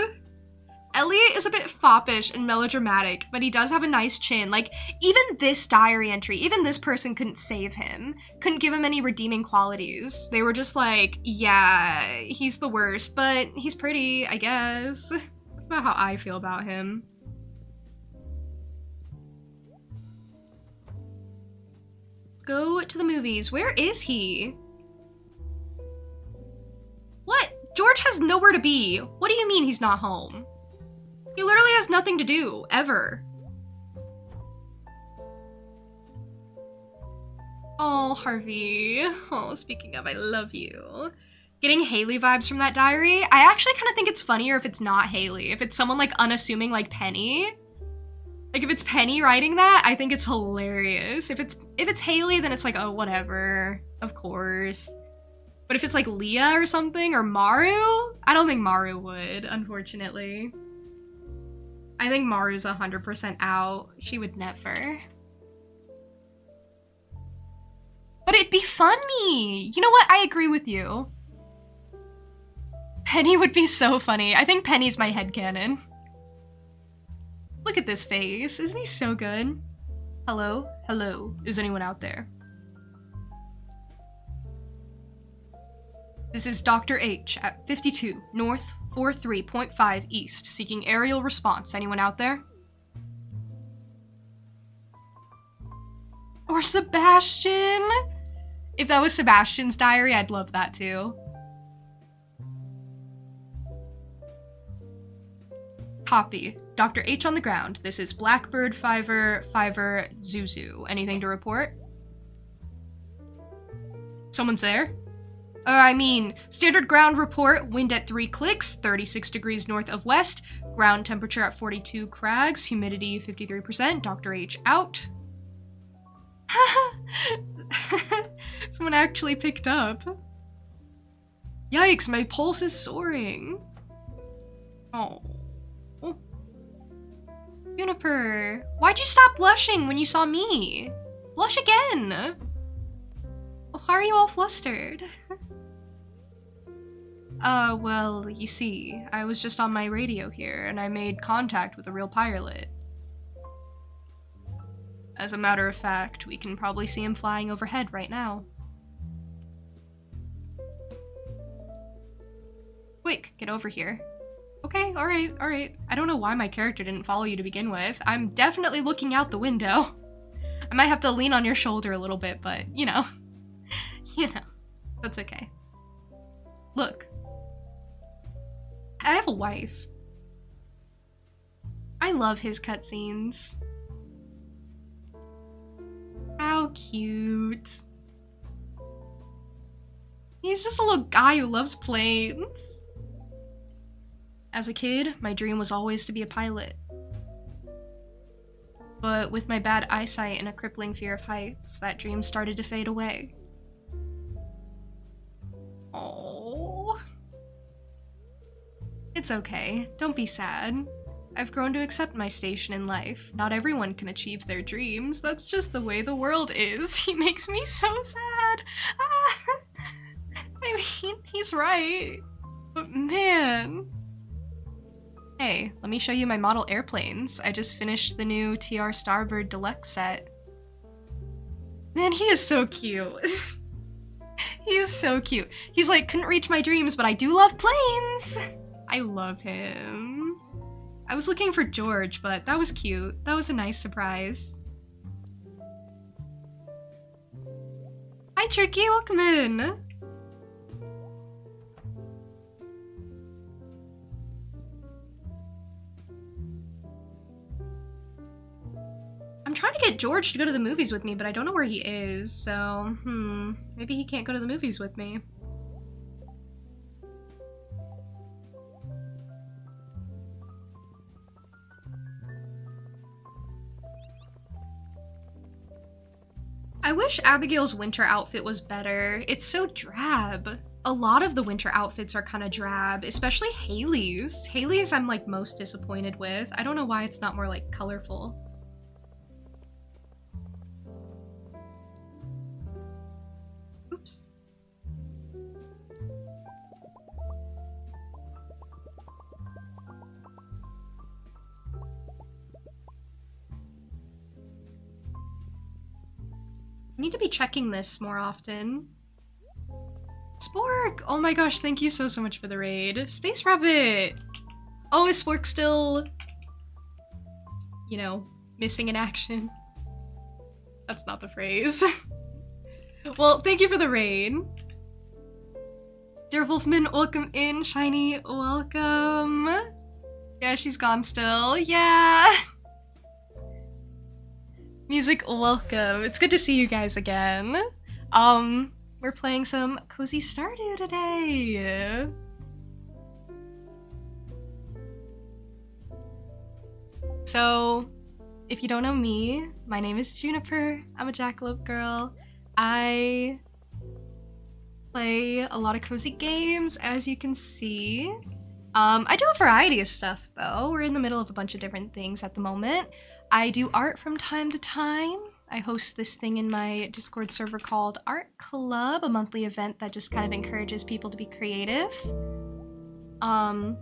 Speaker 1: Elliot is a bit foppish and melodramatic, but he does have a nice chin. Like, even this diary entry, even this person couldn't save him, couldn't give him any redeeming qualities. They were just like, yeah, he's the worst, but he's pretty, I guess. That's about how I feel about him. Let's go to the movies. Where is he? What? George has nowhere to be. What do you mean he's not home? He literally has nothing to do, ever. Oh, Harvey. Oh, speaking of, I love you. Getting Haley vibes from that diary. I actually kind of think it's funnier if it's not Haley. If it's someone like unassuming like Penny. Like if it's Penny writing that, I think it's hilarious. If it's Haley, then it's like, oh, whatever. Of course. But if it's like Leah or something, or Maru, I don't think Maru would, unfortunately. I think Maru's 100% out. She would never. But it'd be funny. You know what? I agree with you. Penny would be so funny. I think Penny's my headcanon. Look at this face. Isn't he so good? Hello? Hello? Is anyone out there? This is Dr. H at 52 North 43.5 East, seeking aerial response. Anyone out there? Or Sebastian? If that was Sebastian's diary, I'd love that too. copy. Dr. H on the ground. This is Blackbird, Fiverr, Zuzu. Anything to report? Someone's there? I mean, standard ground report, wind at 3 clicks, 36 degrees north of west, ground temperature at 42 crags, humidity 53%, Dr. H out. Someone actually picked up. Yikes, my pulse is soaring. Oh. Juniper, why'd you stop blushing when you saw me? Blush again. Why are you all flustered? Well, you see, I was just on my radio here, and I made contact with a real pilot. As a matter of fact, we can probably see him flying overhead right now. Quick, get over here. Okay, alright. I don't know why my character didn't follow you to begin with. I'm definitely looking out the window. I might have to lean on your shoulder a little bit, but, you know, that's okay. Look. I have a wife. I love his cutscenes. How cute. He's just a little guy who loves planes. As a kid, my dream was always to be a pilot. But with my bad eyesight and a crippling fear of heights, that dream started to fade away. Oh. It's okay. Don't be sad. I've grown to accept my station in life. Not everyone can achieve their dreams. That's just the way the world is. He makes me so sad. I mean, he's right. But man. Hey, let me show you my model airplanes. I just finished the new TR Starbird Deluxe set. Man, he is so cute. He is so cute. He's like, couldn't reach my dreams, but I do love planes. I love him. I was looking for George, but that was cute. That was a nice surprise. Hi, Tricky, welcome in. I'm trying to get George to go to the movies with me, but I don't know where he is, so, maybe he can't go to the movies with me. I wish Abigail's winter outfit was better. It's so drab. A lot of the winter outfits are kind of drab, especially Haley's. Haley's I'm like most disappointed with. I don't know why it's not more like colorful. Oops. I need to be checking this more often. Spork! Oh my gosh, thank you so much for the raid. Space Rabbit! Oh, is Spork still, you know, missing in action? That's not the phrase. Well, thank you for the raid. Dear Wolfman, welcome in. Shiny, welcome. Yeah, she's gone still. Yeah! Music, welcome. It's good to see you guys again. We're playing some Cozy Stardew today. So, if you don't know me, my name is Juniper. I'm a Jackalope girl. I play a lot of cozy games, as you can see. I do a variety of stuff, though. We're in the middle of a bunch of different things at the moment. I do art from time to time. I host this thing in my Discord server called Art Club, a monthly event that just kind of encourages people to be creative. And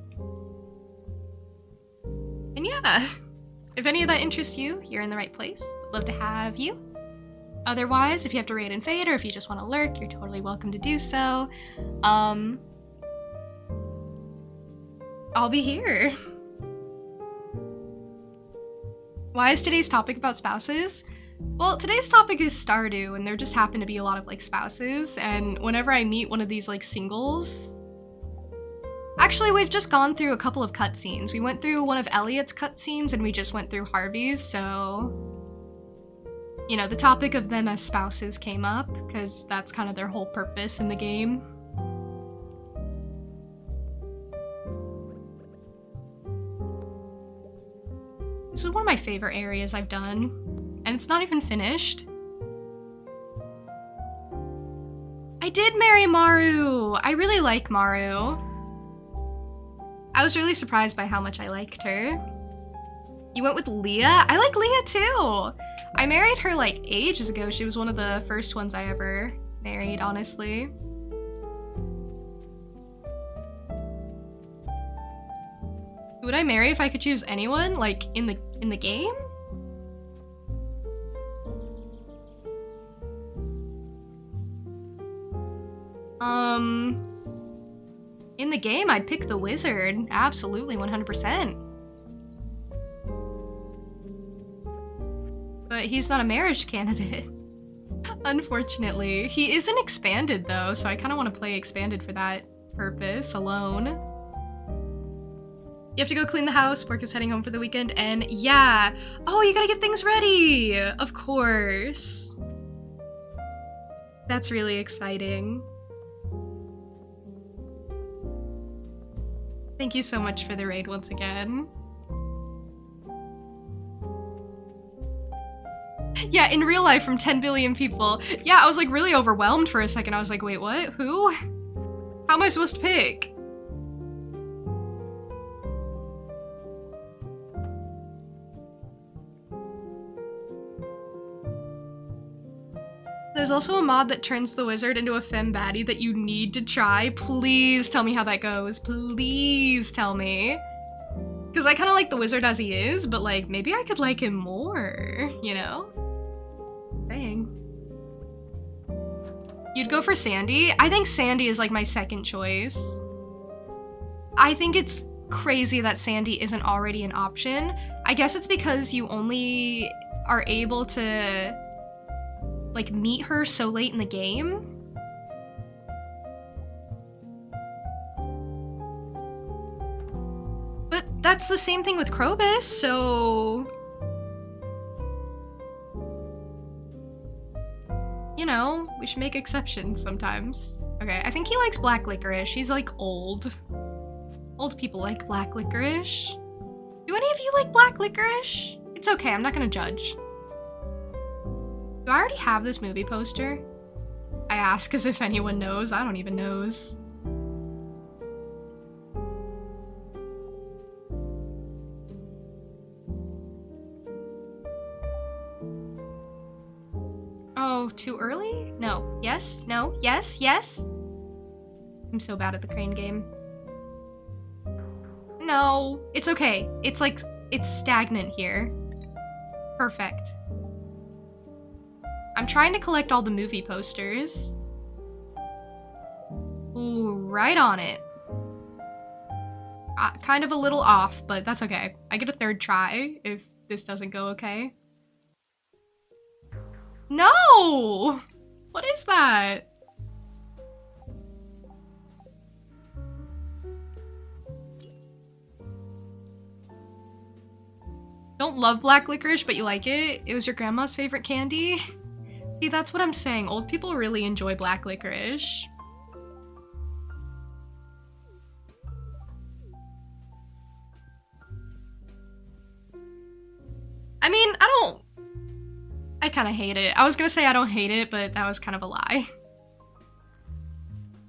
Speaker 1: yeah, if any of that interests you, you're in the right place. Would love to have you. Otherwise, if you have to raid and fade, or if you just want to lurk, you're totally welcome to do so. I'll be here. Why is today's topic about spouses? Well, today's topic is Stardew, and there just happen to be a lot of, like, spouses, and whenever I meet one of these, like, singles... Actually, we've just gone through a couple of cutscenes. We went through one of Elliot's cutscenes and we just went through Harvey's, so... You know, the topic of them as spouses came up, because that's kind of their whole purpose in the game. This is one of my favorite areas I've done, and it's not even finished. I did marry Maru! I really like Maru. I was really surprised by how much I liked her. You went with Leah? I like Leah too! I married her like ages ago. She was one of the first ones I ever married, honestly. Who would I marry if I could choose anyone? Like, in the game? In the game, I'd pick the wizard. Absolutely, 100%. But he's not a marriage candidate. Unfortunately. He isn't expanded though, so I kind of want to play expanded for that purpose alone. You have to go clean the house. Bork is heading home for the weekend, and yeah. Oh, you gotta get things ready! Of course. That's really exciting. Thank you so much for the raid once again. Yeah, in real life from 10 billion people. Yeah, I was like really overwhelmed for a second. I was like, wait, what? Who? How am I supposed to pick? There's also a mod that turns the wizard into a femme baddie that you need to try. Please tell me how that goes. Please tell me. Because I kind of like the wizard as he is, but like, maybe I could like him more, you know? Dang. You'd go for Sandy? I think Sandy is like my second choice. I think it's crazy that Sandy isn't already an option. I guess it's because you only are able to like meet her so late in the game. But that's the same thing with Krobus, so... You know, we should make exceptions sometimes. Okay, I think he likes black licorice. He's like old. Old people like black licorice. Do any of you like black licorice? It's okay, I'm not gonna judge. Do I already have this movie poster? I ask as if anyone knows. I don't even knows. Oh, too early? No. Yes? No? Yes? Yes? I'm so bad at the crane game. No. It's okay. It's like, it's stagnant here. Perfect. I'm trying to collect all the movie posters. Ooh, right on it. Kind of a little off, but that's okay. I get a third try if this doesn't go okay. No! What is that? Don't love black licorice, but you like it? It was your grandma's favorite candy? See, that's what I'm saying. Old people really enjoy black licorice. I mean, I kind of hate it. I was gonna say I don't hate it, but that was kind of a lie.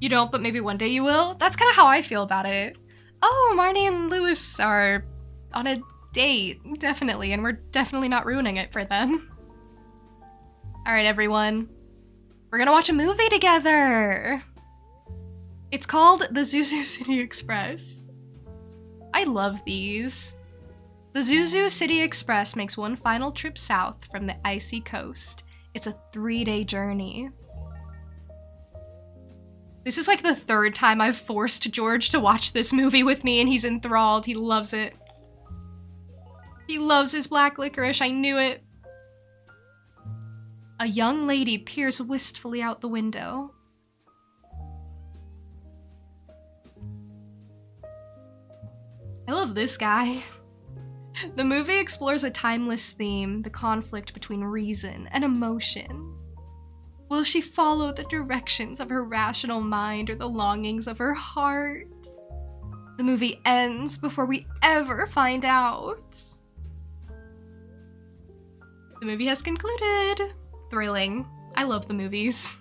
Speaker 1: You don't, but maybe one day you will? That's kind of how I feel about it. Oh, Marnie and Lewis are on a date, definitely, and we're definitely not ruining it for them. Alright, everyone. We're gonna watch a movie together! It's called The Zuzu City Express. I love these. The Zuzu City Express makes one final trip south from the icy coast. It's a 3-day journey. This is like the third time I've forced George to watch this movie with me, and he's enthralled. He loves it. He loves his black licorice. I knew it. A young lady peers wistfully out the window. love this guy. The movie explores a timeless theme, the conflict between reason and emotion. Will she follow the directions of her rational mind or the longings of her heart? The movie ends before we ever find out. The movie has concluded. Thrilling. I love the movies.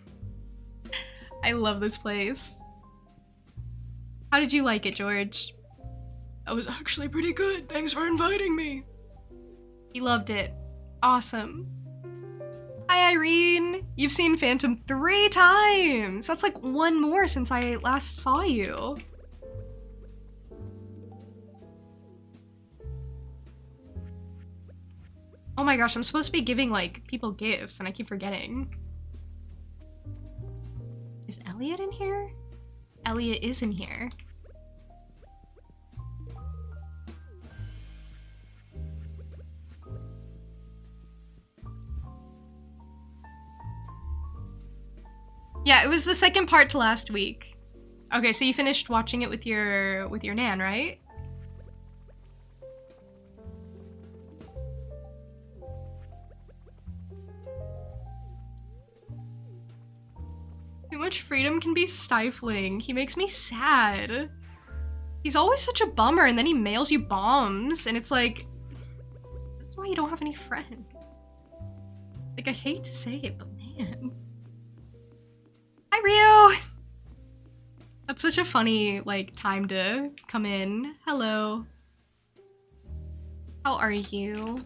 Speaker 1: I love this place. How did you like it, George? That was actually pretty good. Thanks for inviting me. He loved it. Awesome. Hi, Irene. You've seen Phantom 3 times. That's like one more since I last saw you. Oh my gosh, I'm supposed to be giving like people gifts and I keep forgetting. Is Elliot in here? Elliot is in here. Yeah, it was the second part to last week. Okay, so you finished watching it with your nan, right? Too much freedom can be stifling. He makes me sad. He's always such a bummer, and then he mails you bombs, and it's like, this is why you don't have any friends. Like, I hate to say it, but man. Hi, Rio! That's such a funny, like, time to come in. Hello. How are you?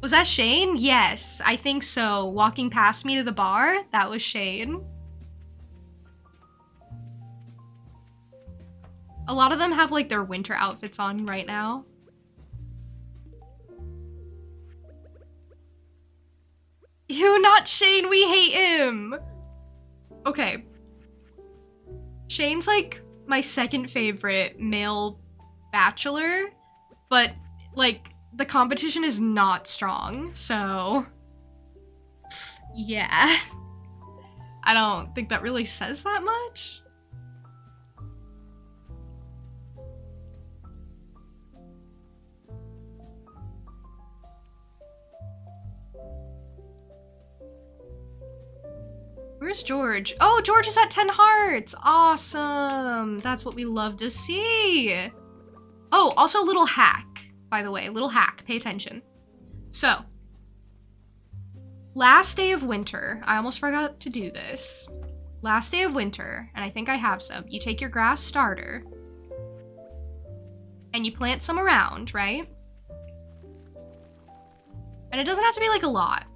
Speaker 1: Was that Shane? Yes, I think so. Walking past me to the bar, that was Shane. A lot of them have, like, their winter outfits on right now. Ew, not Shane, we hate him! Okay. Shane's like my second favorite male bachelor, but like the competition is not strong, so yeah. I don't think that really says that much. Where's George? Oh, George is at 10 hearts. Awesome. That's what we love to see. Oh, also little hack, by the way. Little hack. Pay attention. So, last day of winter. I almost forgot to do this. Last day of winter, and I think I have some. You take your grass starter, and you plant some around, right? And it doesn't have to be like a lot.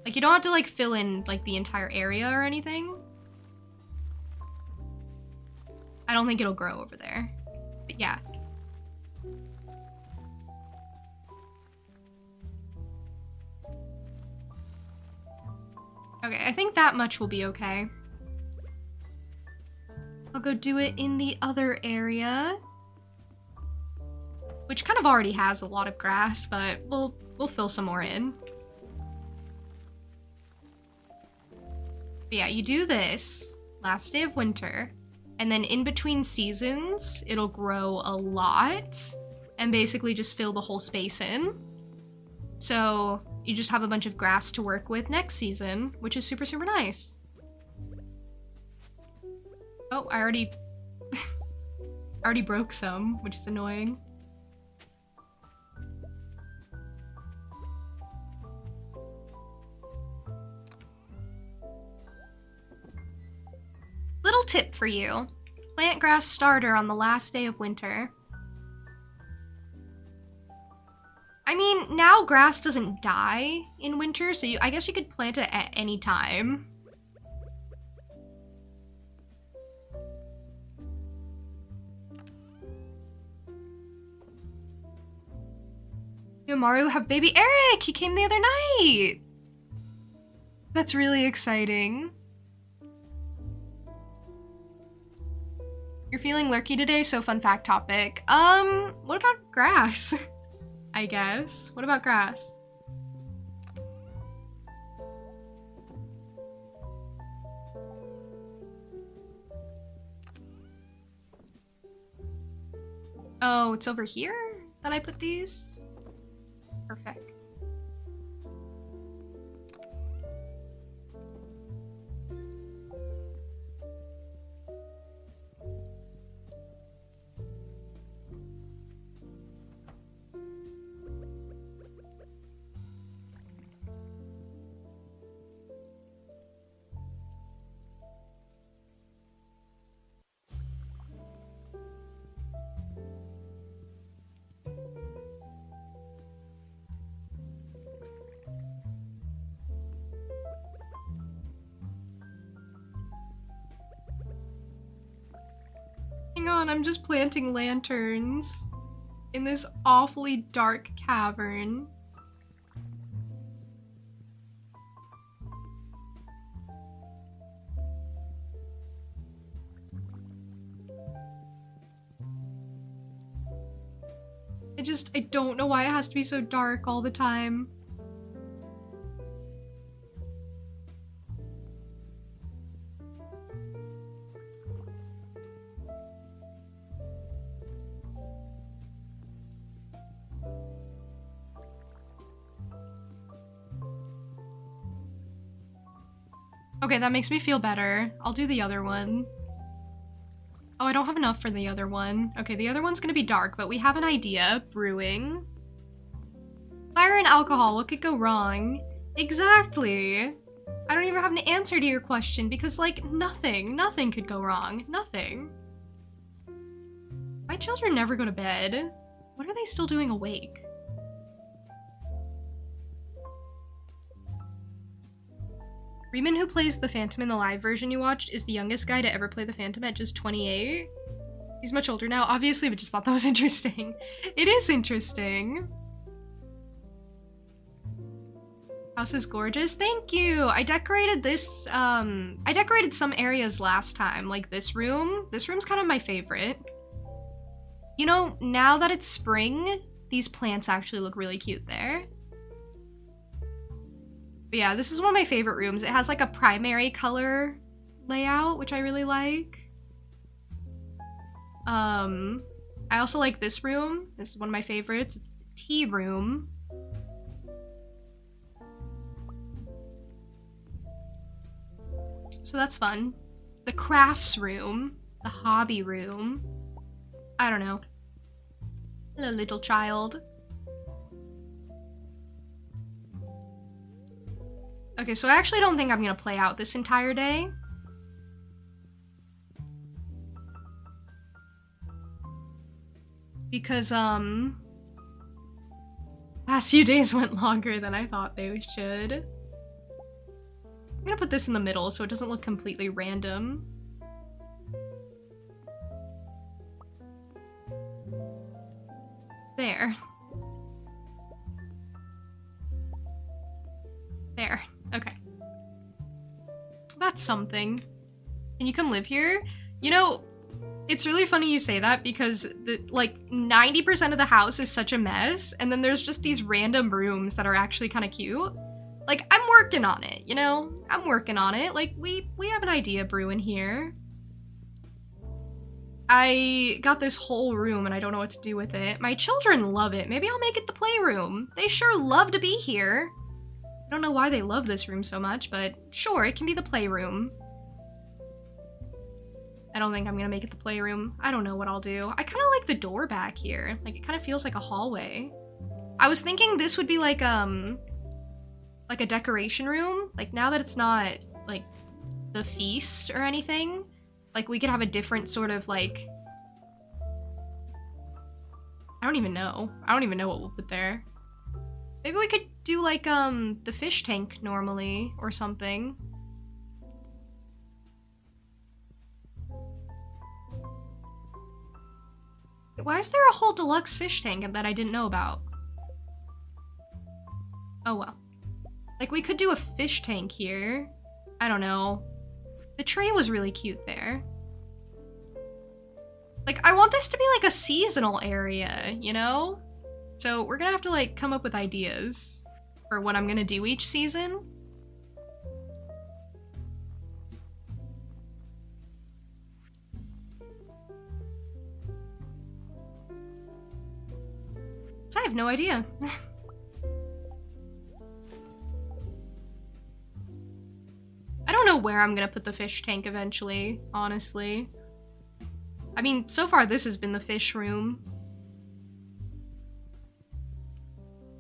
Speaker 1: Like, you don't have to, like, fill in, like, the entire area or anything. I don't think it'll grow over there. But yeah. Okay, I think that much will be okay. I'll go do it in the other area. Which kind of already has a lot of grass, but we'll fill some more in. But yeah, you do this last day of winter, and then in between seasons, it'll grow a lot and basically just fill the whole space in. So you just have a bunch of grass to work with next season, which is super, super nice. Oh, I already broke some, which is annoying. Little tip for you. Plant grass starter on the last day of winter. I mean, now grass doesn't die in winter, so I guess you could plant it at any time. Yomaru have baby Eric! He came the other night! That's really exciting. You're feeling lurky today, so fun fact topic. What about grass? I guess. What about grass? Oh, it's over here that I put these? Perfect. Hang on, I'm just planting lanterns in this awfully dark cavern. I don't know why it has to be so dark all the time. Okay, that makes me feel better. I'll do the other one. Oh, I don't have enough for the other one. Okay, the other one's gonna be dark, but we have an idea. Brewing. Fire and alcohol, what could go wrong? Exactly! I don't even have an answer to your question because, like, nothing could go wrong. Nothing. My children never go to bed. What are they still doing awake? Reman, who plays the Phantom in the live version you watched, is the youngest guy to ever play the Phantom at just 28. He's much older now, obviously, but just thought that was interesting. It is interesting. House is gorgeous. Thank you. I decorated this, I decorated some areas last time, like this room. This room's kind of my favorite. You know, now that it's spring, these plants actually look really cute there. But yeah, this is one of my favorite rooms. It has like a primary color layout, which I really like. I also like this room. This is one of my favorites. It's the tea room. So that's fun. The crafts room. The hobby room. I don't know. Hello, little child. Okay, so I actually don't think I'm gonna play out this entire day. Because, past few days went longer than I thought they should. I'm gonna put this in the middle so it doesn't look completely random. There. There. Okay. That's something. Can you come live here? You know, it's really funny you say that because like 90% of the house is such a mess, and then there's just these random rooms that are actually kind of cute. Like, I'm working on it, you know? I'm working on it. Like, we have an idea brewing here. I got this whole room and I don't know what to do with it. My children love it. Maybe I'll make it the playroom. They sure love to be here. I don't know why they love this room so much, but sure, it can be the playroom. I don't think I'm gonna make it the playroom. I don't know what I'll do. I kind of like the door back here. Like, it kind of feels like a hallway. I was thinking this would be like a decoration room. Like, now that it's not like the feast or anything, like we could have a different sort of like, I don't even know what we'll put there. Maybe we could do like the fish tank normally or something. Why is there a whole deluxe fish tank that I didn't know about? Oh well. Like, we could do a fish tank here. I don't know. The tree was really cute there. Like, I want this to be like a seasonal area, you know? So we're gonna have to like come up with ideas for what I'm gonna do each season. I have no idea. I don't know where I'm gonna put the fish tank eventually, honestly. I mean, so far this has been the fish room.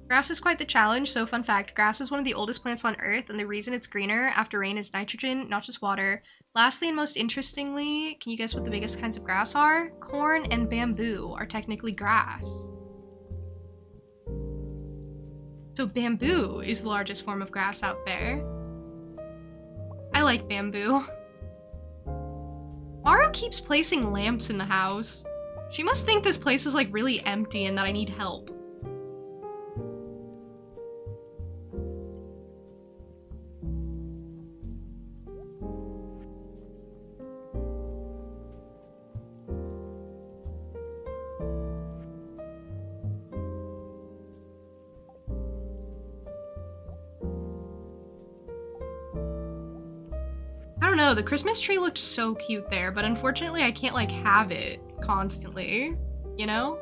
Speaker 1: Grass is quite the challenge, so fun fact, grass is one of the oldest plants on Earth, and the reason it's greener after rain is nitrogen, not just water. Lastly, and most interestingly, can you guess what the biggest kinds of grass are? Corn and bamboo are technically grass. So bamboo is the largest form of grass out there. I like bamboo. Maru keeps placing lamps in the house. She must think this place is like really empty and that I need help. I don't know, the Christmas tree looked so cute there, but unfortunately I can't like have it constantly, you know?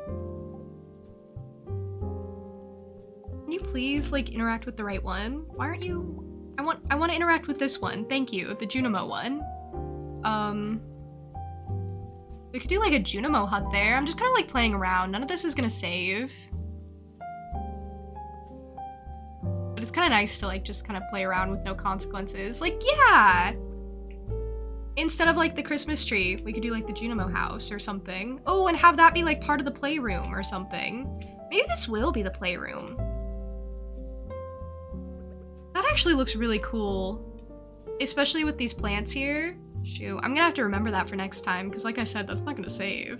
Speaker 1: Can you please like interact with the right one? Why aren't you? I want to interact with this one. Thank you, the Junimo one. We could do like a Junimo hut there. I'm just kind of like playing around. None of this is gonna save. But it's kind of nice to like just kind of play around with no consequences. Like, yeah! Instead of like the Christmas tree, we could do like the Junimo house or something. Oh, and have that be like part of the playroom or something. Maybe this will be the playroom. That actually looks really cool. Especially with these plants here. Shoot, I'm gonna have to remember that for next time, because like I said, that's not gonna save.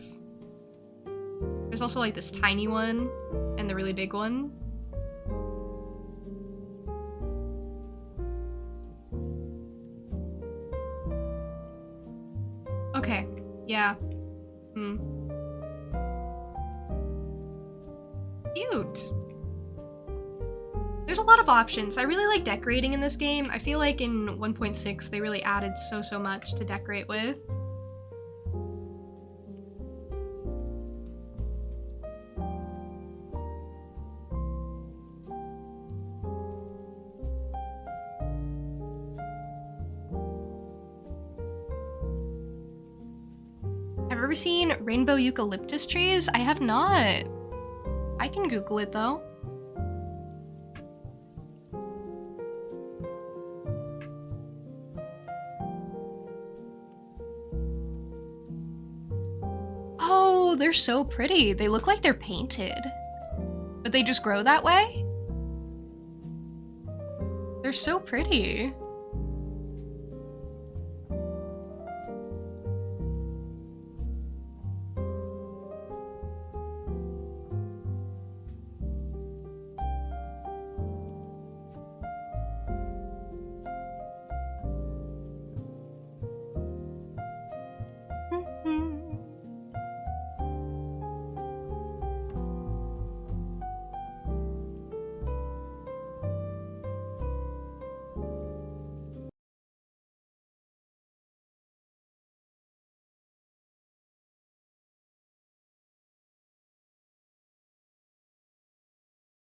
Speaker 1: There's also like this tiny one and the really big one. Okay, yeah. Cute. There's a lot of options. I really like decorating in this game. I feel like in 1.6 they really added so much to decorate with. Have you ever seen rainbow eucalyptus trees? I have not. I can Google it though. Oh, they're so pretty. They look like they're painted. But they just grow that way? They're so pretty.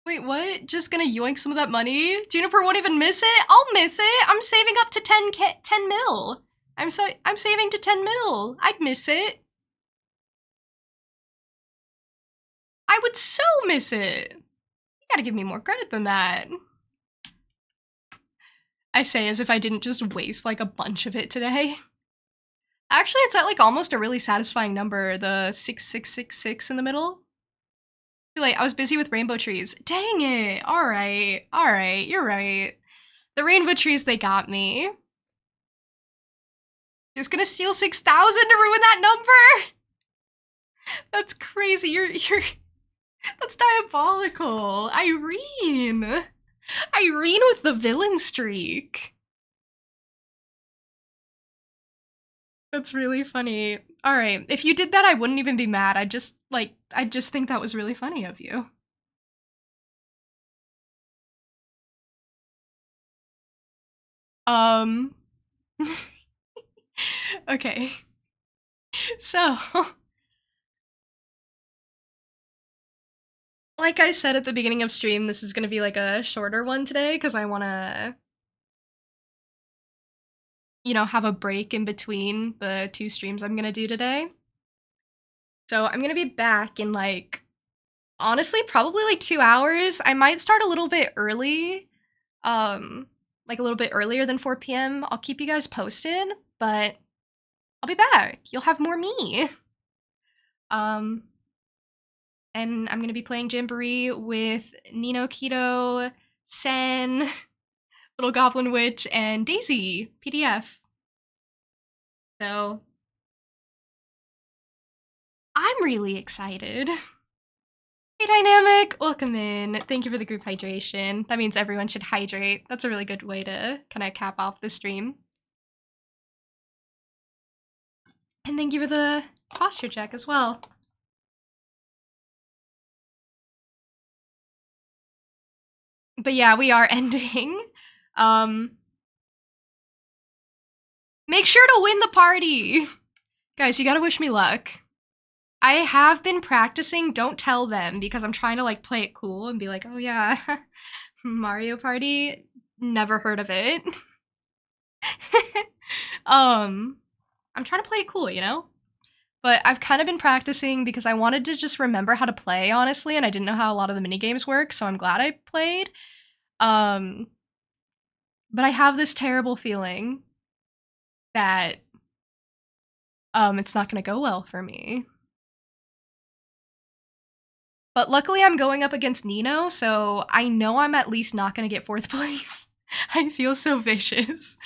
Speaker 1: Wait, what? Just gonna yoink some of that money? Juniper won't even miss it? I'll miss it! I'm saving up to 10 mil! I'm saving to 10 mil! I'd miss it! I would so miss it! You gotta give me more credit than that. I say as if I didn't just waste like a bunch of it today. Actually, it's at like almost a really satisfying number, the 6666 in the middle. Too late, I was busy with rainbow trees. Dang it! Alright, you're right. The rainbow trees, they got me. Just gonna steal 6,000 to ruin that number? That's crazy, you're that's diabolical. Irene with the villain streak. That's really funny. Alright, if you did that, I wouldn't even be mad. I just think that was really funny of you. Okay. So, Like I said at the beginning of stream, this is gonna be like a shorter one today because I wanna, have a break in between the 2 streams I'm gonna do today. So I'm gonna be back in like, honestly, probably like 2 hours. I might start a little bit early, like a little bit earlier than 4 p.m. I'll keep you guys posted, but I'll be back. You'll have more me. And I'm gonna be playing Jamboree with Nino Keto, Sen, Little Goblin Witch, and Daisy, PDF. So I'm really excited. Hey Dynamic, welcome in. Thank you for the group hydration. That means everyone should hydrate. That's a really good way to kind of cap off the stream. And thank you for the posture check as well. But yeah, we are ending. Make sure to win the party. Guys, you gotta wish me luck. I have been practicing Don't Tell Them because I'm trying to like play it cool and be like, oh yeah, Mario Party, never heard of it. I'm trying to play it cool, But I've kind of been practicing because I wanted to just remember how to play, honestly, and I didn't know how a lot of the minigames work, so I'm glad I played. But I have this terrible feeling that it's not gonna go well for me. But luckily I'm going up against Nino, so I know I'm at least not gonna get 4th place. I feel so vicious.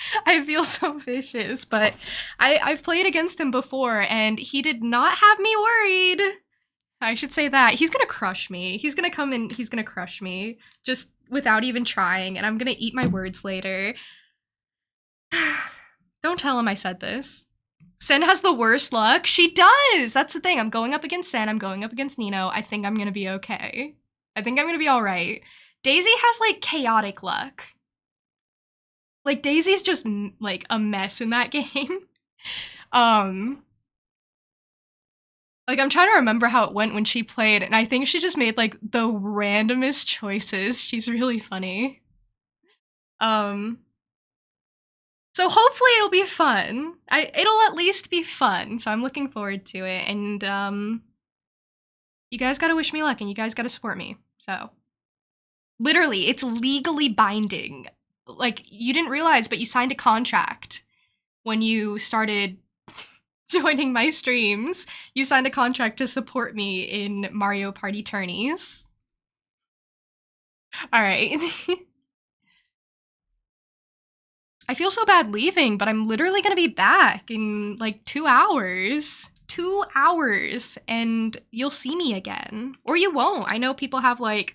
Speaker 1: But I've played against him before, and he did not have me worried. I should say that. He's gonna crush me. He's gonna come in, he's gonna crush me, just without even trying, and I'm gonna eat my words later. Don't tell him I said this. Sen has the worst luck. She does! That's the thing. I'm going up against Sen. I'm going up against Nino. I think I'm gonna be okay. I think I'm gonna be alright. Daisy has, like, chaotic luck. Like, Daisy's just, like, a mess in that game. Like, I'm trying to remember how it went when she played, and I think she just made, like, the randomest choices. She's really funny. So hopefully it'll be fun. It'll at least be fun, so I'm looking forward to it. And you guys gotta wish me luck, and you guys gotta support me. So literally, it's legally binding. Like, you didn't realize, but you signed a contract when you started joining my streams. You signed a contract to support me in Mario Party tourneys. All right. I feel so bad leaving, but I'm literally gonna be back in like 2 hours. 2 hours, and you'll see me again. Or you won't. I know people have like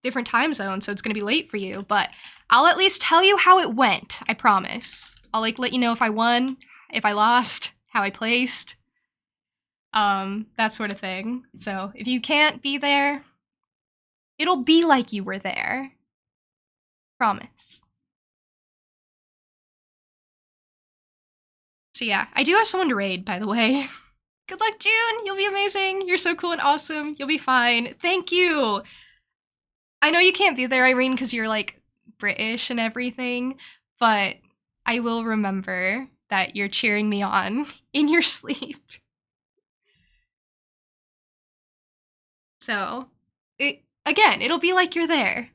Speaker 1: different time zones, so it's gonna be late for you, but I'll at least tell you how it went, I promise. I'll like let you know if I won, if I lost, how I placed, that sort of thing. So if you can't be there, it'll be like you were there. Promise. So yeah, I do have someone to raid, by the way. Good luck, June! You'll be amazing! You're so cool and awesome! You'll be fine. Thank you! I know you can't be there, Irene, because you're, like, British and everything, but I will remember that you're cheering me on in your sleep. So, again, it'll be like you're there.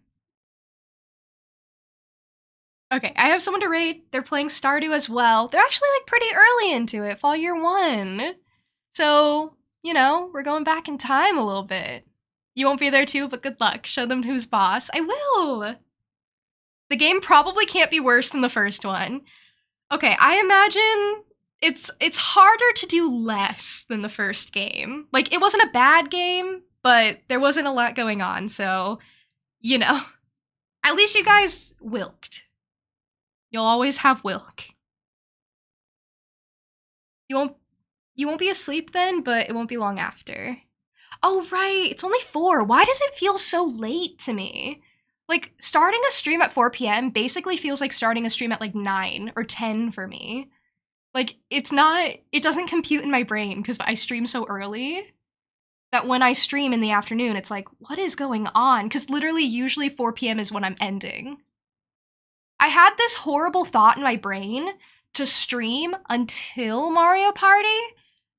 Speaker 1: Okay, I have someone to raid. They're playing Stardew as well. They're actually, like, pretty early into it, Fall Year 1. So, we're going back in time a little bit. You won't be there too, but good luck. Show them who's boss. I will! The game probably can't be worse than the first one. Okay, I imagine it's harder to do less than the first game. Like, it wasn't a bad game, but there wasn't a lot going on, so, at least you guys wilked. You'll always have wilk. You won't be asleep then, but it won't be long after. Oh, right, it's only 4. Why does it feel so late to me? Like, starting a stream at 4 p.m. basically feels like starting a stream at, like, 9 or 10 for me. Like, it doesn't compute in my brain because I stream so early. that when I stream in the afternoon, it's like, what is going on? Because literally, usually 4 p.m. is when I'm ending. I had this horrible thought in my brain to stream until Mario Party,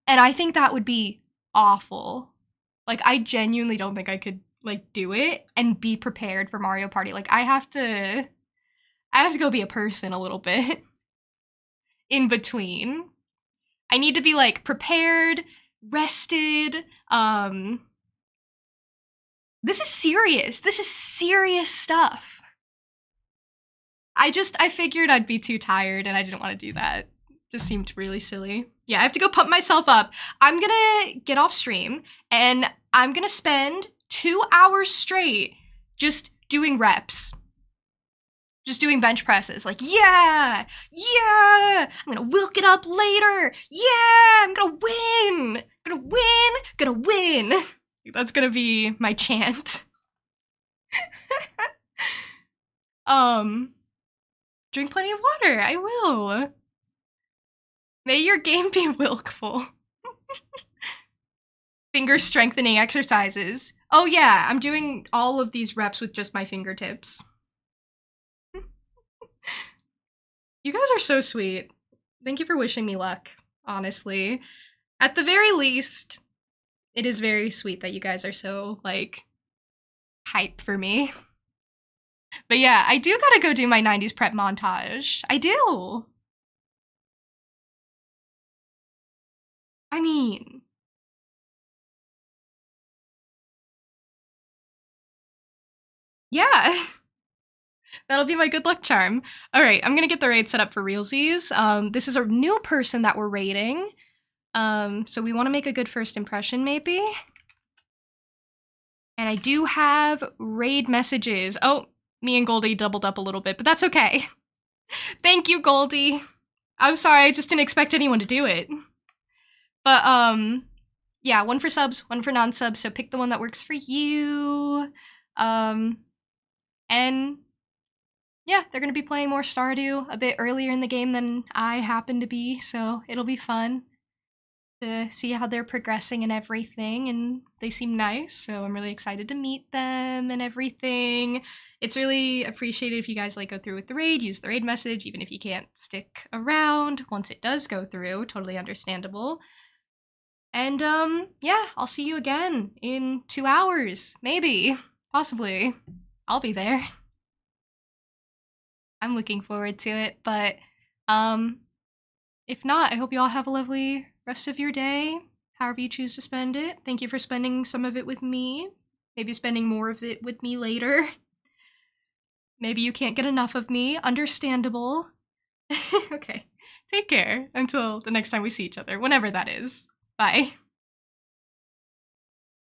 Speaker 1: and I think that would be awful. Like, I genuinely don't think I could, like, do it and be prepared for Mario Party. Like, I have to go be a person a little bit in between. I need to be, like, prepared, rested. This is serious. This is serious stuff. I figured I'd be too tired and I didn't want to do that. Just seemed really silly. Yeah, I have to go pump myself up. I'm gonna get off stream and I'm gonna spend 2 hours straight just doing reps. Just doing bench presses. Like, yeah, I'm gonna wilk it up later. Yeah, I'm gonna win. That's gonna be my chant. Drink plenty of water. I will. May your game be wilkful. Finger strengthening exercises. Oh yeah, I'm doing all of these reps with just my fingertips. You guys are so sweet. Thank you for wishing me luck, honestly. At the very least, it is very sweet that you guys are so, like, hype for me. But yeah, I do gotta go do my 90s prep montage. I do. I mean, yeah. That'll be my good luck charm. All right, I'm gonna get the raid set up for realsies. This is a new person that we're raiding. So we want to make a good first impression, maybe. And I do have raid messages. Oh, me and Goldie doubled up a little bit, but that's okay. Thank you, Goldie. I'm sorry, I just didn't expect anyone to do it. But, yeah, 1 for subs, 1 for non-subs, so pick the one that works for you. And yeah, they're gonna be playing more Stardew a bit earlier in the game than I happen to be, so it'll be fun to see how they're progressing and everything, and they seem nice, so I'm really excited to meet them and everything. It's really appreciated if you guys like go through with the raid, use the raid message, even if you can't stick around once it does go through, totally understandable. And yeah, I'll see you again in 2 hours, maybe, possibly. I'll be there. I'm looking forward to it, but if not, I hope you all have a lovely rest of your day, however you choose to spend it. Thank you for spending some of it with me. Maybe spending more of it with me later. Maybe you can't get enough of me. Understandable. Okay. Take care until the next time we see each other, whenever that is. Bye.